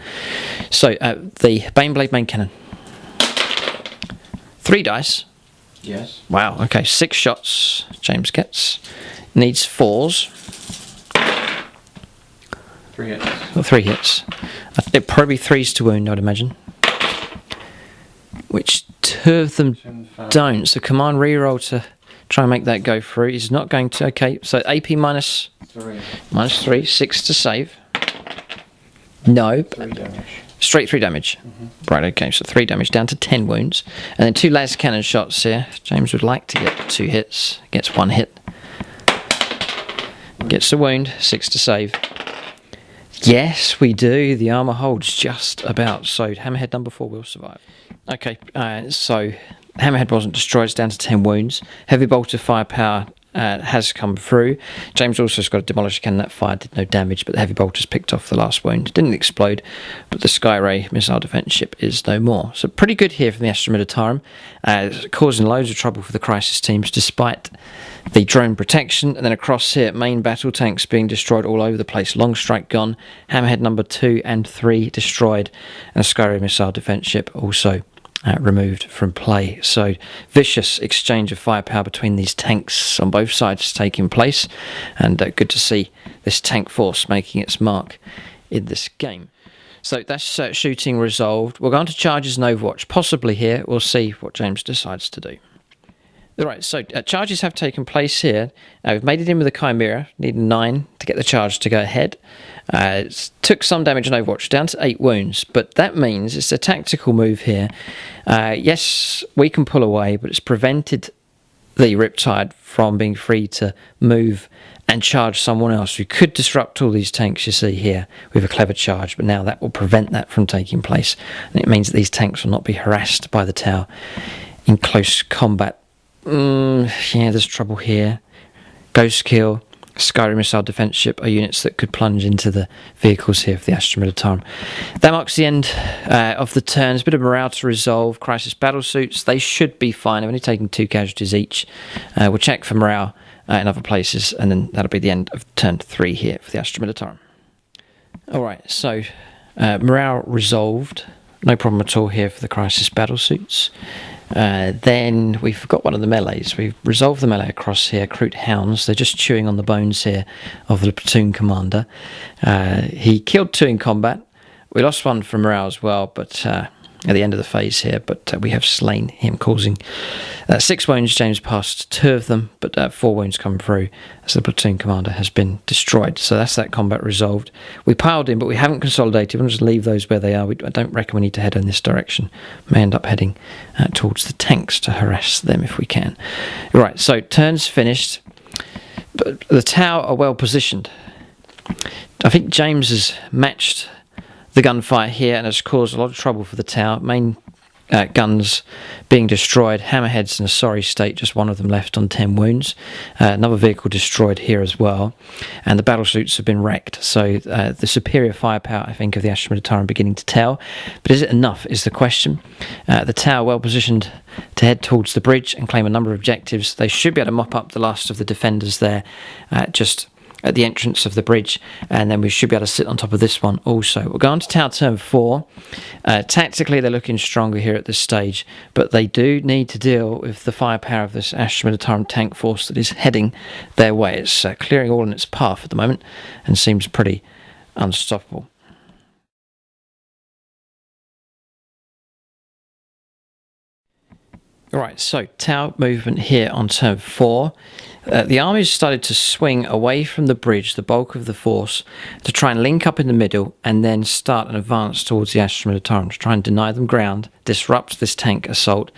So the Baneblade main cannon. 3 dice. Yes. Wow, okay, 6 shots James gets. Needs 4s. 3 hits. 3 hits. It'd probably 3s to wound, I'd imagine. Which 2 of them don't. So command reroll to try and make that go through. He's not going to. Okay, so AP minus 3, 6 to save. No. 3 damage. Straight 3 damage. Right, okay, so 3 damage down to 10 wounds. And then 2 las cannon shots here. James would like to get 2 hits. Gets 1 hit. Gets a wound, 6 to save. Yes, we do. The armour holds just about. So hammerhead number 4 will survive. Okay, so hammerhead wasn't destroyed. It's down to 10 wounds. Heavy bolter firepower has come through. James also has got a demolisher cannon that fired, did no damage, but the heavy bolters picked off the last wound. Didn't explode, but the Skyray missile defence ship is no more. So pretty good here from the Astra Militarum, causing loads of trouble for the crisis teams despite the drone protection. And then across here, main battle tanks being destroyed all over the place. Long strike gone, hammerhead number 2 and 3 destroyed, and a Skyray missile defence ship also removed from play. So vicious exchange of firepower between these tanks on both sides taking place, and good to see this tank force making its mark in this game. So that's shooting resolved. We'll go on to charges and Overwatch. Possibly here we'll see what James decides to do. Right, so charges have taken place here. We've made it in with a Chimera, need 9 to get the charge to go ahead. It took some damage in Overwatch, down to 8 wounds, but that means it's a tactical move here. Yes, we can pull away, but it's prevented the Riptide from being free to move and charge someone else. We could disrupt all these tanks you see here with a clever charge, but now that will prevent that from taking place. And it means that these tanks will not be harassed by the Tau in close combat. Yeah, there's trouble here. Ghost Kill, Skyray missile defence ship are units that could plunge into the vehicles here for the Astra Militarum. That marks the end of the turn. There's a bit of morale to resolve. Crisis battle suits, they should be fine. I've only taken 2 casualties each. We'll check for morale in other places, and then that'll be the end of turn 3 here for the Astra Militarum. Alright, so morale resolved. No problem at all here for the crisis battle suits. Then we've got one of the melees. We've resolved the melee across here. Crute Hounds, they're just chewing on the bones here of the platoon commander. He killed 2 in combat. We lost 1 from morale as well, but at the end of the phase here, but we have slain him, causing 6 wounds. James passed 2 of them, but 4 wounds come through as the platoon commander has been destroyed. So that's that combat resolved. We piled in, but we haven't consolidated. We'll just leave those where they are. I don't reckon we need to head in this direction. May end up heading towards the tanks to harass them if we can. Right, so turns finished. But the Tau are well positioned. I think James has matched the gunfire here and has caused a lot of trouble for the Tau. Main guns being destroyed, hammerheads in a sorry state, just 1 of them left on 10 wounds. Another vehicle destroyed here as well, and the battle suits have been wrecked. So the superior firepower, I think, of the Astra Militarum beginning to tell. But is it enough is the question. The Tau well positioned to head towards the bridge and claim a number of objectives. They should be able to mop up the last of the defenders there, just at the entrance of the bridge, and then we should be able to sit on top of this one also. We'll go on to tower turn 4. Tactically, they're looking stronger here at this stage, but they do need to deal with the firepower of this Astra Militarum tank force that is heading their way. It's clearing all in its path at the moment and seems pretty unstoppable. Right, so tower movement here on turn 4. The army's started to swing away from the bridge, the bulk of the force, to try and link up in the middle and then start an advance towards the Astra Militarum to try and deny them ground, disrupt this tank assault,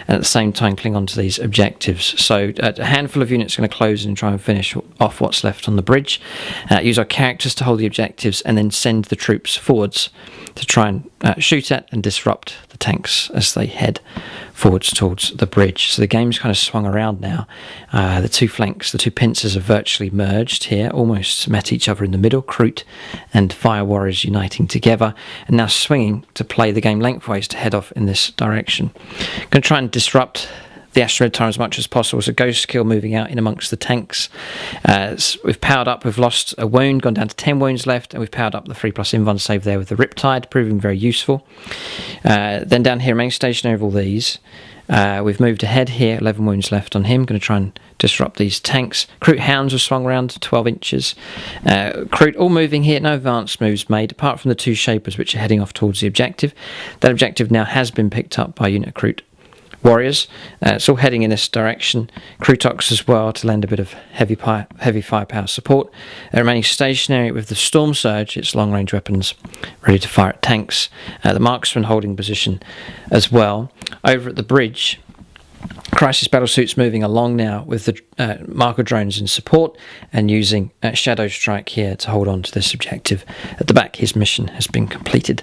and at the same time cling on to these objectives. So a handful of units are going to close and try and finish off what's left on the bridge, use our characters to hold the objectives, and then send the troops forwards to try and shoot at and disrupt the tanks as they head forwards towards the bridge. So the game's kind of swung around now. The two flanks, the two pincers, are virtually merged here, almost met each other in the middle. Kroot and Fire Warriors uniting together, and now swinging to play the game lengthways to head off in this direction. Going to try and disrupt the Astra Militarum as much as possible. So Ghost Kill moving out in amongst the tanks. We've powered up, we've lost a wound, gone down to 10 wounds left, and we've powered up the 3+ Invuln save there with the Riptide, proving very useful. Then down here, main stationary of all these. We've moved ahead here, 11 wounds left on him. Going to try and disrupt these tanks. Kroot Hounds have swung around to 12 inches. Kroot all moving here, no advanced moves made, apart from the two Shapers which are heading off towards the objective. That objective now has been picked up by a unit of Kroot Warriors. It's all heading in this direction. Krootox as well to lend a bit of heavy firepower support. Remaining stationary with the Storm Surge, its long-range weapons ready to fire at tanks. The Marksman holding position as well. Over at the bridge, Crisis Battlesuits moving along now with the marker drones in support and using Shadow Strike here to hold on to this objective. At the back, his mission has been completed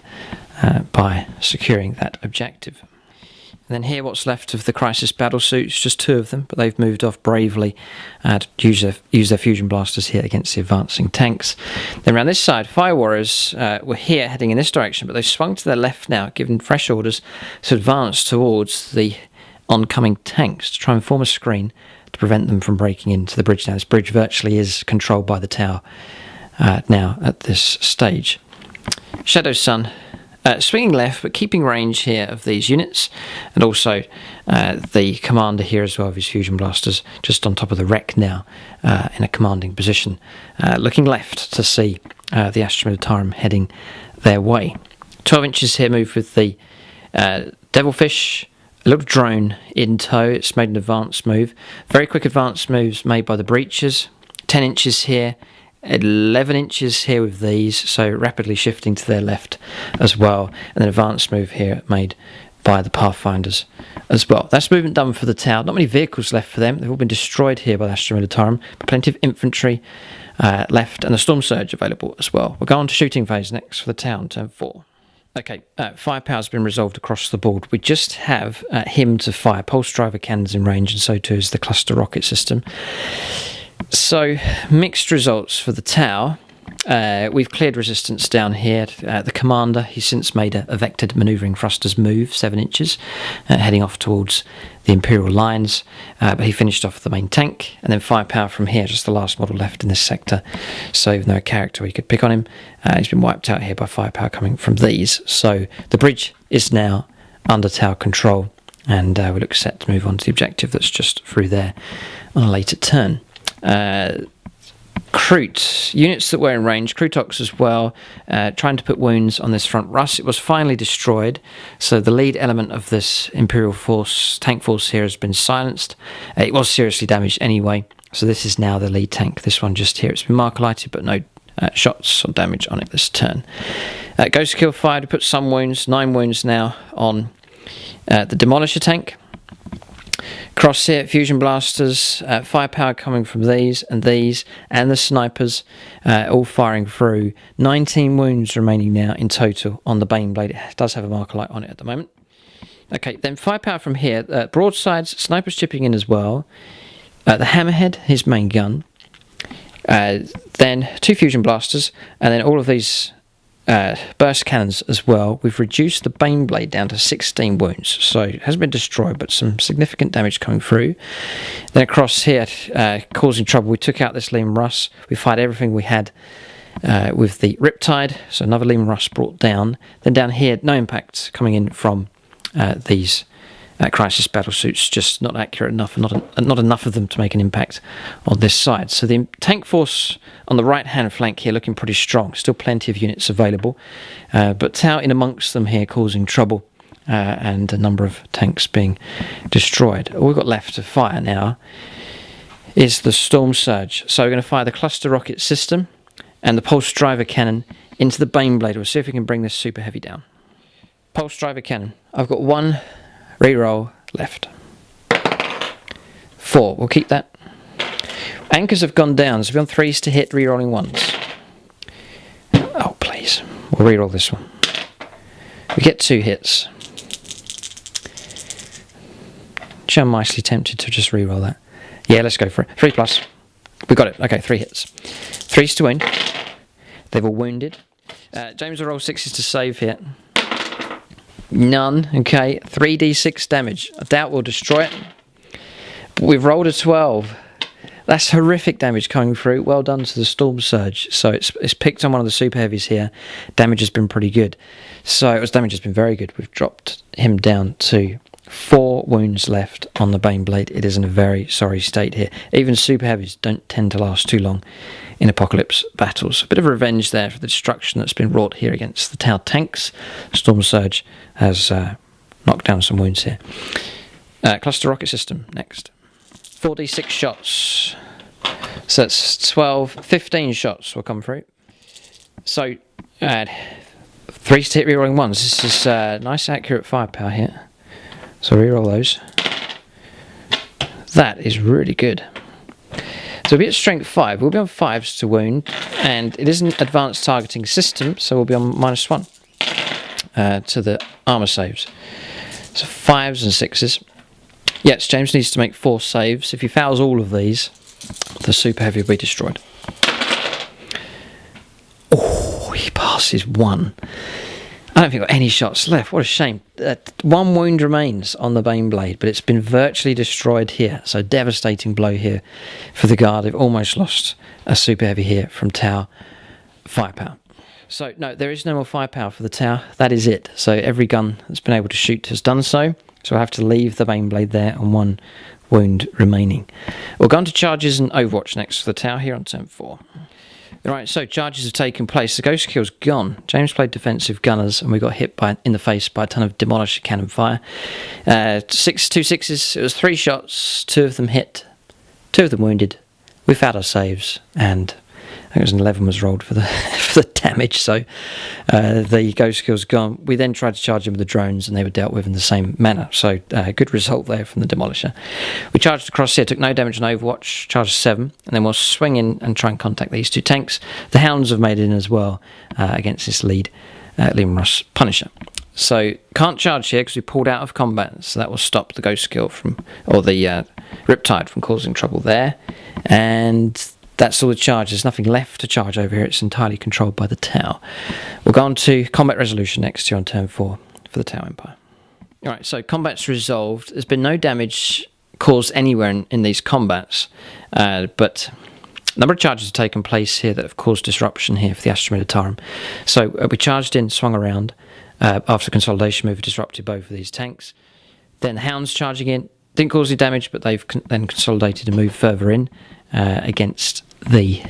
by securing that objective. And then here, what's left of the Crisis Battlesuits, just 2 of them, but they've moved off bravely to use their fusion blasters here against the advancing tanks. Then around this side, Fire Warriors were here heading in this direction, but they've swung to their left now, given fresh orders to advance towards the oncoming tanks to try and form a screen to prevent them from breaking into the bridge. Now, this bridge virtually is controlled by the tower now at this stage. Shadowsun swinging left, but keeping range here of these units, and also the commander here as well of his fusion blasters, just on top of the wreck now, in a commanding position, looking left to see the Astra Militarum heading their way. 12 inches here, move with the Devilfish, a little drone in tow. It's made an advanced move. Very quick advanced moves made by the breaches. 10 inches here. 11 inches here with these, so rapidly shifting to their left as well, and an advanced move here made by the Pathfinders as well. That's movement done for the tower. Not many vehicles left for them. They've all been destroyed here by the Astra Militarum, but plenty of infantry left, and the Storm Surge available as well. We'll go on to shooting phase next for the town, turn 4. Okay, firepower's been resolved across the board. We just have him to fire pulse driver cannons in range, and so too is the cluster rocket system. So, mixed results for the tower. We've cleared resistance down here. The commander, he's since made a vectored manoeuvring thrusters move, 7 inches, heading off towards the Imperial lines, but he finished off the main tank, and then firepower from here, just the last model left in this sector. So even though a character we could pick on him, he's been wiped out here by firepower coming from these. So the bridge is now under tower control, and we look set to move on to the objective that's just through there on a later turn. Kroot, units that were in range, Krootox as well, trying to put wounds on this front Russ. It was finally destroyed, so the lead element of this Imperial force, tank force here, has been silenced. It was seriously damaged anyway, so this is now the lead tank, this one just here. It's been marker lighted, but no shots or damage on it this turn. Ghost Kill fired to put some wounds, 9 wounds now on the Demolisher tank. Crosshair, fusion blasters, firepower coming from these, and the snipers, all firing through. 19 wounds remaining now in total on the Baneblade. It does have a marker light on it at the moment. Okay, then firepower from here. Broadsides, snipers chipping in as well. The Hammerhead, his main gun. Then 2 fusion blasters, and then all of these burst cannons as well. We've reduced the Baneblade down to 16 wounds, so it hasn't been destroyed, but some significant damage coming through. Then across here, causing trouble, we took out this Lehman Russ. We fired everything we had with the Riptide, so another Lehman Russ brought down. Then down here, no impact coming in from these crisis battle suits, just not accurate enough, and not enough of them to make an impact on this side. So the tank force on the right hand flank here looking pretty strong, still plenty of units available, but Tau in amongst them here causing trouble, and a number of tanks being destroyed. All we've got left to fire now is the Storm Surge. So we're going to fire the cluster rocket system and the pulse driver cannon into the Baneblade. We'll see if we can bring this super heavy down. Pulse driver cannon. I've got 1 reroll left. 4. We'll keep that. Anchors have gone down, so we're on 3s to hit, rerolling 1s. Oh, please. We'll reroll this one. We get 2 hits. Which I'm nicely tempted to just reroll that. Yeah, let's go for it. 3+. We got it. Okay, 3 hits. 3s to wound. They've all wounded. James will roll 6s to save here. None. Okay, 3d6 damage. I doubt we'll destroy it. But we've rolled a 12. That's horrific damage coming through. Well done to the Storm Surge. So it's picked on one of the super heavies here. Damage has been pretty good. So damage has been very good. We've dropped him down to 4 wounds left on the Baneblade. It is in a very sorry state here. Even super heavies don't tend to last too long in Apocalypse battles. A bit of revenge there for the destruction that's been wrought here against the Tau tanks. Storm Surge has knocked down some wounds here. Cluster rocket system next. 4d6 shots. So that's 12, 15 shots will come through. So 3s to hit, rerolling 1s. This is nice accurate firepower here. So reroll those. That is really good. So we'll be at strength 5. We'll be on 5s to wound, and it is an advanced targeting system, so we'll be on -1 to the armor saves. So 5s and 6s. Yes, James needs to make 4 saves. If he fails all of these, the super heavy will be destroyed. Oh, he passes 1. I don't think I've got any shots left. What a shame. 1 wound remains on the Baneblade, but it's been virtually destroyed here. So devastating blow here for the Guard. They've almost lost a super heavy here from Tau firepower. So no, there is no more firepower for the Tau. That is it. So every gun that's been able to shoot has done so. So I have to leave the Baneblade there and 1 wound remaining. We'll go on to charges and Overwatch next for the Tau here on turn 4. Right, so charges have taken place. The Ghost Kill's gone. James played defensive gunners, and we got hit in the face by a ton of Demolisher cannon fire. 2 6s. It was 3 shots. 2 of them hit. 2 of them wounded. We found our saves, and I think it was an 11 was rolled for the for the damage. So the Ghost Kill's gone. We then tried to charge them with the drones, and they were dealt with in the same manner. So good result there from the Demolisher. We charged across here, took no damage on Overwatch, charged 7, and then we'll swing in and try and contact these 2 tanks. The Hounds have made it in as well against this lead Lehman Russ Punisher. So can't charge here because we pulled out of combat, so that will stop the Ghost Kill or the Riptide from causing trouble there. And that's all the charge. There's nothing left to charge over here. It's entirely controlled by the Tau. We'll go on to combat resolution next year on turn 4 for the Tau Empire. Alright, so combat's resolved. There's been no damage caused anywhere in these combats, but a number of charges have taken place here that have caused disruption here for the Astra Militarum. So we charged in, swung around. After consolidation move, disrupted both of these tanks. Then the Hounds charging in. Didn't cause any damage, but they've then consolidated and moved further in against the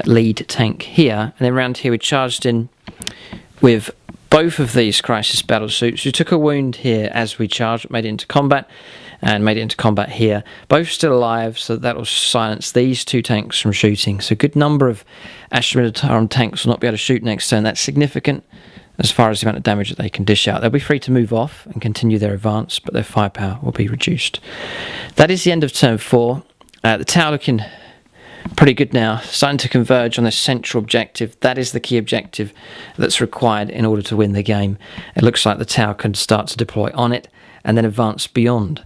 lead tank here. And then around here we charged in with both of these crisis battle suits. We took a wound here as we charged, made it into combat, and made it into combat here. Both still alive, so that will silence these 2 tanks from shooting. So a good number of Astra Militarum tanks will not be able to shoot next turn. That's significant as far as the amount of damage that they can dish out. They'll be free to move off and continue their advance, but their firepower will be reduced. That is the end of turn 4. The Tau looking pretty good now, starting to converge on this central objective. That is the key objective that's required in order to win the game. It looks like the Tau can start to deploy on it and then advance beyond.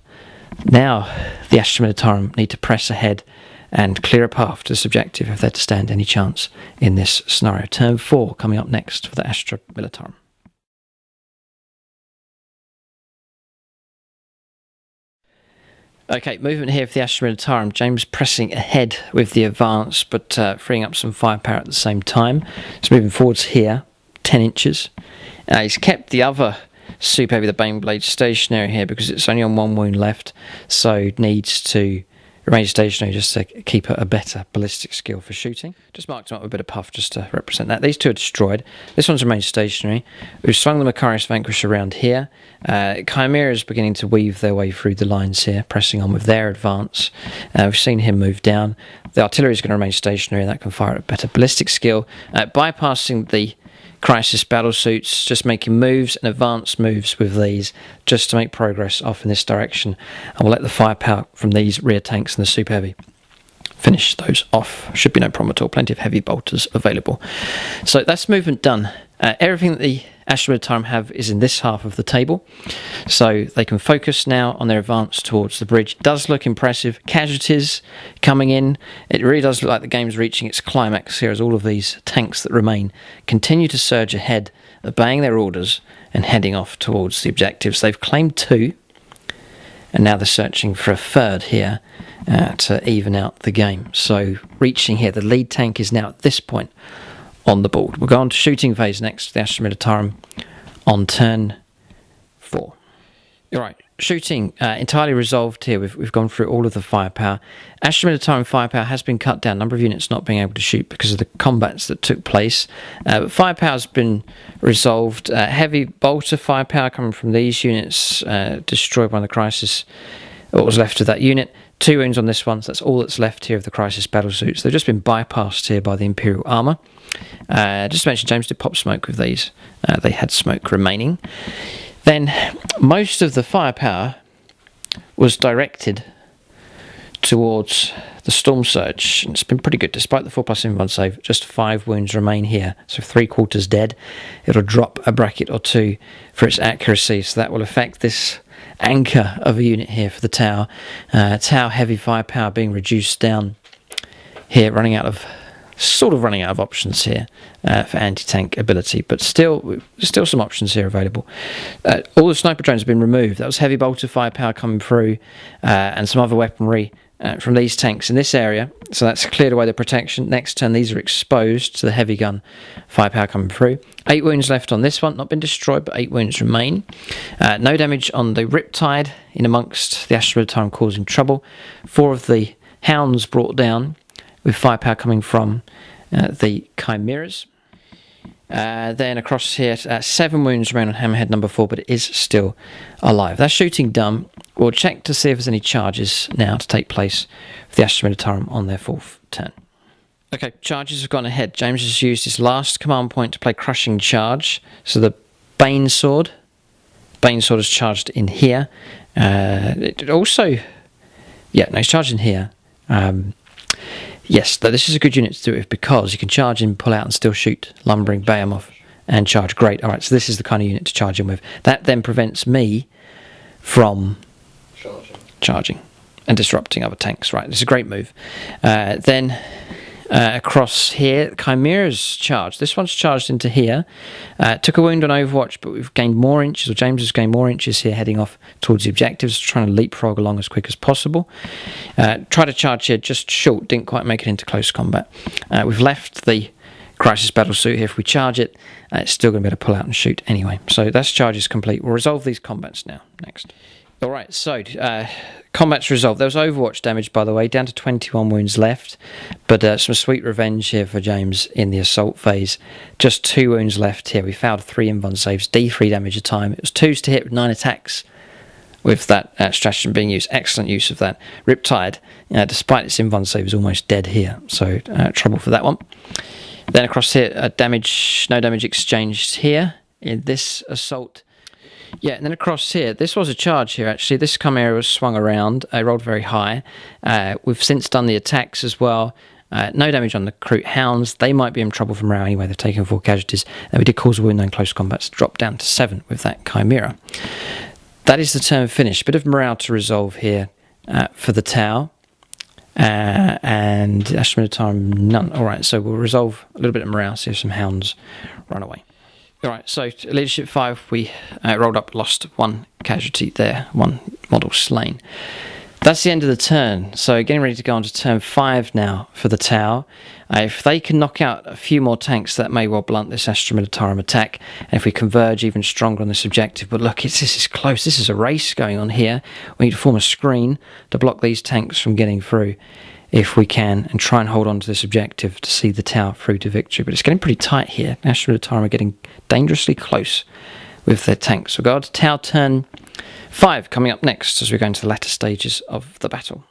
Now the Astra Militarum need to press ahead and clear a path to this objective if they're to stand any chance in this scenario. Turn 4 coming up next for the Astra Militarum. Okay, movement here for the Astra Militarum. James pressing ahead with the advance, but freeing up some firepower at the same time. So moving forwards here, 10 inches. He's kept the other Super Heavy, the Baneblade, stationary here because it's only on 1 wound left, so needs to remain stationary just to keep a better ballistic skill for shooting. Just marked him up with a bit of puff just to represent that. These two are destroyed. This one's remained stationary. We've swung the Macarius Vanquish around here. Chimera is beginning to weave their way through the lines here, pressing on with their advance. We've seen him move down. The artillery is going to remain stationary, and that can fire at a better ballistic skill, bypassing the crisis battle suits, just making moves and advanced moves with these just to make progress off in this direction, and we'll let the firepower from these rear tanks and the Super Heavy finish those off. Should be no problem at all. Plenty of heavy bolters available. So that's movement done. Everything that the Astra Militarum have is in this half of the table, so they can focus now on their advance towards the bridge. It does look impressive. Casualties coming in. It really does look like the game's reaching its climax here as all of these tanks that remain continue to surge ahead, obeying their orders and heading off towards the objectives. They've claimed 2, and now they're searching for a 3rd here to even out the game. So reaching here, the lead tank is now at this point on the board. We'll go on to shooting phase next, the Astra Militarum on turn 4. All right, shooting entirely resolved here. We've gone through all of the firepower. Astra Militarum firepower has been cut down, number of units not being able to shoot because of the combats that took place. But firepower's been resolved. Heavy bolter firepower coming from these units, destroyed by the crisis. What was left of that unit. 2 wounds on this one, so that's all that's left here of the crisis battle suits. They've just been bypassed here by the Imperial armour. Just to mention, James did pop smoke with these. They had smoke remaining. Then most of the firepower was directed towards the Storm Surge. It's been pretty good, despite the 4+ in 1 save. Just 5 wounds remain here, so 3/4 dead. It'll drop a bracket or 2 for its accuracy, so that will affect this anchor of a unit here for the Tau. Tau heavy firepower being reduced down here, running out of options here for anti-tank ability, but still some options here available. All the sniper drones have been removed. That was heavy bolter firepower coming through, and some other weaponry from these tanks in this area, so that's cleared away the protection. Next turn these are exposed to the heavy gun firepower coming through. 8 wounds left on this one, not been destroyed, but 8 wounds remain. No damage on the Riptide in amongst the Astra Militarum causing trouble. 4 of the Hounds brought down with firepower coming from the Chimeras. Then across here, 7 wounds remain on Hammerhead number 4, but it is still alive. That's shooting done. We'll check to see if there's any charges now to take place for the Astra Militarum on their 4th turn. Okay, charges have gone ahead. James has used his last command point to play Crushing Charge. So the Bane Sword is charged in here. It also... Yeah, no, he's charged in here. Yes, this is a good unit to do it with because you can charge in, pull out and still shoot Lumbering Behemoth and charge. Great. All right, so this is the kind of unit to charge in with. That then prevents me from charging and disrupting other tanks. Right, this is a great move. Then across here, Chimera's charged. This one's charged into here. Took a wound on Overwatch, but we've gained more inches, or James has gained more inches here, heading off towards the objectives, trying to leapfrog along as quick as possible. Tried to charge here, just short, didn't quite make it into close combat. We've left the Crisis Battle Suit here. If we charge it, it's still going to be able to pull out and shoot anyway. So that's charges complete. We'll resolve these combats now, next. Alright, so combat's resolved. There was Overwatch damage, by the way, down to 21 wounds left, but some sweet revenge here for James in the assault phase. Just 2 wounds left here. We failed 3 invuln saves, D3 damage a time. It was 2s to hit with 9 attacks with that stratagem being used. Excellent use of that. Riptide, despite its invuln save, is almost dead here, so trouble for that one. Then across here, no damage exchanged here in this assault. Yeah, and then across here, this was a charge here actually. This Chimera was swung around, rolled very high. We've since done the attacks as well. No damage on the Kroot Hounds. They might be in trouble from morale anyway. They've taken 4 casualties. We did cause a wound in close combat to drop down to 7 with that Chimera. That is the turn finished. Bit of morale to resolve here for the Tau. And Astra Militarum, none. Alright, so we'll resolve a little bit of morale, see if some hounds run away. Alright, so Leadership 5, we rolled up, lost 1 casualty there, 1 model slain. That's the end of the turn, so getting ready to go on to turn 5 now for the Tau. If they can knock out a few more tanks, that may well blunt this Astra Militarum attack, and if we converge even stronger on this objective. But look, this is close, this is a race going on here. We need to form a screen to block these tanks from getting through, if we can, and try and hold on to this objective to see the Tau through to victory. But it's getting pretty tight here. Astra Militarum are getting dangerously close with their tanks. We'll go on to Tau turn 5 coming up next as we go into the latter stages of the battle.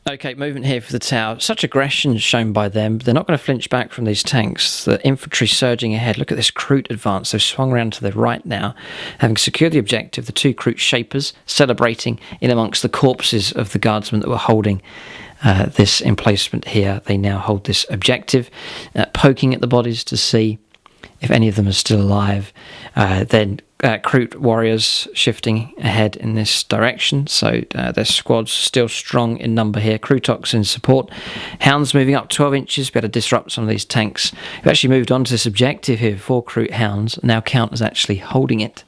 Okay, movement here for the Tau. Such aggression shown by them. They're not going to flinch back from these tanks. The infantry surging ahead. Look at this Kroot advance. They've swung around to the right now, having secured the objective. The 2 Kroot shapers celebrating in amongst the corpses of the guardsmen that were holding this emplacement here. They now hold this objective, poking at the bodies to see if any of them are still alive. Then Kroot warriors shifting ahead in this direction, so their squad's still strong in number here. Krootox in support. Hounds moving up 12 inches, be able to disrupt some of these tanks. We've actually moved on to this objective here. 4 Kroot hounds now count as actually holding it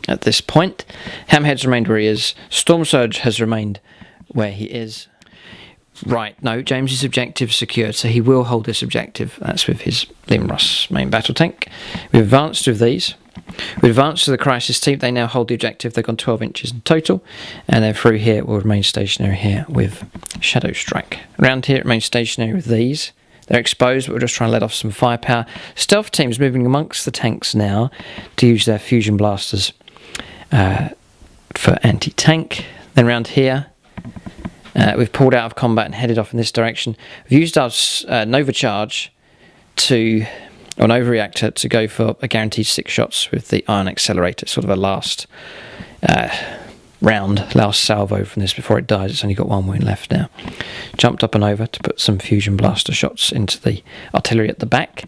at this point. Hamhead's remained where he is. Storm Surge has remained where he is. Right, no, James's objective secured, so he will hold this objective. That's with his Limros main battle tank. We've advanced with these. We've advanced to the crisis team. They now hold the objective. They've gone 12 inches in total. And then through here, we'll remain stationary here with Shadow Strike. Around here, it remains stationary with these. They're exposed, but we're just trying to let off some firepower. Stealth team's moving amongst the tanks now to use their fusion blasters for anti-tank. Then around here, we've pulled out of combat and headed off in this direction. We've used our Nova Charge or Nova Reactor to go for a guaranteed 6 shots with the Ion Accelerator, sort of a last last salvo from this before it dies. It's only got 1 wound left now. Jumped up and over to put some fusion blaster shots into the artillery at the back.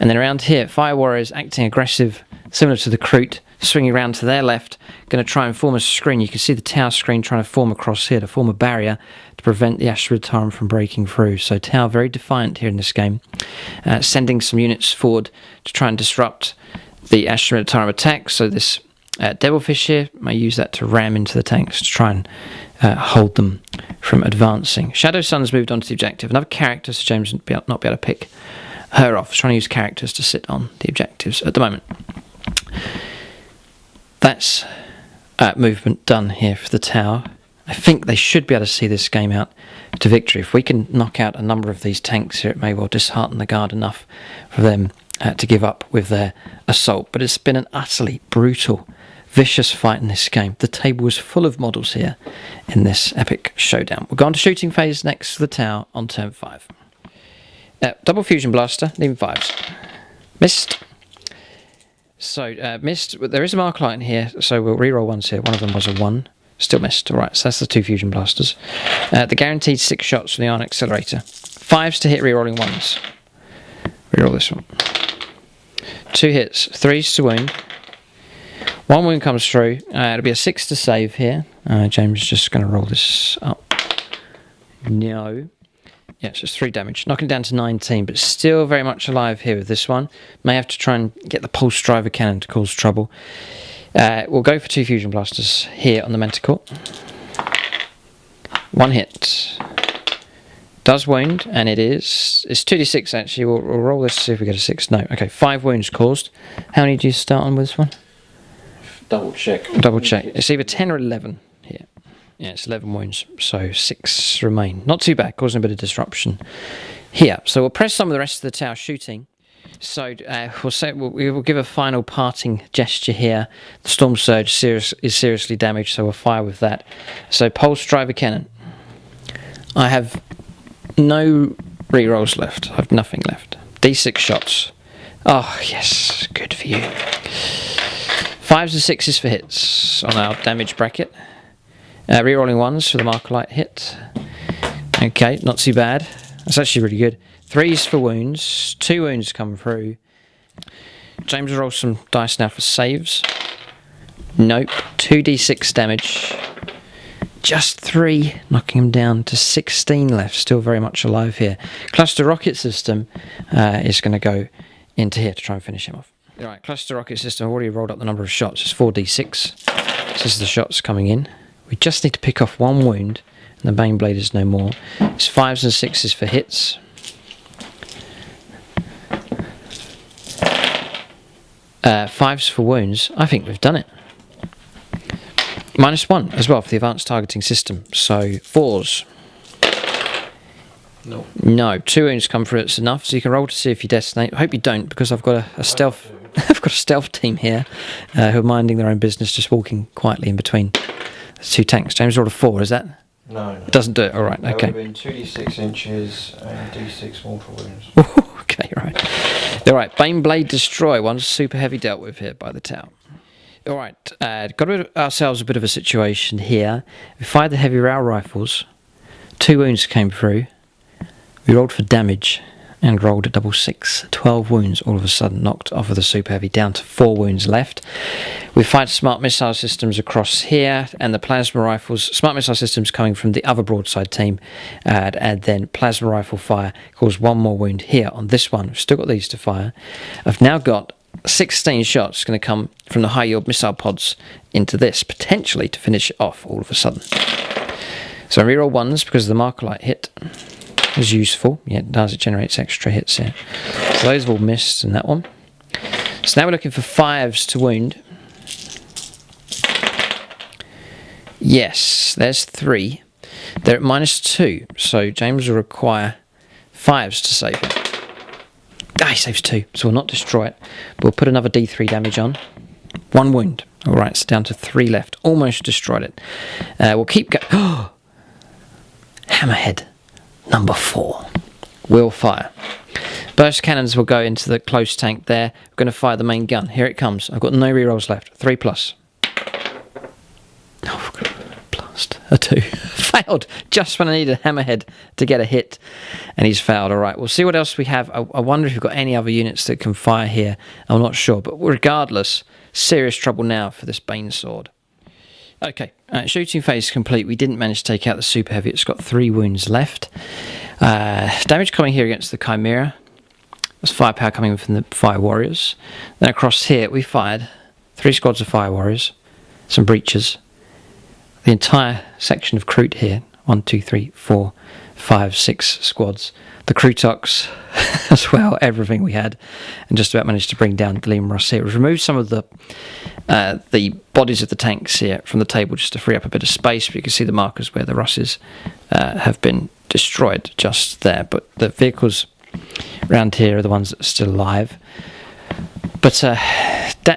And then around here, Fire Warriors acting aggressive, similar to the Kroot, swinging around to their left, going to try and form a screen. You can see the Tau screen trying to form across here, to form a barrier to prevent the Astra Militarum from breaking through. So Tau very defiant here in this game, sending some units forward to try and disrupt the Astra Militarum attack. So this Devilfish here may use that to ram into the tanks to try and hold them from advancing. Shadowsun's moved on to the objective. Another character, so James will not be able to pick her off. He's trying to use characters to sit on the objectives at the moment. That's movement done here for the Tau. I think they should be able to see this game out to victory. If we can knock out a number of these tanks here, it may well dishearten the guard enough for them to give up with their assault. But it's been an utterly brutal, vicious fight in this game. The table was full of models here in this epic showdown. We'll go on to shooting phase next to the Tau on turn 5. Double fusion blaster, leaving 5s. Missed. So, missed. There is a mark light in here, so we'll reroll ones here. One of them was a 1. Still missed. Alright, so that's the 2 fusion blasters. The guaranteed 6 shots from the Ion Accelerator. 5s to hit, rerolling 1s. Reroll this one. 2 hits, 3s to wound. 1 wound comes through. It'll be a 6 to save here. James is just going to roll this up. No. Yeah, it's just 3 damage. Knocking it down to 19, but still very much alive here with this one. May have to try and get the pulse driver cannon to cause trouble. We'll go for 2 fusion blasters here on the Manticore. 1 hit. Does wound, and it's 2d6 actually. We'll roll this to see if we get a 6. No, okay, 5 wounds caused. How many do you start on with this one? Double check. Double check. It's either 10 or 11 here. Yeah, it's 11 wounds, so 6 remain. Not too bad, causing a bit of disruption here. So we'll press some of the rest of the Tau shooting. So we'll give a final parting gesture here. The Storm Surge is seriously damaged, so we'll fire with that. So Pulse Driver Cannon. I have no rerolls left. I have nothing left. D6 shots. Oh, yes. Good for you. 5s and 6s for hits on our damage bracket. Rerolling 1s for the Markerlight hit. Okay, not too bad. That's actually really good. 3s for wounds. 2 wounds come through. James will roll some dice now for saves. Nope. 2d6 damage. Just 3, knocking him down to 16 left. Still very much alive here. Cluster rocket system is going to go into here to try and finish him off. Alright, cluster rocket system. I've already rolled up the number of shots. It's 4d6. This is the shots coming in. We just need to pick off 1 wound, and the Bane Blade is no more. It's 5s and 6s for hits. Fives for wounds. I think we've done it. -1 as well for the advanced targeting system. So 4s. No. No, 2 wounds come through. It's enough. So you can roll to see if you detonate. I hope you don't, because I've got a stealth. I've got a stealth team here who are minding their own business, just walking quietly in between the 2 tanks. James rolled a 4. Is that? No. Doesn't do it. All right. That Okay. would have been 2d6 inches and d6 mortal wounds. Okay. Right. All right. Bane Blade destroy. One's super heavy dealt with here by the tower. All right. Got ourselves a bit of a situation here. We fired the heavy rail rifles. 2 wounds came through. We rolled for damage and rolled a double 6. 12 wounds all of a sudden knocked off of the super heavy, down to 4 wounds left. We fired smart missile systems across here, and the plasma rifles, smart missile systems coming from the other broadside team, and then plasma rifle fire caused 1 more wound here on this one. We've still got these to fire. I've now got 16 shots going to come from the high yield missile pods into this, potentially to finish it off all of a sudden. So I reroll 1s because the marker light hit is useful. Yeah, it does. It generates extra hits here. So those have all missed in that one. So now we're looking for 5s to wound. Yes, there's 3. They're at -2, so James will require 5s to save it. He saves 2, so we'll not destroy it. But we'll put another d3 damage on. 1 wound. Alright, it's down to 3 left. Almost destroyed it. We'll keep going. Hammerhead. Number 4. Will fire. Burst cannons will go into the close tank there. We're going to fire the main gun. Here it comes. I've got no rerolls left. 3+. Oh, blast. A 2. Failed. Just when I needed a hammerhead to get a hit. And he's failed. Alright, we'll see what else we have. I wonder if we've got any other units that can fire here. I'm not sure. But regardless, serious trouble now for this Bane Sword. Okay, shooting phase complete. We didn't manage to take out the super heavy. It's got 3 wounds left. Damage coming here against the Chimera. There's firepower coming from the Fire Warriors. Then across here we fired 3 squads of Fire Warriors, some breaches, the entire section of Kroot here. 1, 2, 3, 4, 5, 6 squads. The Krootoks as well, everything we had, and just about managed to bring down the Liam Russ here. We've removed some of the bodies of the tanks here from the table just to free up a bit of space, but you can see the markers where the Russes have been destroyed just there. But the vehicles around here are the ones that are still alive. But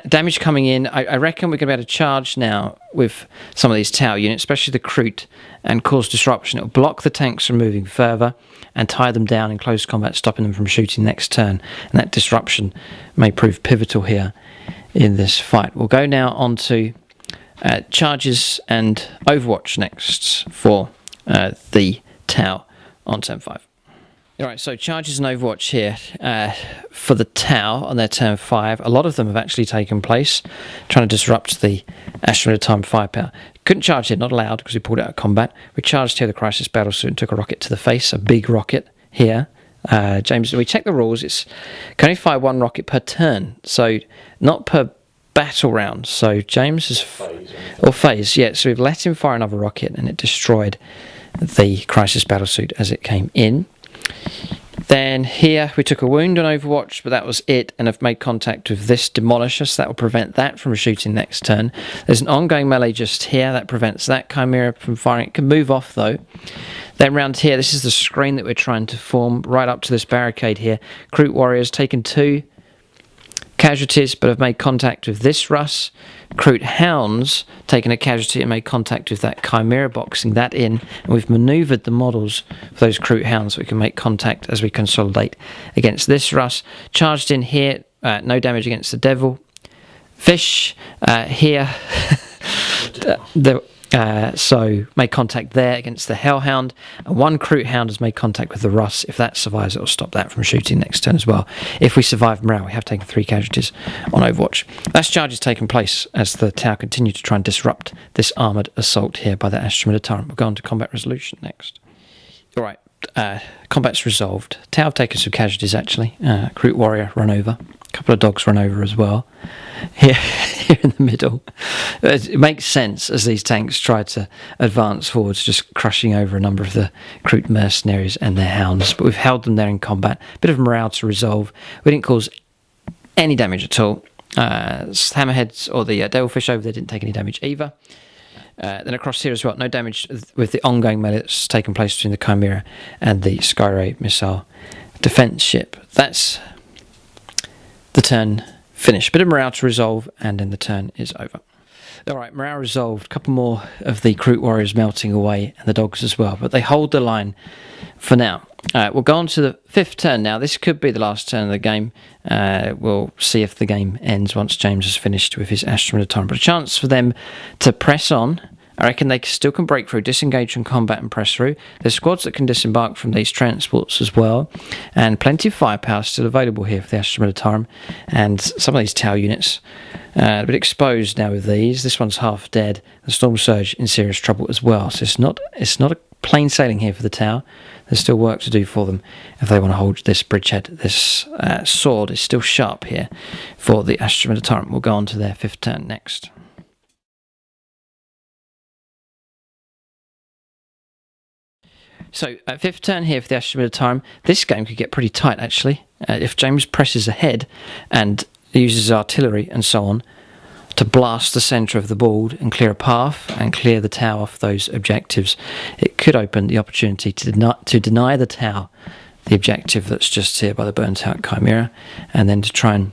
damage coming in. I reckon we're going to be able to charge now with some of these tower units, especially the Kroot, and cause disruption. It'll block the tanks from moving further and tie them down in close combat, stopping them from shooting next turn. And that disruption may prove pivotal here in this fight. We'll go now on to charges and Overwatch next for the Tau on turn 5. Alright, so charges and Overwatch here for the Tau on their turn 5. A lot of them have actually taken place, trying to disrupt the Astra Militarum firepower. Couldn't charge here, not allowed, because we pulled out of combat. We charged here the Crisis Battlesuit and took a rocket to the face, a big rocket here. James, we checked the rules. It's can only fire 1 rocket per turn, so not per battle round. So James is phase, yeah. So we've let him fire another rocket, and it destroyed the Crisis Battlesuit as it came in. Then here we took a wound on Overwatch, but that was it, and have made contact with this Demolisher, so that will prevent that from shooting next turn. There's an ongoing melee just here that prevents that Chimera from firing. It can move off though. Then round here, this is the screen that we're trying to form right up to this barricade here. Kroot Warriors taken 2 casualties, but have made contact with this Russ. Kroot Hounds taken a casualty and made contact with that Chimera, boxing that in, and we've manoeuvred the models for those Kroot Hounds so we can make contact as we consolidate against this Russ. Charged in here, no damage against the Devil. Fish here. So made contact there against the Hellhound, and one Kroot Hound has made contact with the Russ. If that survives, it will stop that from shooting next turn as well. If we survive morale, we have taken 3 casualties on Overwatch. That charge has taken place as the tower continued to try and disrupt this armoured assault here by the Astra Militarum. We'll go on to combat resolution next. Alright, combat's resolved. Tower have taken some casualties actually. Kroot Warrior run over. A couple of dogs run over as well. Here in the middle. It makes sense as these tanks try to advance forwards, just crushing over a number of the Kroot mercenaries and their hounds. But we've held them there in combat. Bit of morale to resolve. We didn't cause any damage at all. Hammerheads or the Devilfish over there didn't take any damage either. Then across here as well, no damage with the ongoing melee that's taken place between the Chimera and the Skyray missile defense ship. That's the turn finished. Bit of morale to resolve, and then the turn is over. Alright, morale resolved. A couple more of the Kroot Warriors melting away, and the dogs as well, but they hold the line for now. We'll go on to the 5th turn now. This could be the last turn of the game. We'll see if the game ends once James has finished with his Astra Militarum. But a chance for them to press on. I reckon they still can break through, disengage from combat and press through. There's squads that can disembark from these transports as well. And plenty of firepower still available here for the Astra Militarum. And some of these tower units a bit exposed now with these. This one's half dead. The Storm Surge in serious trouble as well. So it's not a plain sailing here for the tower. There's still work to do for them if they want to hold this bridgehead. This sword is still sharp here for the Astra Militarum. We'll go on to their 5th turn next. So, 5th turn here for the Astra Militarum. This game could get pretty tight, actually. If James presses ahead and uses artillery and so on to blast the centre of the board and clear a path and clear the tower off those objectives, it could open the opportunity to deny the tower the objective that's just here by the burnt out Chimera, and then to try and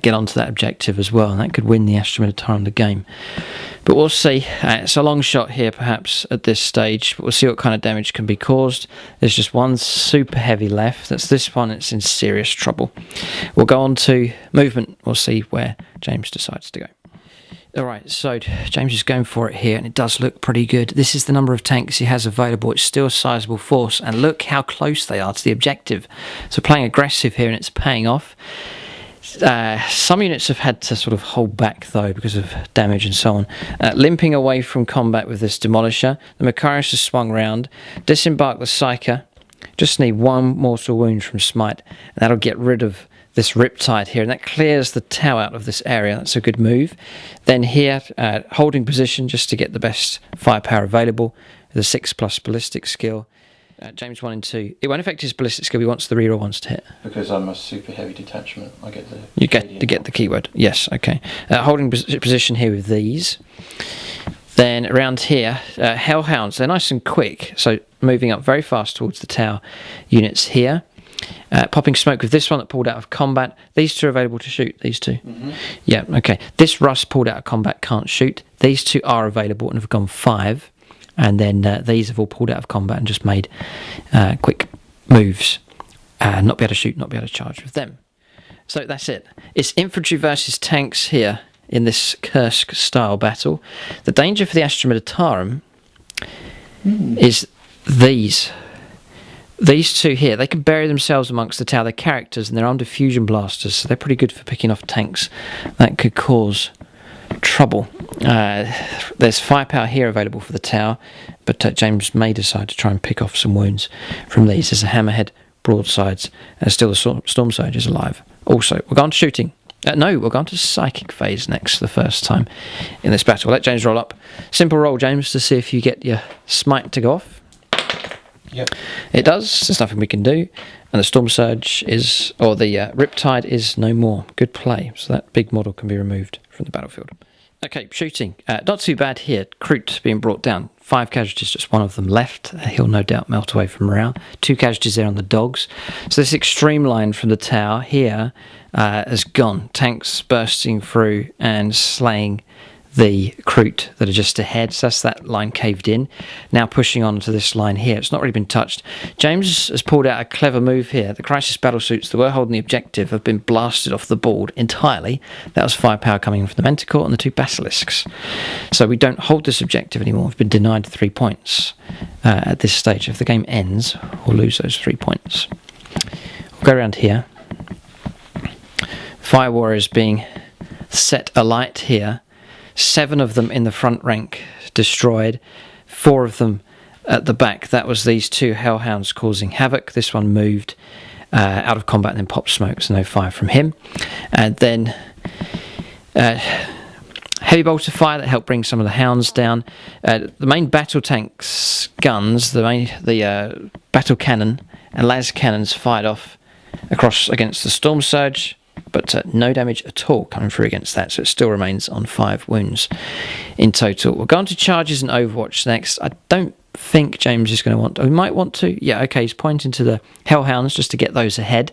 get onto that objective as well, and that could win the Astra Militarum the game. But we'll see. It's a long shot here perhaps at this stage, but we'll see what kind of damage can be caused. There's just one super heavy left. That's this one. It's in serious trouble. We'll go on to movement. We'll see where James decides to go. Alright, so James is going for it here, and it does look pretty good. This is the number of tanks he has available. It's still a sizable force, and look how close they are to the objective. So playing aggressive here, and it's paying off. Some units have had to sort of hold back though because of damage and so on. Limping away from combat with this Demolisher. The Macarius has swung round. Disembark the Psyker. Just need one mortal wound from Smite, and that'll get rid of this Riptide here, and that clears the tower out of this area. That's a good move. Then here, holding position just to get the best firepower available. The 6+ ballistic skill. James 1 and 2. It won't affect his ballistic skill. He wants the reroll ones to hit. Because I'm a super heavy detachment, I get the... You get to get the keyword. Yes, okay. Holding position here with these. Then around here, Hellhounds. They're nice and quick, so moving up very fast towards the tower units here. Popping smoke with this one that pulled out of combat. These two are available to shoot, these two. Mm-hmm. Yeah, okay. This Russ pulled out of combat, can't shoot. These two are available and have gone 5. And then these have all pulled out of combat and just made quick moves. Not be able to shoot, not be able to charge with them. So that's it. It's infantry versus tanks here in this Kursk style battle. The danger for the Astra Militarum is these. These two here, they can bury themselves amongst the tower. They're characters and they're armed with fusion blasters, so they're pretty good for picking off tanks. That could cause trouble. There's firepower here available for the tower, but James may decide to try and pick off some wounds from these. There's a hammerhead, broadsides, and still the Storm Surge is alive. Also, we're going to shooting. No, we're going to psychic phase next for the first time in this battle. We'll let James roll up. Simple roll, James, to see if you get your smite to go off. Yep. It does. There's nothing we can do. And the Storm Surge is, or the Riptide is no more. Good play. So that big model can be removed from the battlefield. Okay, shooting. Not too bad here. Kroot being brought down. 5 casualties, just one of them left. He'll no doubt melt away from morale. 2 casualties there on the dogs. So this extreme line from the tower here has gone. Tanks bursting through and slaying the Kroot that are just ahead, so that's that line caved in. Now pushing on to this line here, it's not really been touched. James has pulled out a clever move here. The Crisis battlesuits that were holding the objective have been blasted off the board entirely. That was firepower coming in from the Manticore and the 2 Basilisks. So we don't hold this objective anymore. We've been denied 3 points at this stage. If the game ends, we'll lose those 3 points. We'll go around here. Fire Warriors being set alight here. 7 of them in the front rank destroyed, 4 of them at the back. That was these 2 Hellhounds causing havoc. This one moved out of combat and then popped smoke, so no fire from him. And then heavy bolter fire that helped bring some of the hounds down. The main battle tank's guns, the battle cannon and las cannons fired off across against the storm surge, but no damage at all coming through against that, so it still remains on 5 wounds in total. We'll go on to charges and Overwatch next. I don't think James is going to want to. We might want to. Yeah, okay, he's pointing to the Hellhounds just to get those ahead.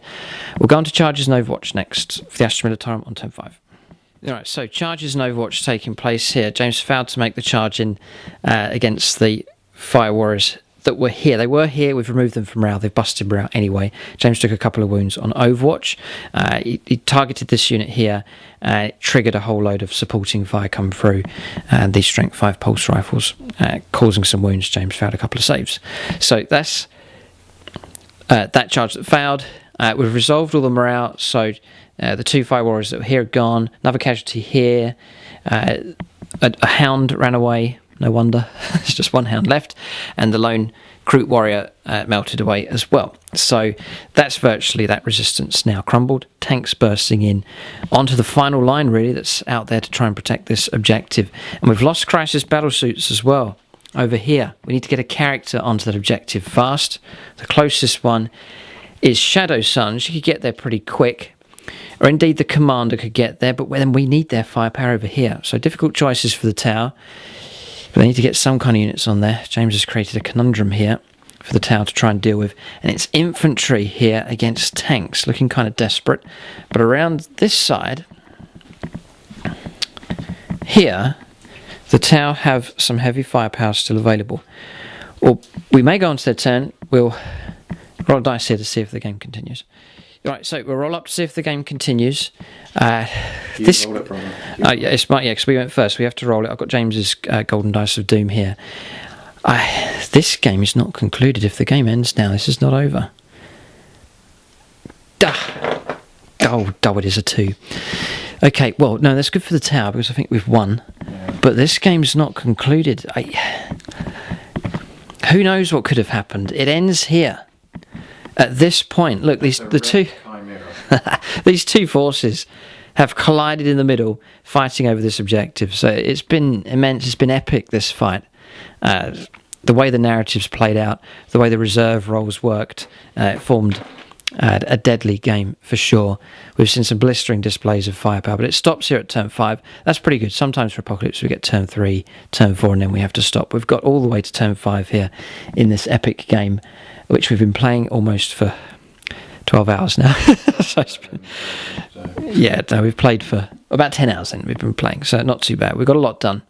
We'll go on to charges and Overwatch next for the Astra Militarum on turn 5. Alright, so charges and Overwatch taking place here. James failed to make the charge in against the Fire Warriors that were here. They were here, we've removed them from morale, they've busted morale anyway. James took a couple of wounds on Overwatch. He targeted this unit here, triggered a whole load of supporting fire come through, and these strength 5 pulse rifles causing some wounds. James failed a couple of saves. So that's that charge that failed. We've resolved all the morale, so the 2 Fire Warriors that were here are gone. Another casualty here. A hound ran away. No wonder. There's just 1 hound left. And the lone Kroot warrior melted away as well. So that's virtually that resistance now crumbled. Tanks bursting in onto the final line, really, that's out there to try and protect this objective. And we've lost Crisis battlesuits as well over here. We need to get a character onto that objective fast. The closest one is Shadowsun. She could get there pretty quick. Or indeed the commander could get there, but then we need their firepower over here. So difficult choices for the tower. But they need to get some kind of units on there. James has created a conundrum here for the tower to try and deal with. And it's infantry here against tanks, looking kind of desperate. But around this side, here, the tower have some heavy firepower still available. Or we may go on to their turn. We'll roll a dice here to see if the game continues. Right, so we'll roll up to see if the game continues. This, roll it, brother. Yeah, it's yeah, because we went first. We have to roll it. I've got James's golden dice of doom here. This game is not concluded. If the game ends now, this is not over. Oh, it is a 2. Okay, well, no, that's good for the tower because I think we've won. Yeah. But this game's not concluded. Who knows what could have happened? It ends here. At this point, look, these 2 forces have collided in the middle, fighting over this objective. So it's been immense. It's been epic, this fight. The way the narratives played out, the way the reserve roles worked, it formed a deadly game for sure. We've seen some blistering displays of firepower, but it stops here at turn 5. That's pretty good. Sometimes for Apocalypse we get turn 3, turn 4, and then we have to stop. We've got all the way to turn 5 here in this epic game, which we've been playing almost for 12 hours now. So we've played for about 10 hours then we've been playing, so not too bad. We've got a lot done,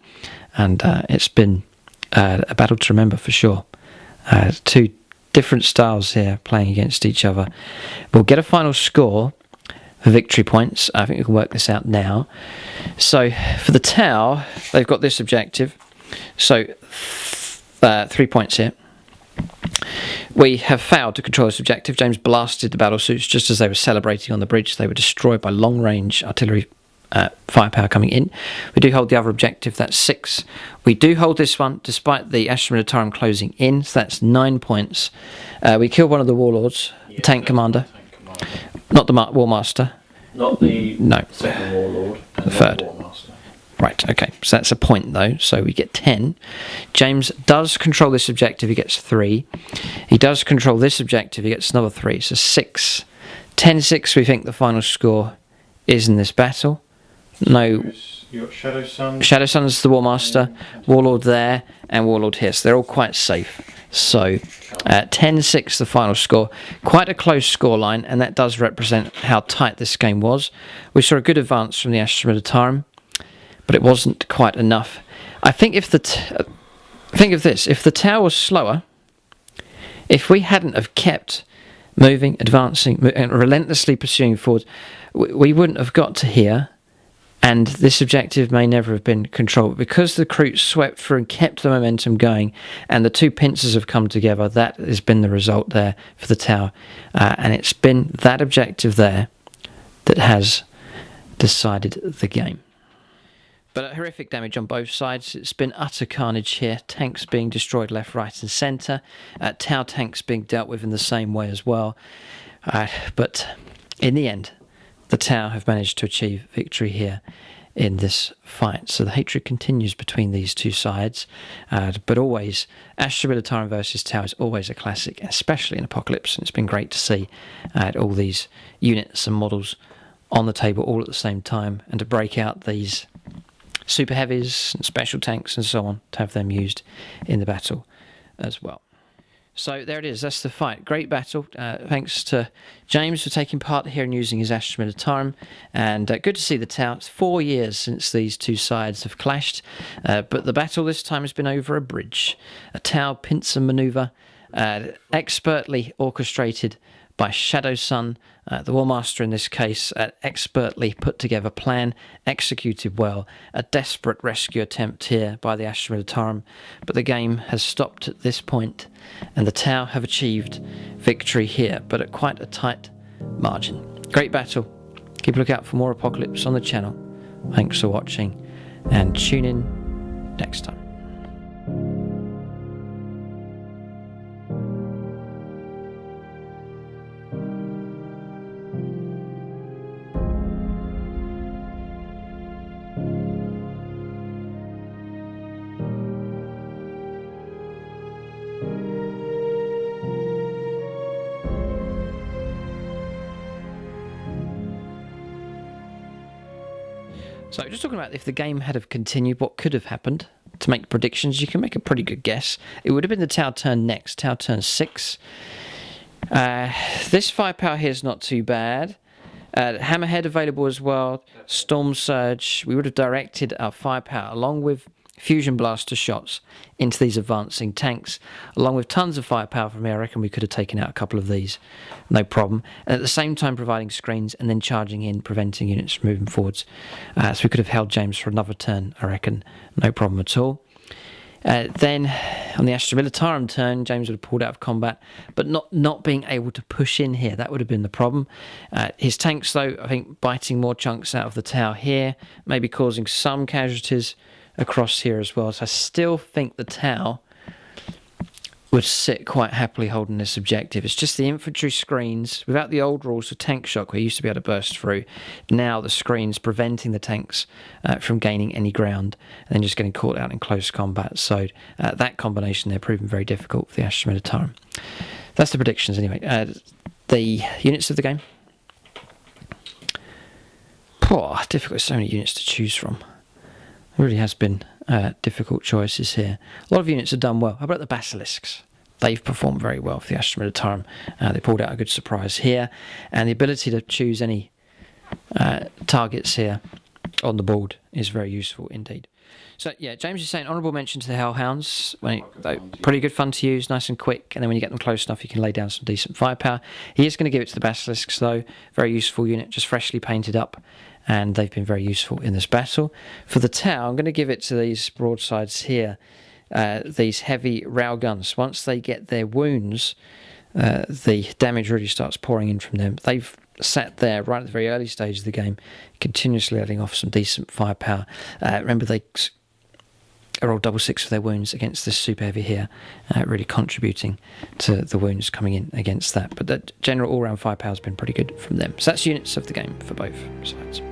and it's been a battle to remember for sure. 2 different styles here playing against each other. We'll get a final score for victory points. I think we can work this out now. So for the Tau, they've got this objective. So 3 points here. We have failed to control this objective. James blasted the battlesuits just as they were celebrating on the bridge. They were destroyed by long-range artillery firepower coming in. We do hold the other objective, that's 6. We do hold this one despite the Astra Militarum closing in, so that's 9 points. We killed one of the warlords, the tank commander. Not the War Master. Not the second warlord. The third. War Master. Right, okay, so that's a point though, so we get 10. James does control this objective, he gets 3. He does control this objective, he gets another 3, so 6. 10-6 we think the final score is in this battle. No, you got Shadowsun. Shadowsun's the War Master, Warlord there, and Warlord here, so they're all quite safe. So 10-6 the final score. Quite a close scoreline, and that does represent how tight this game was. We saw a good advance from the Astra Militarum, but it wasn't quite enough. I think if think of this, if the tower was slower, if we hadn't have kept moving, advancing, and relentlessly pursuing forward, we wouldn't have got to here, and this objective may never have been controlled. Because the Kroot swept through and kept the momentum going, and the two pincers have come together, that has been the result there for the tower. And it's been that objective there that has decided the game. But horrific damage on both sides. It's been utter carnage here. Tanks being destroyed left, right and centre. Tau tanks being dealt with in the same way as well. But in the end, the Tau have managed to achieve victory here in this fight. So the hatred continues between these two sides. But always, Astra Militarum versus Tau is always a classic, especially in Apocalypse. And it's been great to see all these units and models on the table all at the same time, and to break out these super heavies and special tanks and so on, to have them used in the battle as well. So there it is, that's the fight. Great battle. Thanks to James for taking part here and using his Astra Militarum, and good to see the Tau. It's 4 years since these two sides have clashed, but the battle this time has been over a bridge. A Tau pincer manoeuvre, expertly orchestrated by Shadowsun, the War Master in this case, expertly put together plan, executed well, a desperate rescue attempt here by the Astra Militarum, but the game has stopped at this point, and the Tau have achieved victory here, but at quite a tight margin. Great battle. Keep a lookout for more Apocalypse on the channel. Thanks for watching, and tune in next time. So just talking about if the game had have continued, what could have happened. To make predictions, you can make a pretty good guess. It would have been the Tau turn next, Tau turn 6. This firepower here is not too bad. Hammerhead available as well, Storm Surge. We would have directed our firepower along with fusion blaster shots into these advancing tanks, along with tons of firepower from here. I reckon we could have taken out a couple of these, no problem, and at the same time providing screens and then charging in, preventing units from moving forwards. So we could have held James for another turn, I reckon, no problem at all. Then on the Astra Militarum turn, James would have pulled out of combat, but not being able to push in here. That would have been the problem. His tanks, though, I think biting more chunks out of the Tau here, maybe causing some casualties across here as well. So I still think the Tau would sit quite happily holding this objective. It's just the infantry screens, without the old rules of tank shock, where you used to be able to burst through. Now the screens preventing the tanks from gaining any ground and then just getting caught out in close combat. So that combination there proving very difficult for the Astra Militarum. That's the predictions anyway. The units of the game. Difficult, so many units to choose from. It really has been difficult choices here. A lot of units have done well. How about the Basilisks? They've performed very well for the Astra Militarum. They pulled out a good surprise here. And the ability to choose any targets here on the board is very useful indeed. So, yeah, James is saying honourable mention to the Hellhounds. Pretty good fun to use, nice and quick. And then when you get them close enough, you can lay down some decent firepower. He is going to give it to the Basilisks, though. Very useful unit, just freshly painted up. And they've been very useful in this battle. For the Tau, I'm going to give it to these broadsides here, these heavy railguns. Once they get their wounds, the damage really starts pouring in from them. They've sat there right at the very early stage of the game, continuously letting off some decent firepower. Remember, they are all 6/6 for their wounds against this super heavy here, really contributing to the wounds coming in against that. But the general all-round firepower has been pretty good from them. So that's units of the game for both sides.